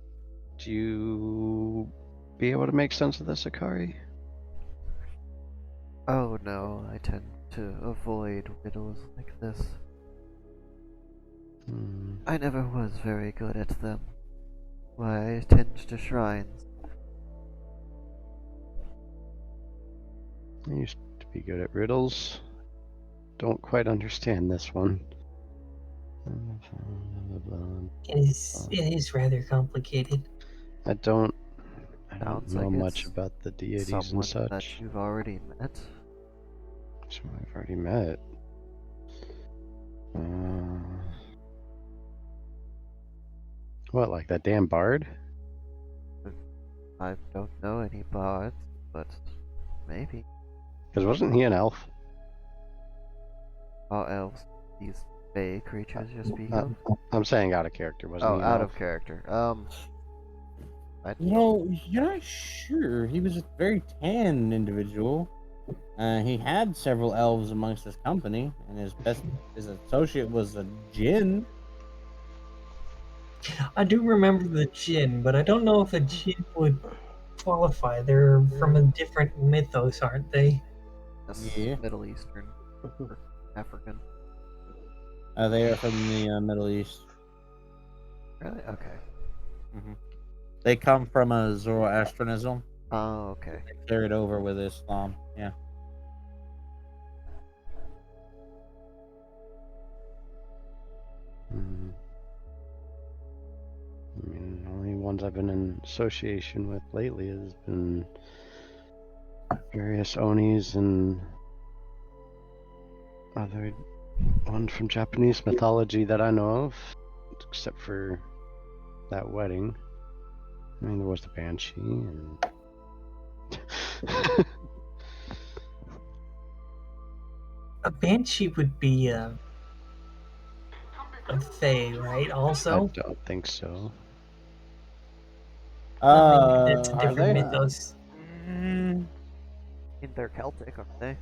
you be able to make sense of this, Akari? Oh no, I tend to avoid riddles like this. I never was very good at them. Why, I tend to shrines. I used to be good at riddles. Don't quite understand this one. it is rather complicated. I don't Sounds know like much it's about the deities Someone and such. that you've already met. Someone I've already met. What, like that damn bard? I don't know any bards, but maybe. Because wasn't he an elf? All elves, these fey creatures you're speaking of? I'm saying out of character, wasn't Oh, he an out elf? of character. You know, you're not sure. He was a very tan individual. He had several elves amongst his company, and his associate was a djinn. I do remember the Jinn, but I don't know if a Jinn would qualify. They're from a different mythos, aren't they? That's Yeah. Middle Eastern. Or African. They are from the Middle East. Really? Okay. They come from a Zoroastrianism. Oh, okay. Carried over with Islam. Yeah. I mean, the only ones I've been in association with lately has been various Onis and other ones from Japanese mythology that I know of, except for that wedding. I mean, there was the Banshee and. A Banshee would be a Fae, right? Also, I don't think so. that's a Are different they? mythos. They're Celtic, aren't they?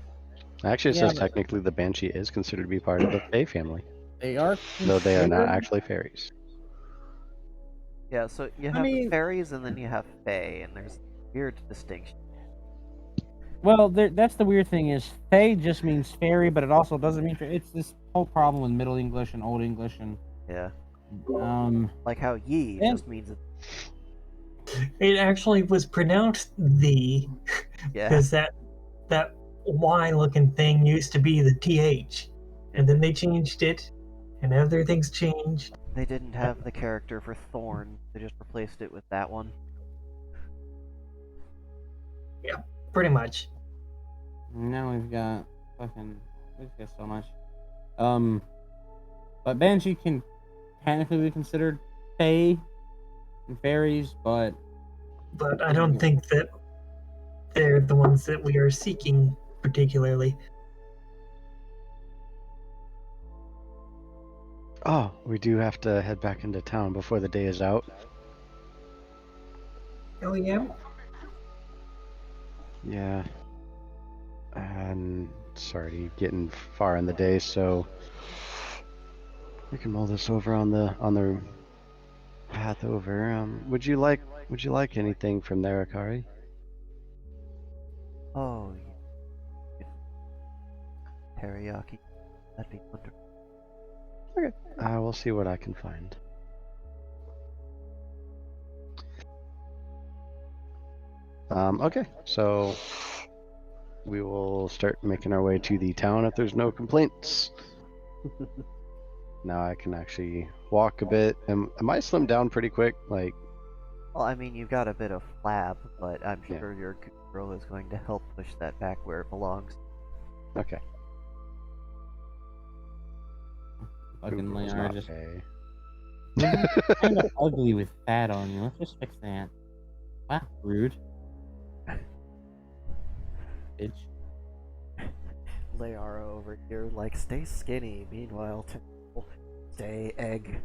Actually, it Yeah, says but- technically the Banshee is considered to be part of the Fae family, They are. though they are not considered- actually fairies. Yeah, so you I have mean- fairies and then you have fae, and there's weird distinction. Well, that's the weird thing is Fae just means fairy, but it also doesn't mean fairy. It's this whole problem with Middle English and Old English and Yeah. like Like how ye And- just means It actually was pronounced the, yeah. because that Y-looking thing used to be the TH, and then they changed it, and everything's changed. They didn't have the character for Thorn. They just replaced it with that one. Pretty much. now we've got so much. But Banshee can technically be considered Fae and fairies, but But I don't think that they're the ones that we are seeking particularly. Oh, we do have to head back into town before the day is out. Oh yeah. Yeah. And sorry, getting far in the day, so we can mull this over on the path over. Would you like anything from there, Akari? Oh, teriyaki. That'd be wonderful. We'll see what I can find. Okay, so we will start making our way to the town if there's no complaints. Now I can actually walk a bit. Am I slimmed down pretty quick? Like, Well, I mean, you've got a bit of flab, but I'm Yeah. sure your girl is going to help push that back where it belongs. okay. Fucking Google's Leonard not just pay. kind of ugly with fat on you. Let's just fix that. Wow, rude. Bitch. Leara over here, like, stay skinny. Meanwhile, stay egg.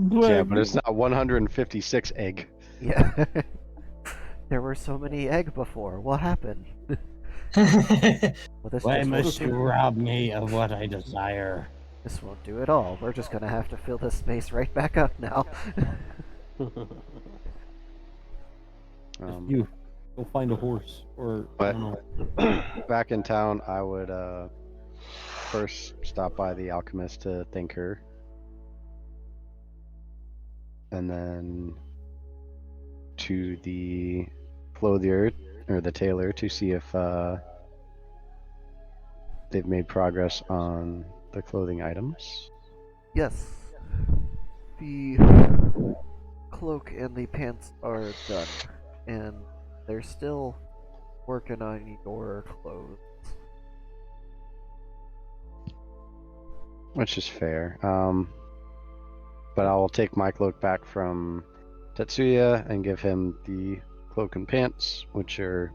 Yeah, but it's not 156 egg. Yeah. There were so many egg before. What happened? Well, this Why just must won't you do. rob me of what I desire? This won't do at all. We're just gonna have to fill this space right back up now. You go find a horse, or I What? don't know. Back in town, I would first stop by the alchemist to thank her, and then to the clothier or the tailor to see if they've made progress on the clothing items. Yes. The cloak and the pants are done, and they're still working on your clothes. Which is fair. But I will take my cloak back from Tetsuya and give him the cloak and pants, which are,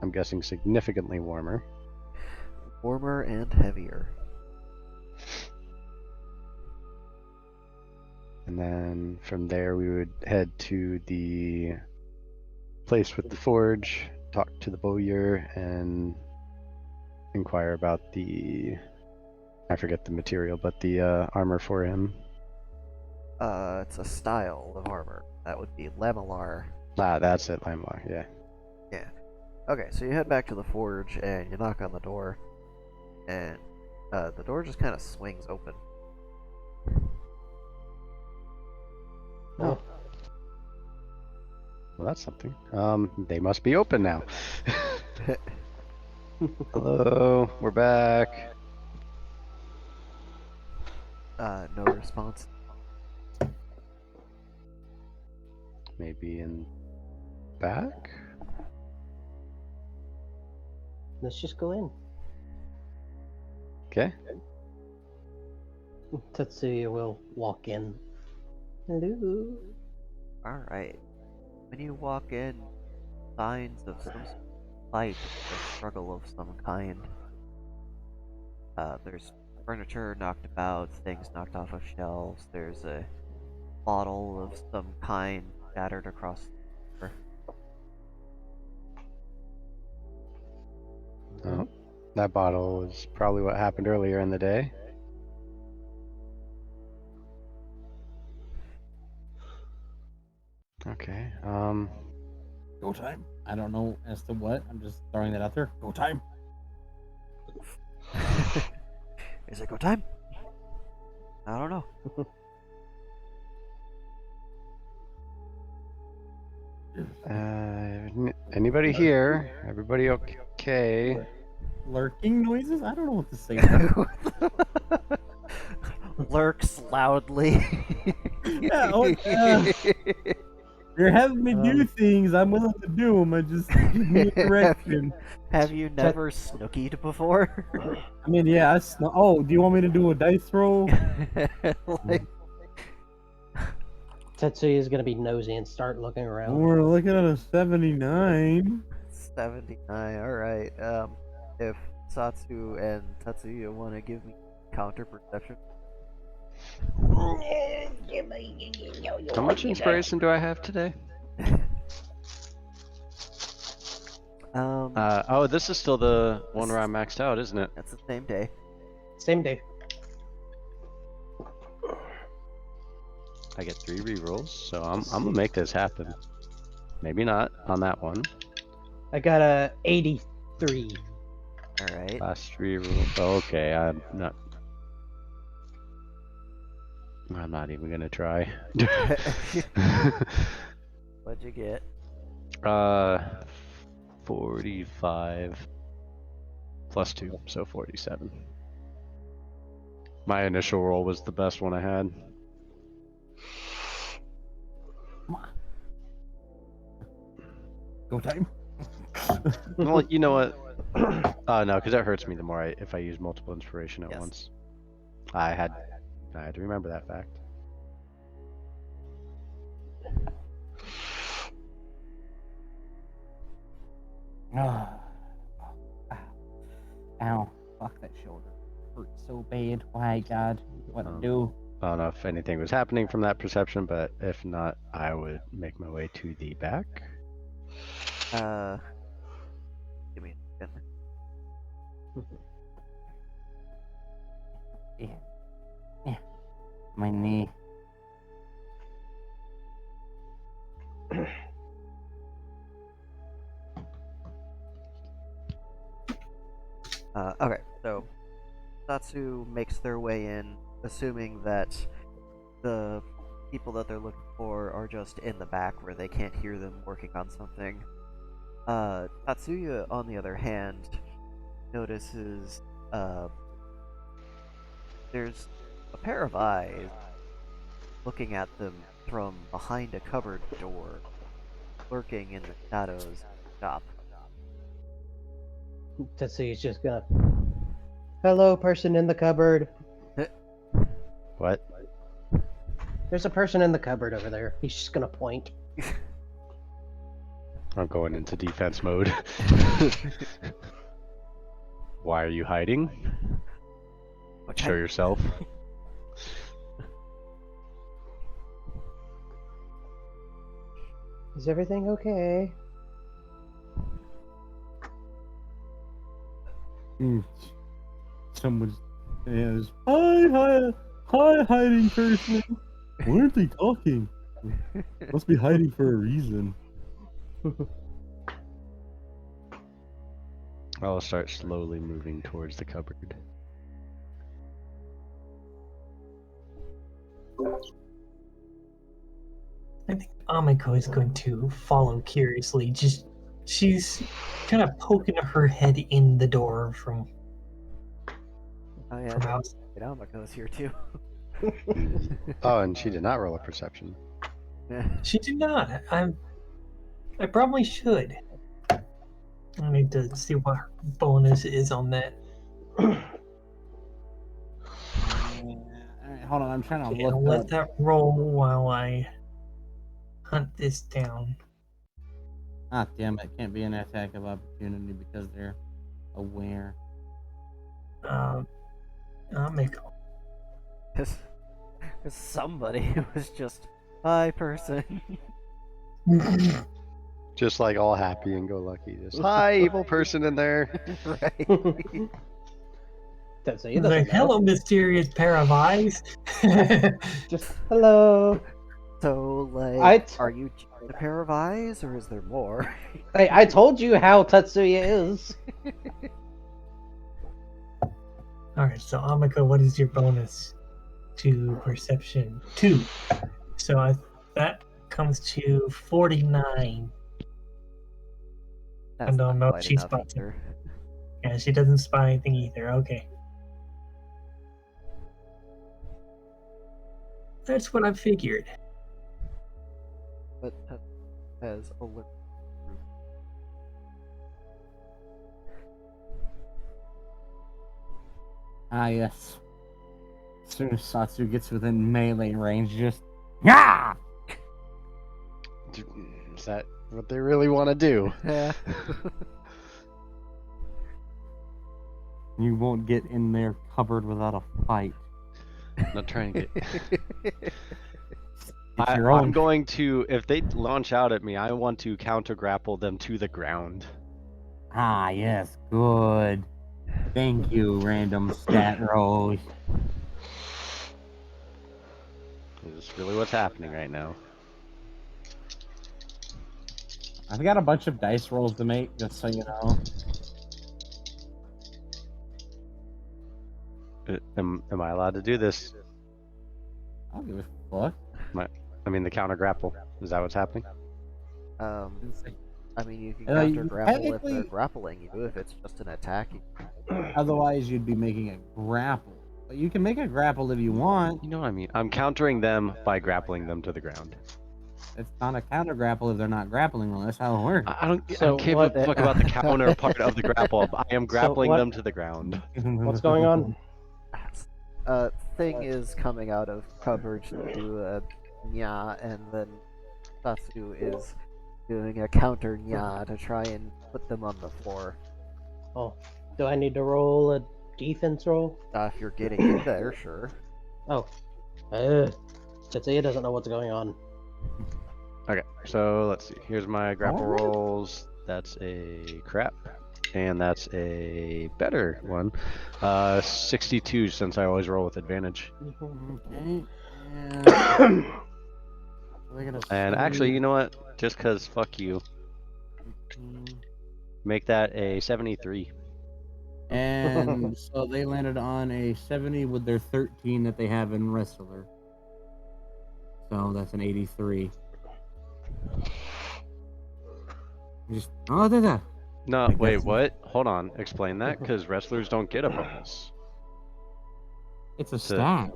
I'm guessing, significantly warmer. Warmer and heavier. And then from there, we would head to the place with the forge, talk to the bowyer, and inquire about the, I forget the material, but the armor for him. It's a style of armor. That would be Lamellar. Ah, that's it, Limewire, yeah. Okay, so you head back to the forge and you knock on the door, and the door just kind of swings open. Oh. Well, that's something. They must be open now. Hello, we're back. No response. Maybe in back? Let's just go in. Okay. Tetsuya will walk in. Hello. Alright. When you walk in, signs of some sort of fight or struggle of some kind. There's furniture knocked about, things knocked off of shelves, there's a bottle of some kind scattered across the floor. Oh, that bottle is probably what happened earlier in the day. Okay. Go time. I don't know as to what. I'm just throwing that out there. Go time. Is it go time? I don't know. Anybody here? Everybody okay? Lurking noises? I don't know what to say. Lurks loudly. Yeah, You're having me do things. I'm willing to do them. I just give me a direction. Have you never snookied before? I mean, yeah. Oh, do you want me to do a dice roll? Like, Tetsuya is gonna be nosy and start looking around. We're looking at a 79. 79. Alright. If Satsu and Tatsuya want to give me counter perception. How much inspiration do I have today? Oh, this is still the one where I'm maxed out, isn't it? That's the same day. Same day. I get 3 rerolls, so I'm gonna make this happen. Maybe not on that one. I got a 83. Alright. Last 3 rolls. Okay, I'm not even gonna try. What'd you get? 45 plus 2, so 47. My initial roll was the best one I had. Go time. Well, you know what? No, because that hurts me the more if I use multiple inspiration at Yes. once. I had to remember that fact. Ow. Fuck, that shoulder. Hurts so bad. Why, God? What to do? I don't know if anything was happening from that perception, but if not, I would make my way to the back. Give me a second. Yeah. My knee. Okay, so Satsu makes their way in, assuming that the people that they're looking for are just in the back where they can't hear them working on something. Tatsuya, on the other hand, notices there's a pair of eyes looking at them from behind a cupboard door, lurking in the shadows of the shop. Tetsuya's just gonna. Hello, person in the cupboard. What? There's a person in the cupboard over there. He's just gonna point. I'm going into defense mode. Why are you hiding? Show yourself. Is everything okay? Someone says, hi, hiding person. Why aren't they talking? Must be hiding for a reason. I'll start slowly moving towards the cupboard. I think Amiko is going to follow curiously. She's kind of poking her head in the door from Oh yeah, outside. Amiko's here too. Oh, and she did not roll a perception. She did not. I probably should. I need to see what her bonus is on that. Hold on, I'm trying to Okay, I'll look let up. that roll while I hunt this down. Ah, damn it! Can't be an attack of opportunity because they're aware. Amiko. Somebody was just hi person. Just like all happy and go lucky. Just hi, evil person in there. Right. Tetsuya doesn't Like, know. hello, mysterious pair of eyes. Just hello. So like, I are you just a pair of eyes, or is there more? I told you how Tetsuya is. Alright, so Amiko, what is your bonus to perception? 2. So that comes to 49. That's don't not know if quite she enough spots it. either. Yeah, she doesn't spot anything either. Okay. That's what I figured. But that has a little. Ah, yes. As soon as Satsu gets within melee range, just yeah. Is that what they really want to do? Yeah. You won't get in there covered without a fight. Not trying to get. It's your own. I'm going to, if they launch out at me, I want to counter grapple them to the ground. Ah, yes, good. Thank you, random stat rolls. This is really what's happening right now. I've got a bunch of dice rolls to make, just so you know. Am I allowed to do this? I don't give a fuck. I mean, the counter grapple. Is that what's happening? I mean, you can You counter grapple if they're technically- grappling you. If it's just an attack, Otherwise, you'd be making a grapple. But you can make a grapple if you want. You know what I mean? I'm countering them by grappling them to the ground. It's not a counter grapple if they're not grappling. Well, that's how it works. I don't So give what- a fuck about the counter part of the grapple. I am grappling what- them to the ground. What's going on? Thing is coming out of coverage to Nya, and then Tatsu is doing a counter Nya to try and put them on the floor. Oh, do I need to roll a defense roll? If you're getting in there, sure. Oh, Tetsuya doesn't know what's going on. Okay, so let's see. Here's my grapple rolls. That's a crap. And that's a better one. 62 since I always roll with advantage. Okay. And actually, you know what? Just cause fuck you. Make that a 73. And so they landed on a 70 with their 13 that they have in Wrestler. So that's an 83. Just that. No, I wait, guess- what? Hold on. Explain that, because wrestlers don't get a bonus. It's a stat.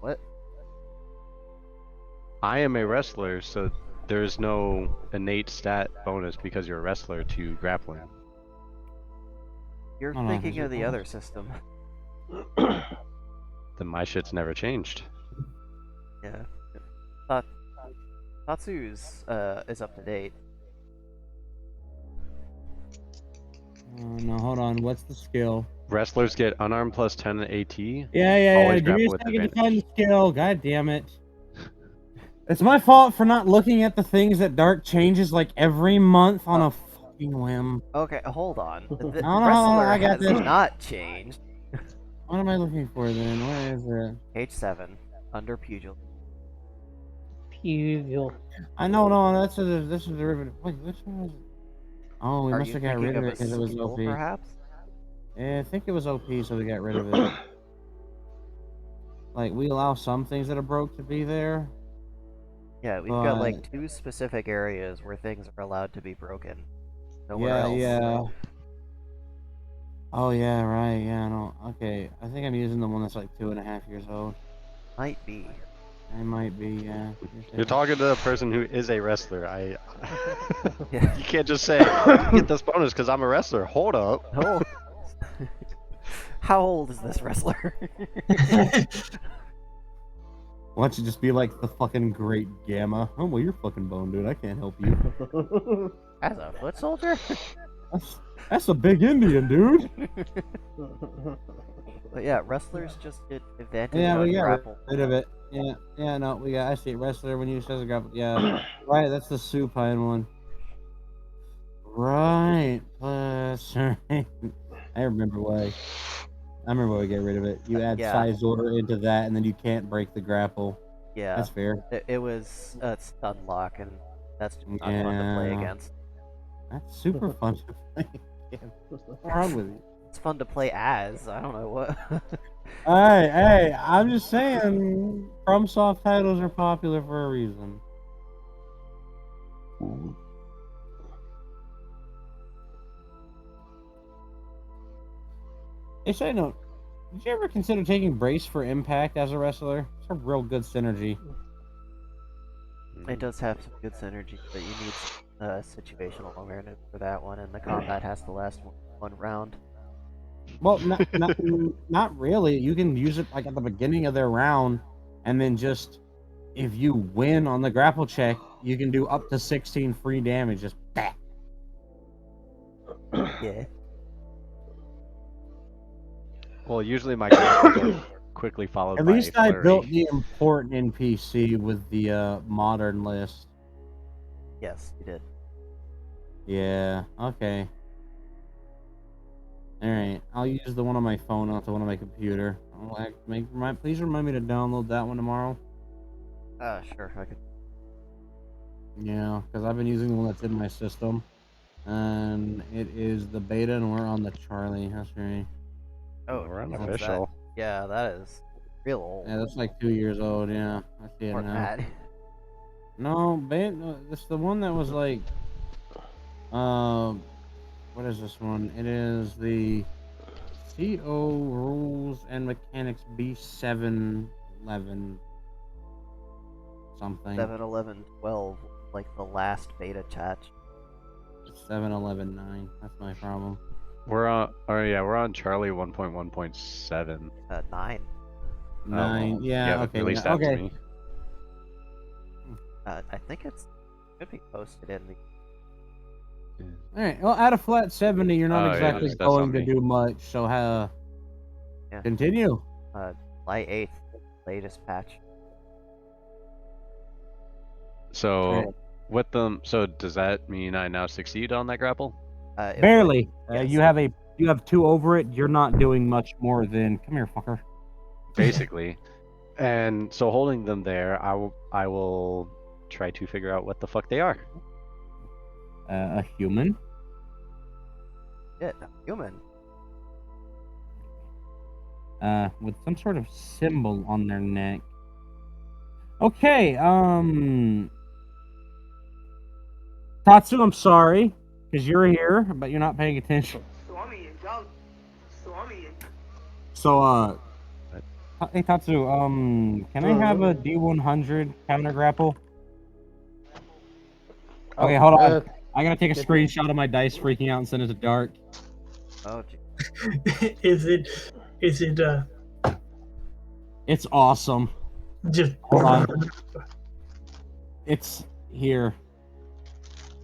What? I am a wrestler, so there's no innate stat bonus because you're a wrestler to grappling. You're Oh, no, thinking is of it the bonus? other system. Then my shit's never changed. Yeah. Tatsu's is up to date. No, hold on. What's the skill? Wrestlers get unarmed plus 10 AT. Yeah. Always Give me a grapple with second to advantage. find the skill. God damn it. It's my fault for not looking at the things that Dark changes like every month on a fucking whim. Okay, hold on. The no, wrestler I got has this. not changed. What am I looking for then? Where is it? Page 7, under Pugil. Pugil. I know, no, this is a derivative. Wait, which one was it? Oh, we Are must you have got thinking rid of of it because it was skill, OP. perhaps? Yeah, I think it was OP, so we got rid of it. Like, we allow some things that are broke to be there. Yeah, we've got like 2 specific areas where things are allowed to be broken. Nowhere else. Yeah. Oh, yeah, right, yeah, no. Okay, I think I'm using the one that's like 2.5 years old. Might be. I might be, yeah. You're talking to the person who is a wrestler. Yeah. You can't just say, you get this bonus because I'm a wrestler. Hold up. Oh. How old is this wrestler? Why don't you just be like the fucking Great Gamma? Oh, well, you're fucking boned, dude. I can't help you. As a foot soldier? That's a big Indian, dude. But yeah, wrestlers just get advantage Yeah, on we got grapple. rid of it. Yeah, no, we got. I see wrestler when you says a grapple. Yeah, right. That's the supine one. Right. Plus, right. I remember why. I remember why we get rid of it. You add Yeah. size order into that, and then you can't break the grapple. Yeah, That's fair. it was stun lock, and that's just not fun to play Yeah. against. That's super fun to play. What's wrong with you? It's fun to play as. I don't know what. Hey, I'm just saying, FromSoft titles are popular for a reason. Hey, side note, did you ever consider taking Brace for Impact as a wrestler? It's a real good synergy. It does have some good synergy, but you need situational awareness for that one, and the combat has to last one round. Well, not really. You can use it like at the beginning of their round, and then just if you win on the grapple check, you can do up to 16 free damage. Just bah. Yeah. Well, usually my grapples are quickly followed At by least a I flurry. built the important NPC with the modern list. Yes, you did. Yeah, okay. Alright, I'll use the one on my phone, not the one on my computer. Please remind me to download that one tomorrow. Sure, I could. Yeah, because I've been using the one that's in my system. And it is the beta, and we're on the Charlie. That's right. Oh, We're Jesus, unofficial. Yeah, that is real old. Yeah, that's like 2 years old, yeah. I see it Or now. that. No, it's the one that was like, what is this one? It is the CO Rules and Mechanics B711 something. 7.11.12, like the last beta chat. 7.11.9. That's my problem. We're on. Oh yeah, we're on Charlie 1.1.7. 9. 9. Well, Yeah. you haven't Okay. released Yeah, that to okay. me. I think it's should be posted in the. All right. Well, at a flat 70, you're not Oh, yeah, exactly that's going on to me. do much. So, Yeah. continue. July 8th, latest patch. So Right. with them, so does that mean I now succeed on that grapple? It Barely. yes. You have 2 over it. You're not doing much more than come here, fucker. Basically. And so holding them there, I will try to figure out what the fuck they are. A human. Shit, a human. With some sort of symbol on their neck. Okay. Tatsu, I'm sorry, because you're here, but you're not paying attention. So, hey Tatsu, can I have a D100 counter grapple? Okay, hold on. I gotta take a screenshot of my dice freaking out and send it to Dark. Oh, gee. Is it It's awesome. just Hold on. It's here.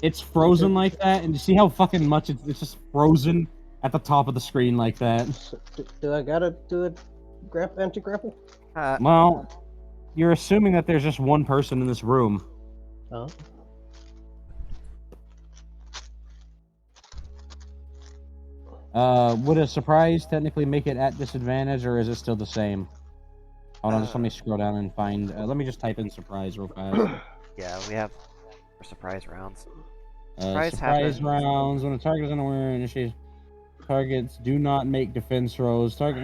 It's frozen like that, and you see how fucking much it's just frozen at the top of the screen like that. Do I gotta do a anti-grapple? Well, you're assuming that there's just one person in this room. Oh. Would a surprise technically make it at disadvantage, or is it still the same? Hold on, just let me scroll down and find. Let me just type in surprise real fast. Yeah, we have for surprise rounds. Surprise happens. rounds. When a target is unaware, initiate. Targets do not make defense rolls. Target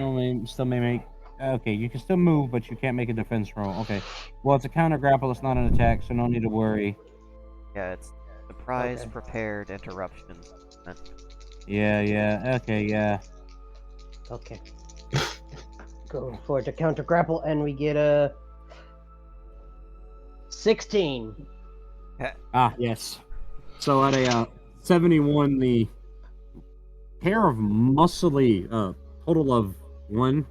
still may make. Okay, you can still move, but you can't make a defense roll. Okay. Well, it's a counter grapple. It's not an attack, so no need to worry. Yeah, it's surprise, Okay. prepared, interruption. Yeah. Okay, yeah. Okay. Go for the counter grapple, and we get a 16. Ah, yes. So at a 71, the pair of muscly, total of 1,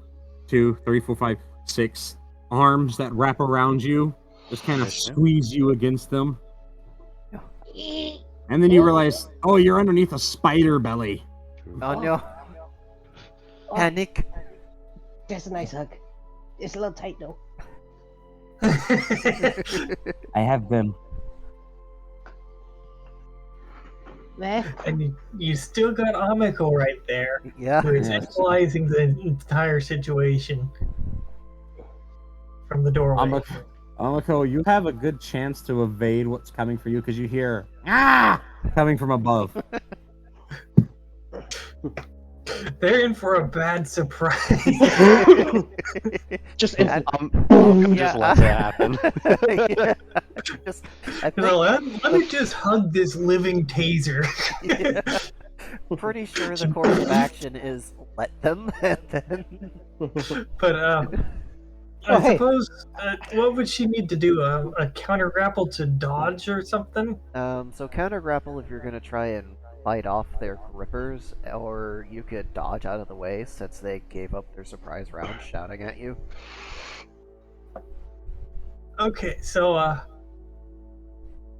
2, 3, 4, 5, 6 arms that wrap around you, just kind of squeeze you against them. And then you realize, oh, you're underneath a spider belly. Oh no! Panic! That's a nice hug. It's a little tight though. I have them. Nah. and you still got Amiko right there, Yeah. who is Yes. equalizing the entire situation from the doorway. Amiko, you have a good chance to evade what's coming for you because you hear "ah" coming from above. They're in for a bad surprise. Just And- Malcolm Yeah, just lets it happen. Yeah. Just, I think, No, let me just hug this living taser. pretty sure the course of action is let them, and then But Oh, I hey. suppose what would she need to do? A counter grapple to dodge or something? so counter grapple if you're gonna try and fight off their grippers, or you could dodge out of the way since they gave up their surprise round shouting at you. Okay, so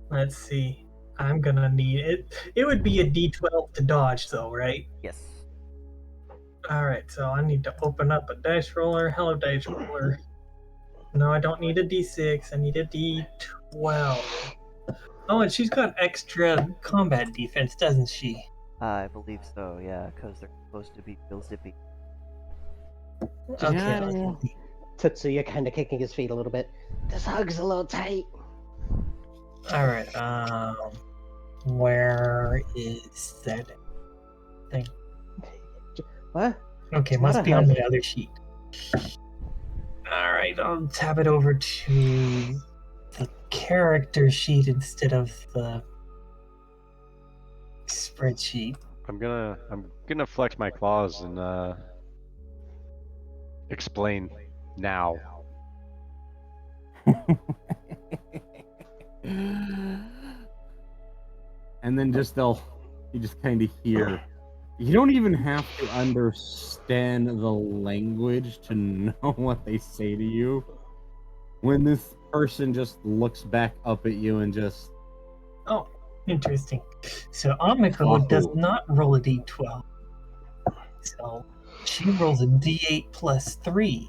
let's see. I'm gonna need it. It would be a D12 to dodge, though, right? Yes. Alright, so I need to open up a dice roller. Hello, dice roller. No, I don't need a d6. I need a d12. Oh, and she's got extra combat defense, doesn't she? I believe so, yeah, because they're supposed to be real zippy. Okay. Yeah. Tetsuya kind of kicking his feet a little bit. This hug's a little tight. Alright, where is that thing? What? Okay, It's must not a be on hug. the other sheet. Alright, I'll tab it over to the character sheet instead of the spreadsheet. I'm gonna flex my claws and explain now. And then you just kind of hear. You don't even have to understand the language to know what they say to you. When this person just looks back up at you and just, Oh, interesting. So Amiko does not roll a d12. So she rolls a d8 plus 3.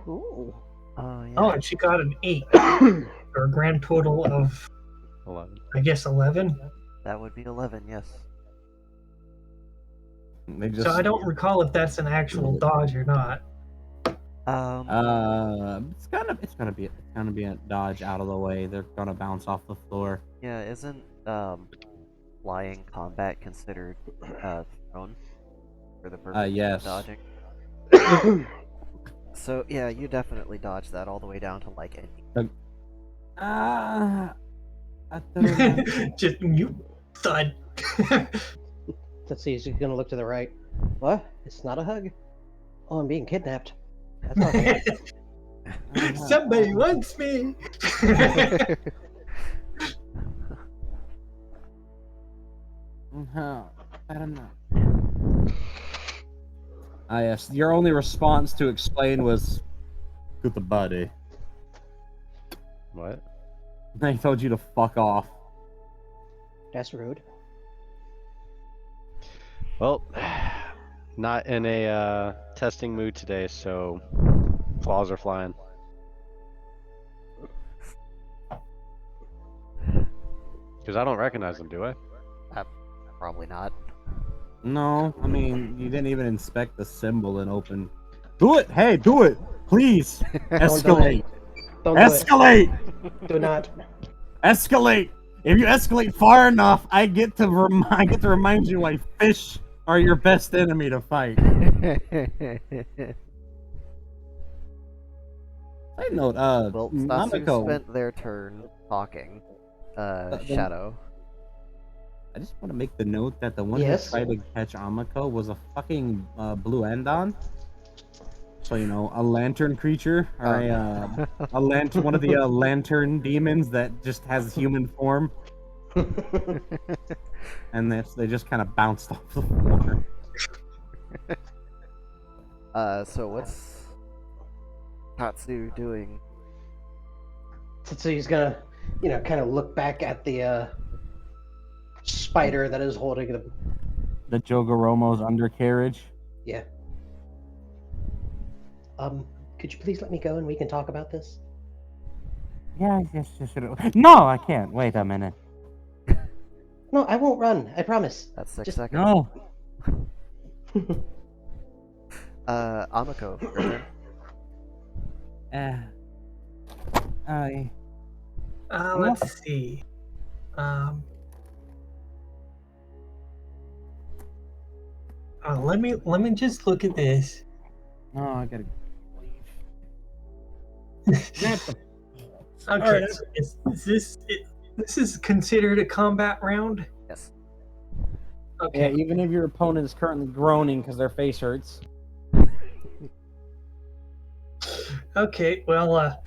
Ooh. Oh, yeah. Oh, and she got an 8. For a grand total of, 11. I guess, 11. That would be 11, yes. they just. So I don't recall if that's an actual dodge or not. Um, It's gonna be a dodge out of the way. They're gonna bounce off the floor. yeah, isn't, flying combat considered, thrown? For the purpose Yes. of dodging? So, yeah, you definitely dodge that all the way down to, like, any. I don't Just you thud. Tetsuya's gonna look to the right. What? It's not a hug. Oh, I'm being kidnapped. That's not good. Somebody wants me. know. I don't know. Yes. Your only response to explain was, "Good the buddy." What? They told you to fuck off. That's rude. Well, not in a testing mood today, so claws are flying. Because I don't recognize them, do I? Probably not. No, I mean you didn't even inspect the symbol and open. Do it! Hey, do it! Please! Escalate! Don't do it. Escalate! Do not. Escalate! If you escalate far enough, I get to remind you why fish are your best enemy to fight. Side note, Well, Stasu Namiko, spent their turn talking. Shadow. I just want to make the note that the one Yes? that tried to catch Amiko was a fucking blue Andon. So, you know, a lantern creature, or a lantern, one of the lantern demons that just has human form, and they just kind of bounced off the floor. So what's Tatsu doing? Tetsuya's gonna, kind of look back at the spider that is holding the. The Jogoromo's undercarriage. Yeah. Could you please let me go and we can talk about this? Yeah, yes. No, I can't. Wait a minute. No, I won't run. I promise. That's 6 Just- seconds. No. Amiko, your turn. Let's see. Let me just look at this. No, I gotta. Okay, Alright. this is considered a combat round? Yes. Yeah, Okay. even if your opponent is currently groaning because their face hurts. Okay, well,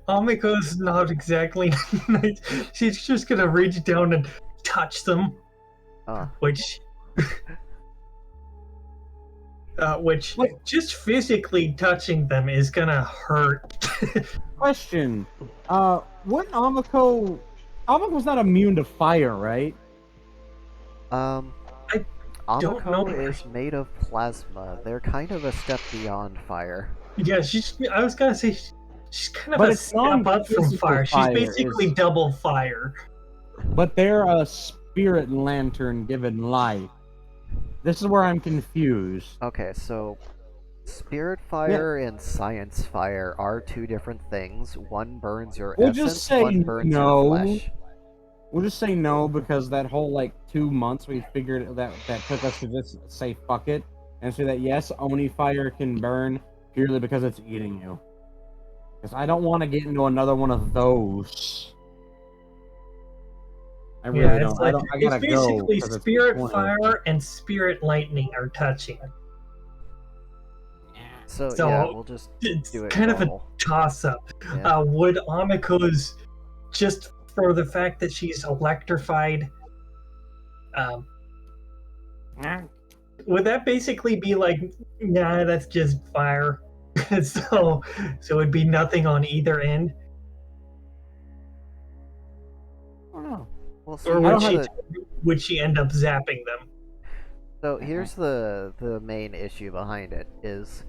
Amiko's not exactly nice. She's just gonna reach down and touch them, Ah. which Wait. just physically touching them is gonna hurt. Question. Wouldn't Amiko's not immune to fire, right? don't know. Amako is made of plasma. They're kind of a step beyond fire. Yeah, I was gonna say she's kind of But a it's step up from non-physical fire. She's fire, basically is- double fire. But they're a spirit lantern given life. This is where I'm confused. Okay, so spirit fire and science fire are two different things. One burns your We'll essence, just say one burns no. your flesh. We'll just say no because that whole like 2 months we figured that took us to just say fuck it and say that yes, Oni fire can burn purely because it's eating you. Because I don't want to get into another one of those. I really Yeah, don't. it's like I gotta it's go. basically 'cause it's spirit 20. fire and spirit lightning are touching. So, So, yeah, we'll just It's do it kind of a normal. toss up. Yeah. Would Amako's, just for the fact that she's electrified, would that basically be like, nah, that's just fire? so it'd be nothing on either end, I don't know. We'll see. or I would don't she have- would she end up zapping them? So here's the main issue behind it is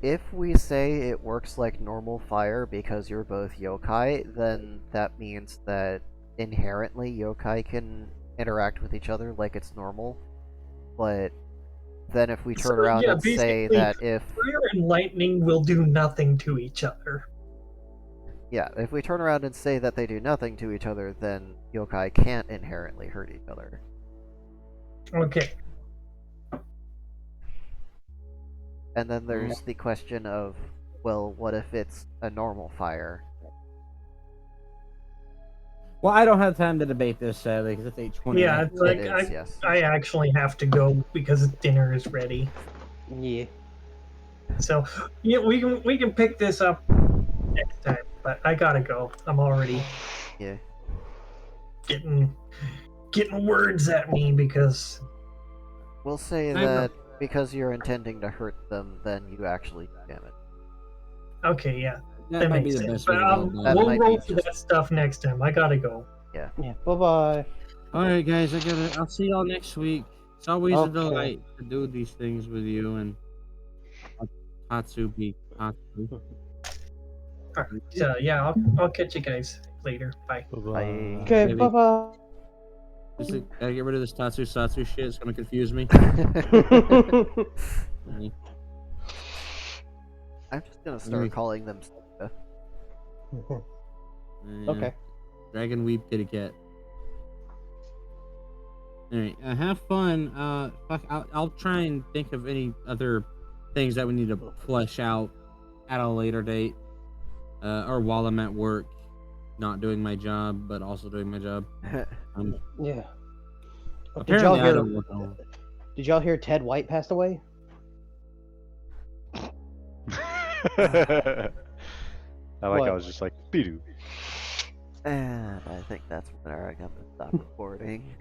if we say it works like normal fire because you're both yokai, then that means that inherently yokai can interact with each other like it's normal. But then if we turn So, around yeah, and say basically, that if Fire and lightning will do nothing to each other. if we turn around and say that they do nothing to each other, then yokai can't inherently hurt each other. Okay. And then there's the question of, well, what if it's a normal fire? Well, I don't have time to debate this sadly because it's 8:20. Yeah, it's like It is, yes. I actually have to go because dinner is ready. Yeah. So yeah, we can pick this up next time. But I gotta go. I'm already Yeah. getting words at me because We'll say I know. that because you're intending to hurt them, then you actually do damage. okay, yeah, that might be makes the sense. best way But to go about That it. we'll might roll be for just- that stuff next time. I gotta go. Yeah. Bye bye. All right, guys, I'll see y'all next week. It's always a Okay. delight to do these things with you and Tatsu. All right. So yeah, I'll catch you guys later. Bye. Bye. Okay. Maybe. Bye bye. Gotta get rid of this Tatsu Satsu shit. It's gonna confuse me. I'm just gonna start calling them Soda. Okay. Dragon Weep Kitty Cat. Alright, have fun. I'll try and think of any other things that we need to flesh out at a later date. Or while I'm at work, not doing my job, but also doing my job. Yeah. Apparently, I don't work on it. Did y'all hear Ted White passed away? I like What? I was just like, Bidoo. And I think that's where I'm gonna stop recording.